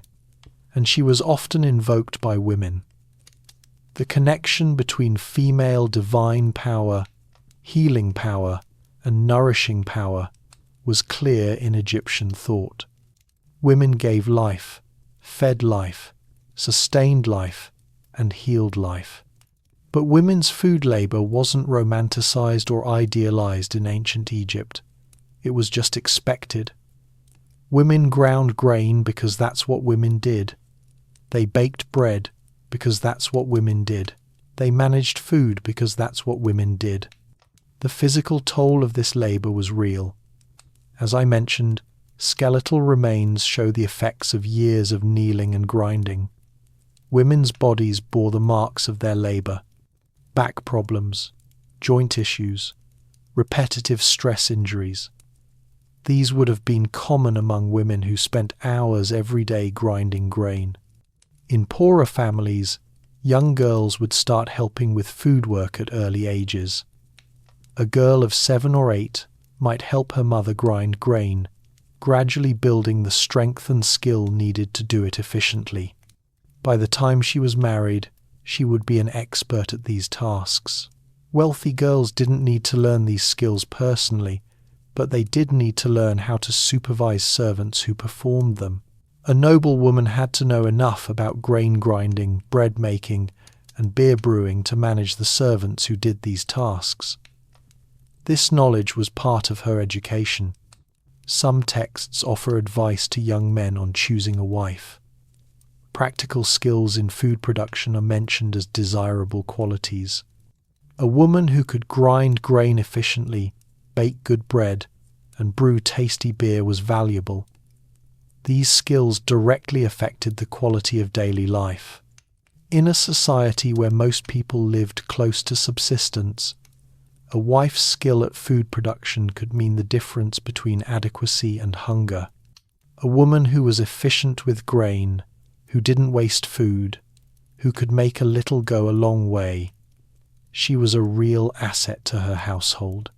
and she was often invoked by women. The connection between female divine power, healing power, and nourishing power was clear in Egyptian thought. Women gave life, fed life, sustained life, and healed life. But women's food labour wasn't romanticised or idealised in ancient Egypt. It was just expected. Women ground grain because that's what women did. They baked bread because that's what women did. They managed food because that's what women did. The physical toll of this labour was real. As I mentioned, skeletal remains show the effects of years of kneeling and grinding. Women's bodies bore the marks of their labour. Back problems, joint issues, repetitive stress injuries. These would have been common among women who spent hours every day grinding grain. In poorer families, young girls would start helping with food work at early ages. A girl of 7 or 8 might help her mother grind grain, gradually building the strength and skill needed to do it efficiently. By the time she was married, she would be an expert at these tasks. Wealthy girls didn't need to learn these skills personally, but they did need to learn how to supervise servants who performed them. A noble woman had to know enough about grain grinding, bread making, and beer brewing to manage the servants who did these tasks. This knowledge was part of her education. Some texts offer advice to young men on choosing a wife. Practical skills in food production are mentioned as desirable qualities. A woman who could grind grain efficiently, bake good bread, and brew tasty beer was valuable. These skills directly affected the quality of daily life. In a society where most people lived close to subsistence, a wife's skill at food production could mean the difference between adequacy and hunger. A woman who was efficient with grain, who didn't waste food, who could make a little go a long way, she was a real asset to her household.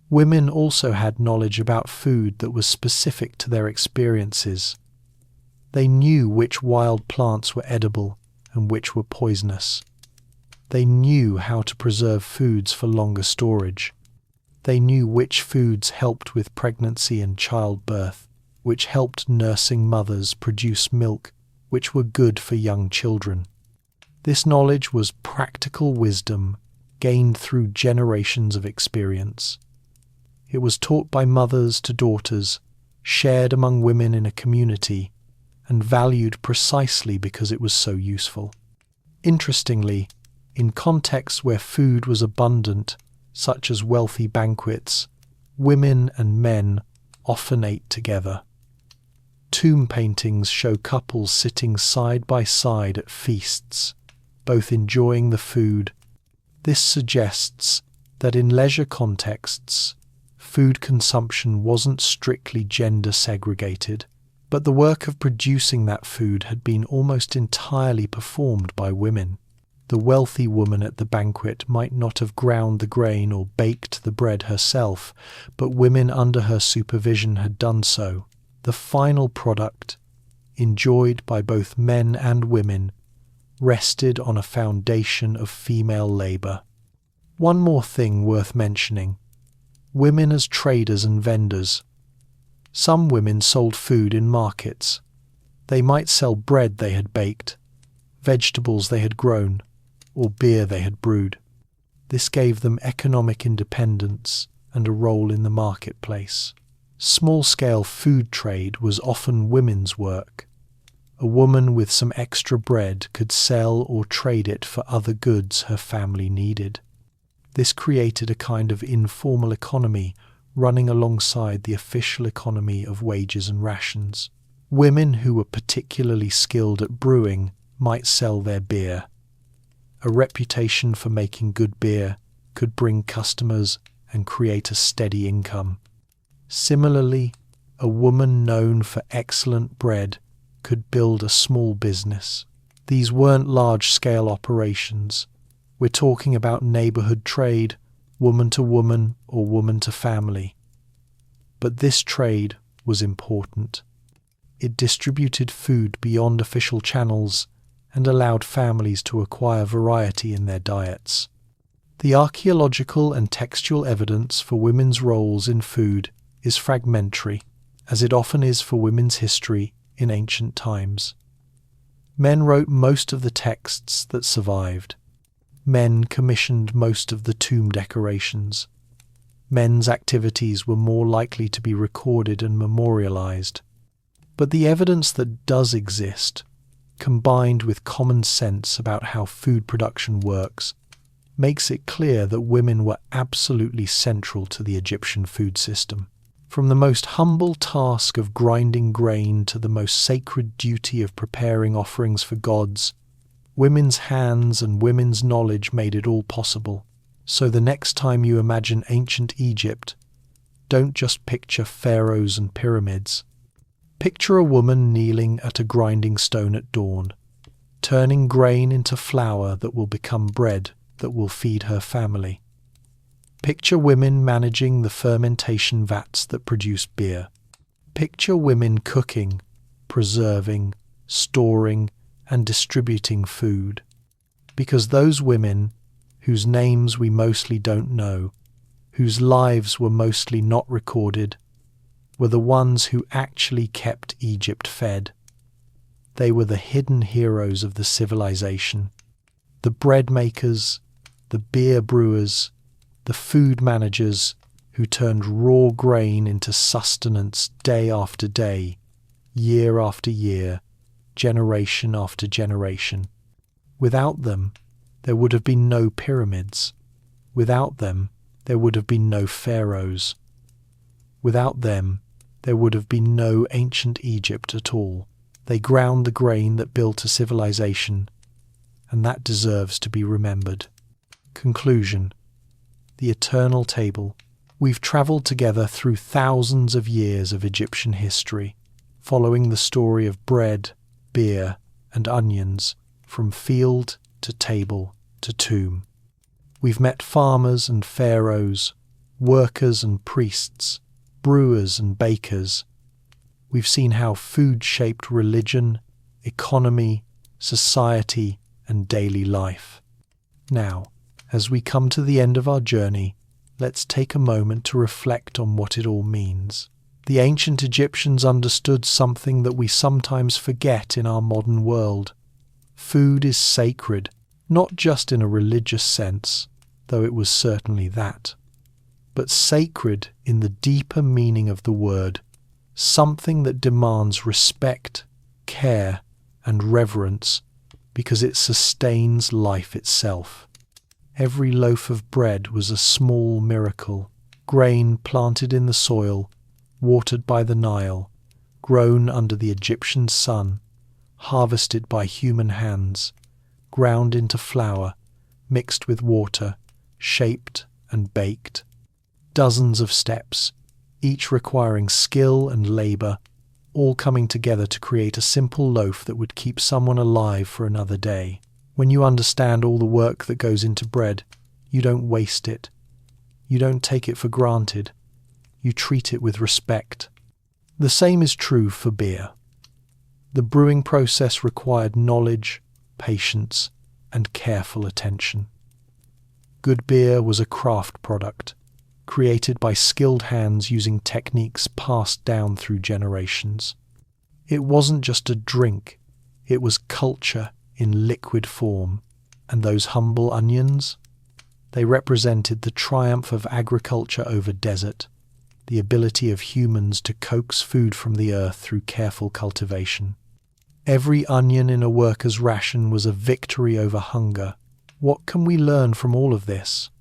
Women also had knowledge about food that was specific to their experiences. They knew which wild plants were edible and which were poisonous. They knew how to preserve foods for longer storage. They knew which foods helped with pregnancy and childbirth, which helped nursing mothers produce milk, which were good for young children. This knowledge was practical wisdom gained through generations of experience. It was taught by mothers to daughters, shared among women in a community, and valued precisely because it was so useful. Interestingly, in contexts where food was abundant, such as wealthy banquets, women and men often ate together. Tomb paintings show couples sitting side by side at feasts, both enjoying the food. This suggests that in leisure contexts, food consumption wasn't strictly gender segregated, but the work of producing that food had been almost entirely performed by women. The wealthy woman at the banquet might not have ground the grain or baked the bread herself, but women under her supervision had done so. The final product, enjoyed by both men and women, rested on a foundation of female labour. One more thing worth mentioning: women as traders and vendors. Some women sold food in markets. They might sell bread they had baked, vegetables they had grown, or beer they had brewed. This gave them economic independence and a role in the marketplace. Small-scale food trade was often women's work. A woman with some extra bread could sell or trade it for other goods her family needed. This created a kind of informal economy running alongside the official economy of wages and rations. Women who were particularly skilled at brewing might sell their beer. A reputation for making good beer could bring customers and create a steady income. Similarly, a woman known for excellent bread could build a small business. These weren't large-scale operations. We're talking about neighbourhood trade, woman to woman or woman to family. But this trade was important. It distributed food beyond official channels and allowed families to acquire variety in their diets. The archaeological and textual evidence for women's roles in food is fragmentary, as it often is for women's history in ancient times. Men wrote most of the texts that survived. Men commissioned most of the tomb decorations. Men's activities were more likely to be recorded and memorialized. But the evidence that does exist, combined with common sense about how food production works, makes it clear that women were absolutely central to the Egyptian food system. From the most humble task of grinding grain to the most sacred duty of preparing offerings for gods, women's hands and women's knowledge made it all possible. So the next time you imagine ancient Egypt, don't just picture pharaohs and pyramids. Picture a woman kneeling at a grinding stone at dawn, turning grain into flour that will become bread that will feed her family. Picture women managing the fermentation vats that produce beer. Picture women cooking, preserving, storing, and distributing food. Because those women, whose names we mostly don't know, whose lives were mostly not recorded, were the ones who actually kept Egypt fed. They were the hidden heroes of the civilization. The bread makers, the beer brewers, the food managers who turned raw grain into sustenance day after day, year after year, generation after generation. Without them, there would have been no pyramids. Without them, there would have been no pharaohs. Without them, there would have been no ancient Egypt at all. They ground the grain that built a civilization, and that deserves to be remembered. Conclusion. The eternal table. We've travelled together through thousands of years of Egyptian history, following the story of bread, beer, and onions, from field to table to tomb. We've met farmers and pharaohs, workers and priests, brewers and bakers. We've seen how food shaped religion, economy, society, and daily life. Now, as we come to the end of our journey, let's take a moment to reflect on what it all means. The ancient Egyptians understood something that we sometimes forget in our modern world. Food is sacred, not just in a religious sense, though it was certainly that, but sacred in the deeper meaning of the word, something that demands respect, care, and reverence because it sustains life itself. Every loaf of bread was a small miracle, grain planted in the soil, watered by the Nile, grown under the Egyptian sun, harvested by human hands, ground into flour, mixed with water, shaped and baked. Dozens of steps, each requiring skill and labour, all coming together to create a simple loaf that would keep someone alive for another day. When you understand all the work that goes into bread, you don't waste it. You don't take it for granted. You treat it with respect. The same is true for beer. The brewing process required knowledge, patience, and careful attention. Good beer was a craft product, created by skilled hands using techniques passed down through generations. It wasn't just a drink, it was culture in liquid form. And those humble onions? They represented the triumph of agriculture over desert, the ability of humans to coax food from the earth through careful cultivation. Every onion in a worker's ration was a victory over hunger. What can we learn from all of this?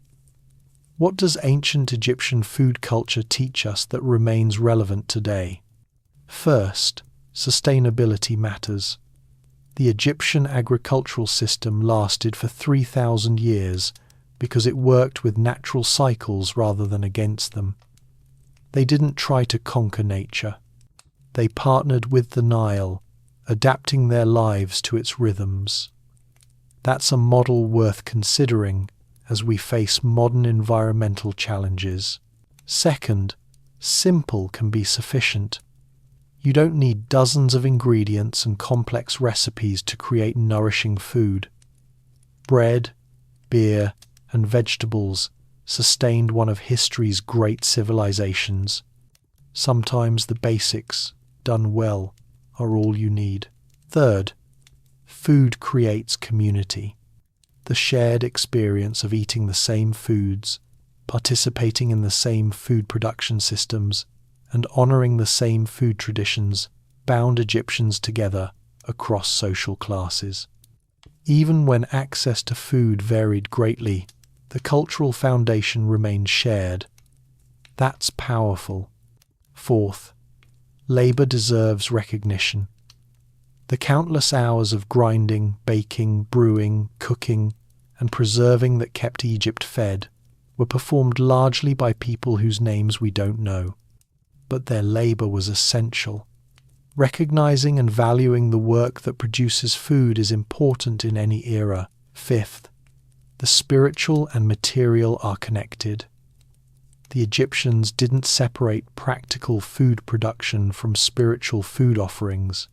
What does ancient Egyptian food culture teach us that remains relevant today? First, sustainability matters. The Egyptian agricultural system lasted for 3,000 years because it worked with natural cycles rather than against them. They didn't try to conquer nature. They partnered with the Nile, adapting their lives to its rhythms. That's a model worth considering as we face modern environmental challenges. Second, simple can be sufficient. You don't need dozens of ingredients and complex recipes to create nourishing food. Bread, beer, and vegetables sustained one of history's great civilizations. Sometimes the basics, done well, are all you need. Third, food creates community. The shared experience of eating the same foods, participating in the same food production systems, and honouring the same food traditions bound Egyptians together across social classes. Even when access to food varied greatly, the cultural foundation remained shared. That's powerful. Fourth, labour deserves recognition. The countless hours of grinding, baking, brewing, cooking, and preserving that kept Egypt fed were performed largely by people whose names we don't know. But their labour was essential. Recognizing and valuing the work that produces food is important in any era. Fifth, the spiritual and material are connected. The Egyptians didn't separate practical food production from spiritual food offerings.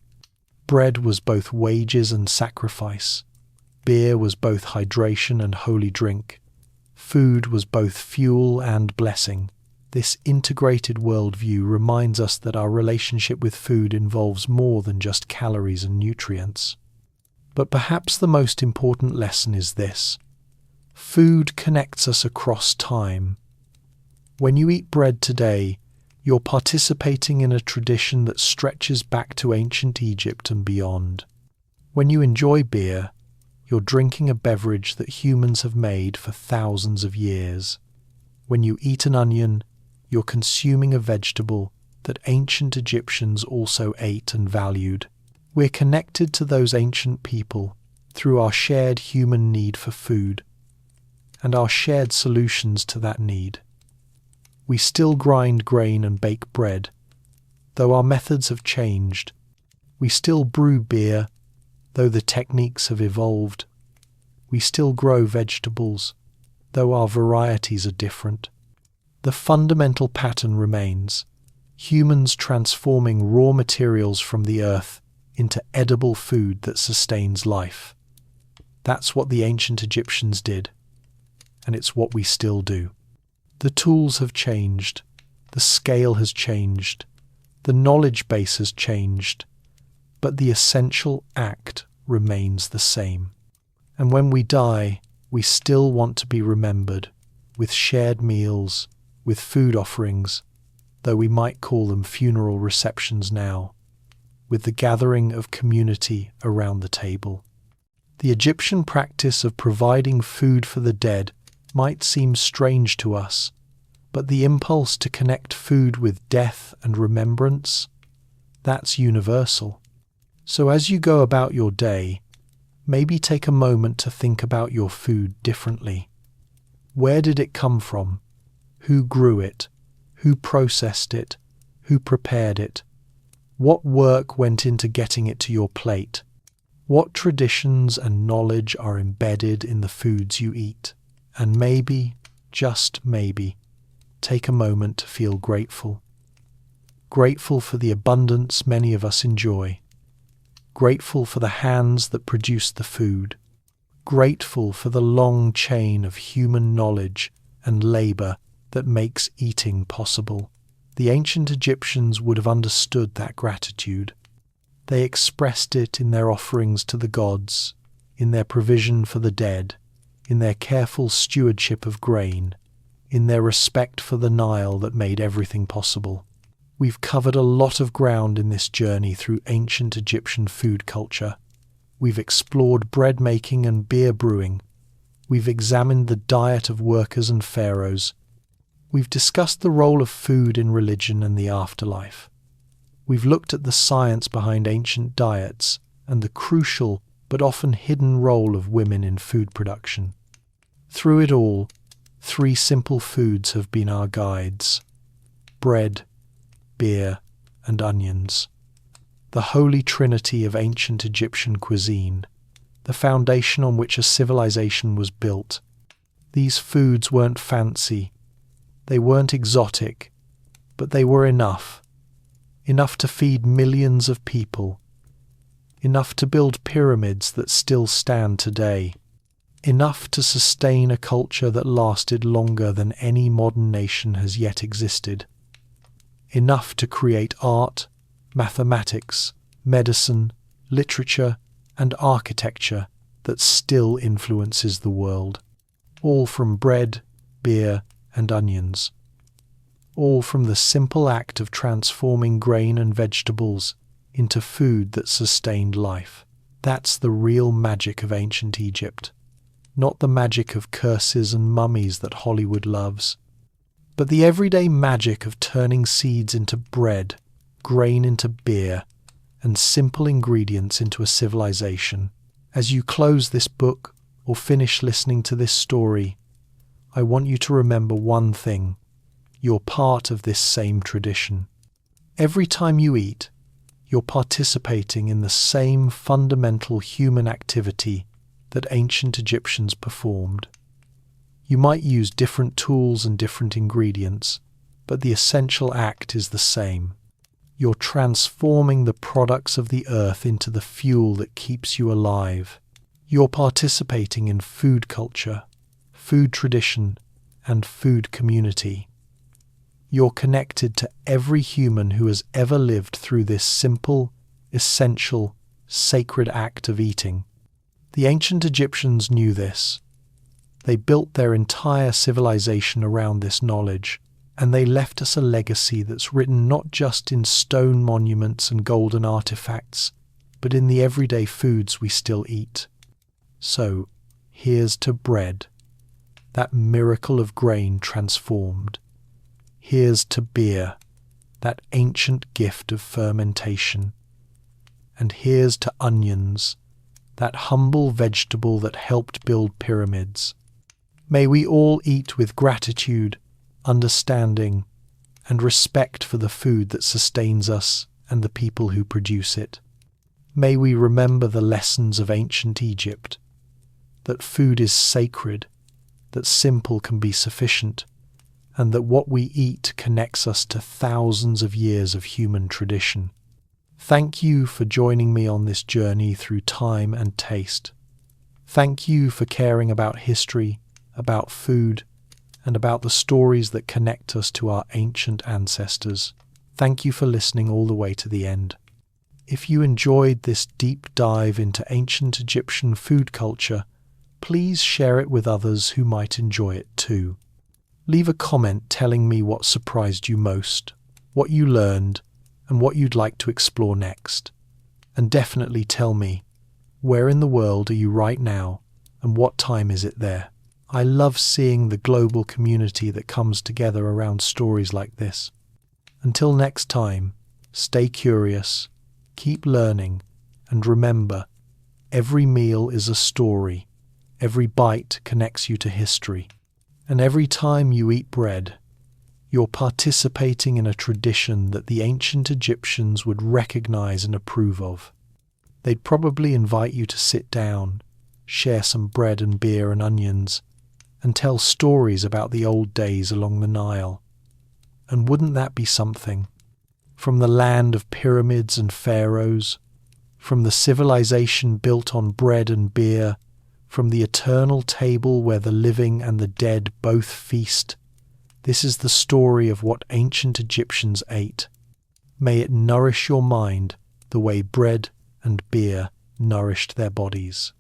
Bread was both wages and sacrifice. Beer was both hydration and holy drink. Food was both fuel and blessing. This integrated worldview reminds us that our relationship with food involves more than just calories and nutrients. But perhaps the most important lesson is this: food connects us across time. When you eat bread today, you're participating in a tradition that stretches back to ancient Egypt and beyond. When you enjoy beer, you're drinking a beverage that humans have made for thousands of years. When you eat an onion, you're consuming a vegetable that ancient Egyptians also ate and valued. We're connected to those ancient people through our shared human need for food and our shared solutions to that need. We still grind grain and bake bread, though our methods have changed. We still brew beer, though the techniques have evolved. We still grow vegetables, though our varieties are different. The fundamental pattern remains: humans transforming raw materials from the earth into edible food that sustains life. That's what the ancient Egyptians did, and it's what we still do. The tools have changed, the scale has changed, the knowledge base has changed, but the essential act remains the same. And when we die, we still want to be remembered, with shared meals, with food offerings, though we might call them funeral receptions now, with the gathering of community around the table. The Egyptian practice of providing food for the dead might seem strange to us, but the impulse to connect food with death and remembrance, that's universal. So as you go about your day, maybe take a moment to think about your food differently. Where did it come from? Who grew it? Who processed it? Who prepared it? What work went into getting it to your plate? What traditions and knowledge are embedded in the foods you eat? And maybe, just maybe, take a moment to feel grateful. Grateful for the abundance many of us enjoy. Grateful for the hands that produce the food. Grateful for the long chain of human knowledge and labour that makes eating possible. The ancient Egyptians would have understood that gratitude. They expressed it in their offerings to the gods, in their provision for the dead, in their careful stewardship of grain, in their respect for the Nile that made everything possible. We've covered a lot of ground in this journey through ancient Egyptian food culture. We've explored bread making and beer brewing. We've examined the diet of workers and pharaohs. We've discussed the role of food in religion and the afterlife. We've looked at the science behind ancient diets and the crucial but often hidden role of women in food production. Through it all, 3 simple foods have been our guides: bread, beer, and onions. The holy trinity of ancient Egyptian cuisine, the foundation on which a civilization was built. These foods weren't fancy, they weren't exotic, but they were enough to feed millions of people, enough to build pyramids that still stand today, enough to sustain a culture that lasted longer than any modern nation has yet existed, enough to create art, mathematics, medicine, literature, and architecture that still influences the world, all from bread, beer, and onions. All from the simple act of transforming grain and vegetables into food that sustained life. That's the real magic of ancient Egypt. Not the magic of curses and mummies that Hollywood loves, but the everyday magic of turning seeds into bread, grain into beer, and simple ingredients into a civilization. As you close this book or finish listening to this story, I want you to remember one thing: you're part of this same tradition. Every time you eat, you're participating in the same fundamental human activity that ancient Egyptians performed. You might use different tools and different ingredients, but the essential act is the same. You're transforming the products of the earth into the fuel that keeps you alive. You're participating in food culture, food tradition, and food community. You're connected to every human who has ever lived through this simple, essential, sacred act of eating. The ancient Egyptians knew this. They built their entire civilization around this knowledge, and they left us a legacy that's written not just in stone monuments and golden artifacts, but in the everyday foods we still eat. So, here's to bread, that miracle of grain transformed. Here's to beer, that ancient gift of fermentation. And here's to onions, that humble vegetable that helped build pyramids. May we all eat with gratitude, understanding, and respect for the food that sustains us and the people who produce it. May we remember the lessons of ancient Egypt, that food is sacred, that simple can be sufficient, and that what we eat connects us to thousands of years of human tradition. Thank you for joining me on this journey through time and taste. Thank you for caring about history, about food, and about the stories that connect us to our ancient ancestors. Thank you for listening all the way to the end. If you enjoyed this deep dive into ancient Egyptian food culture, please share it with others who might enjoy it too. Leave a comment telling me what surprised you most, what you learned, and what you'd like to explore next. And definitely tell me, where in the world are you right now, and what time is it there? I love seeing the global community that comes together around stories like this. Until next time, stay curious, keep learning, and remember, every meal is a story, every bite connects you to history, and every time you eat bread, you're participating in a tradition that the ancient Egyptians would recognize and approve of. They'd probably invite you to sit down, share some bread and beer and onions, and tell stories about the old days along the Nile. And wouldn't that be something? From the land of pyramids and pharaohs, from the civilization built on bread and beer, from the eternal table where the living and the dead both feast, this is the story of what ancient Egyptians ate. May it nourish your mind the way bread and beer nourished their bodies.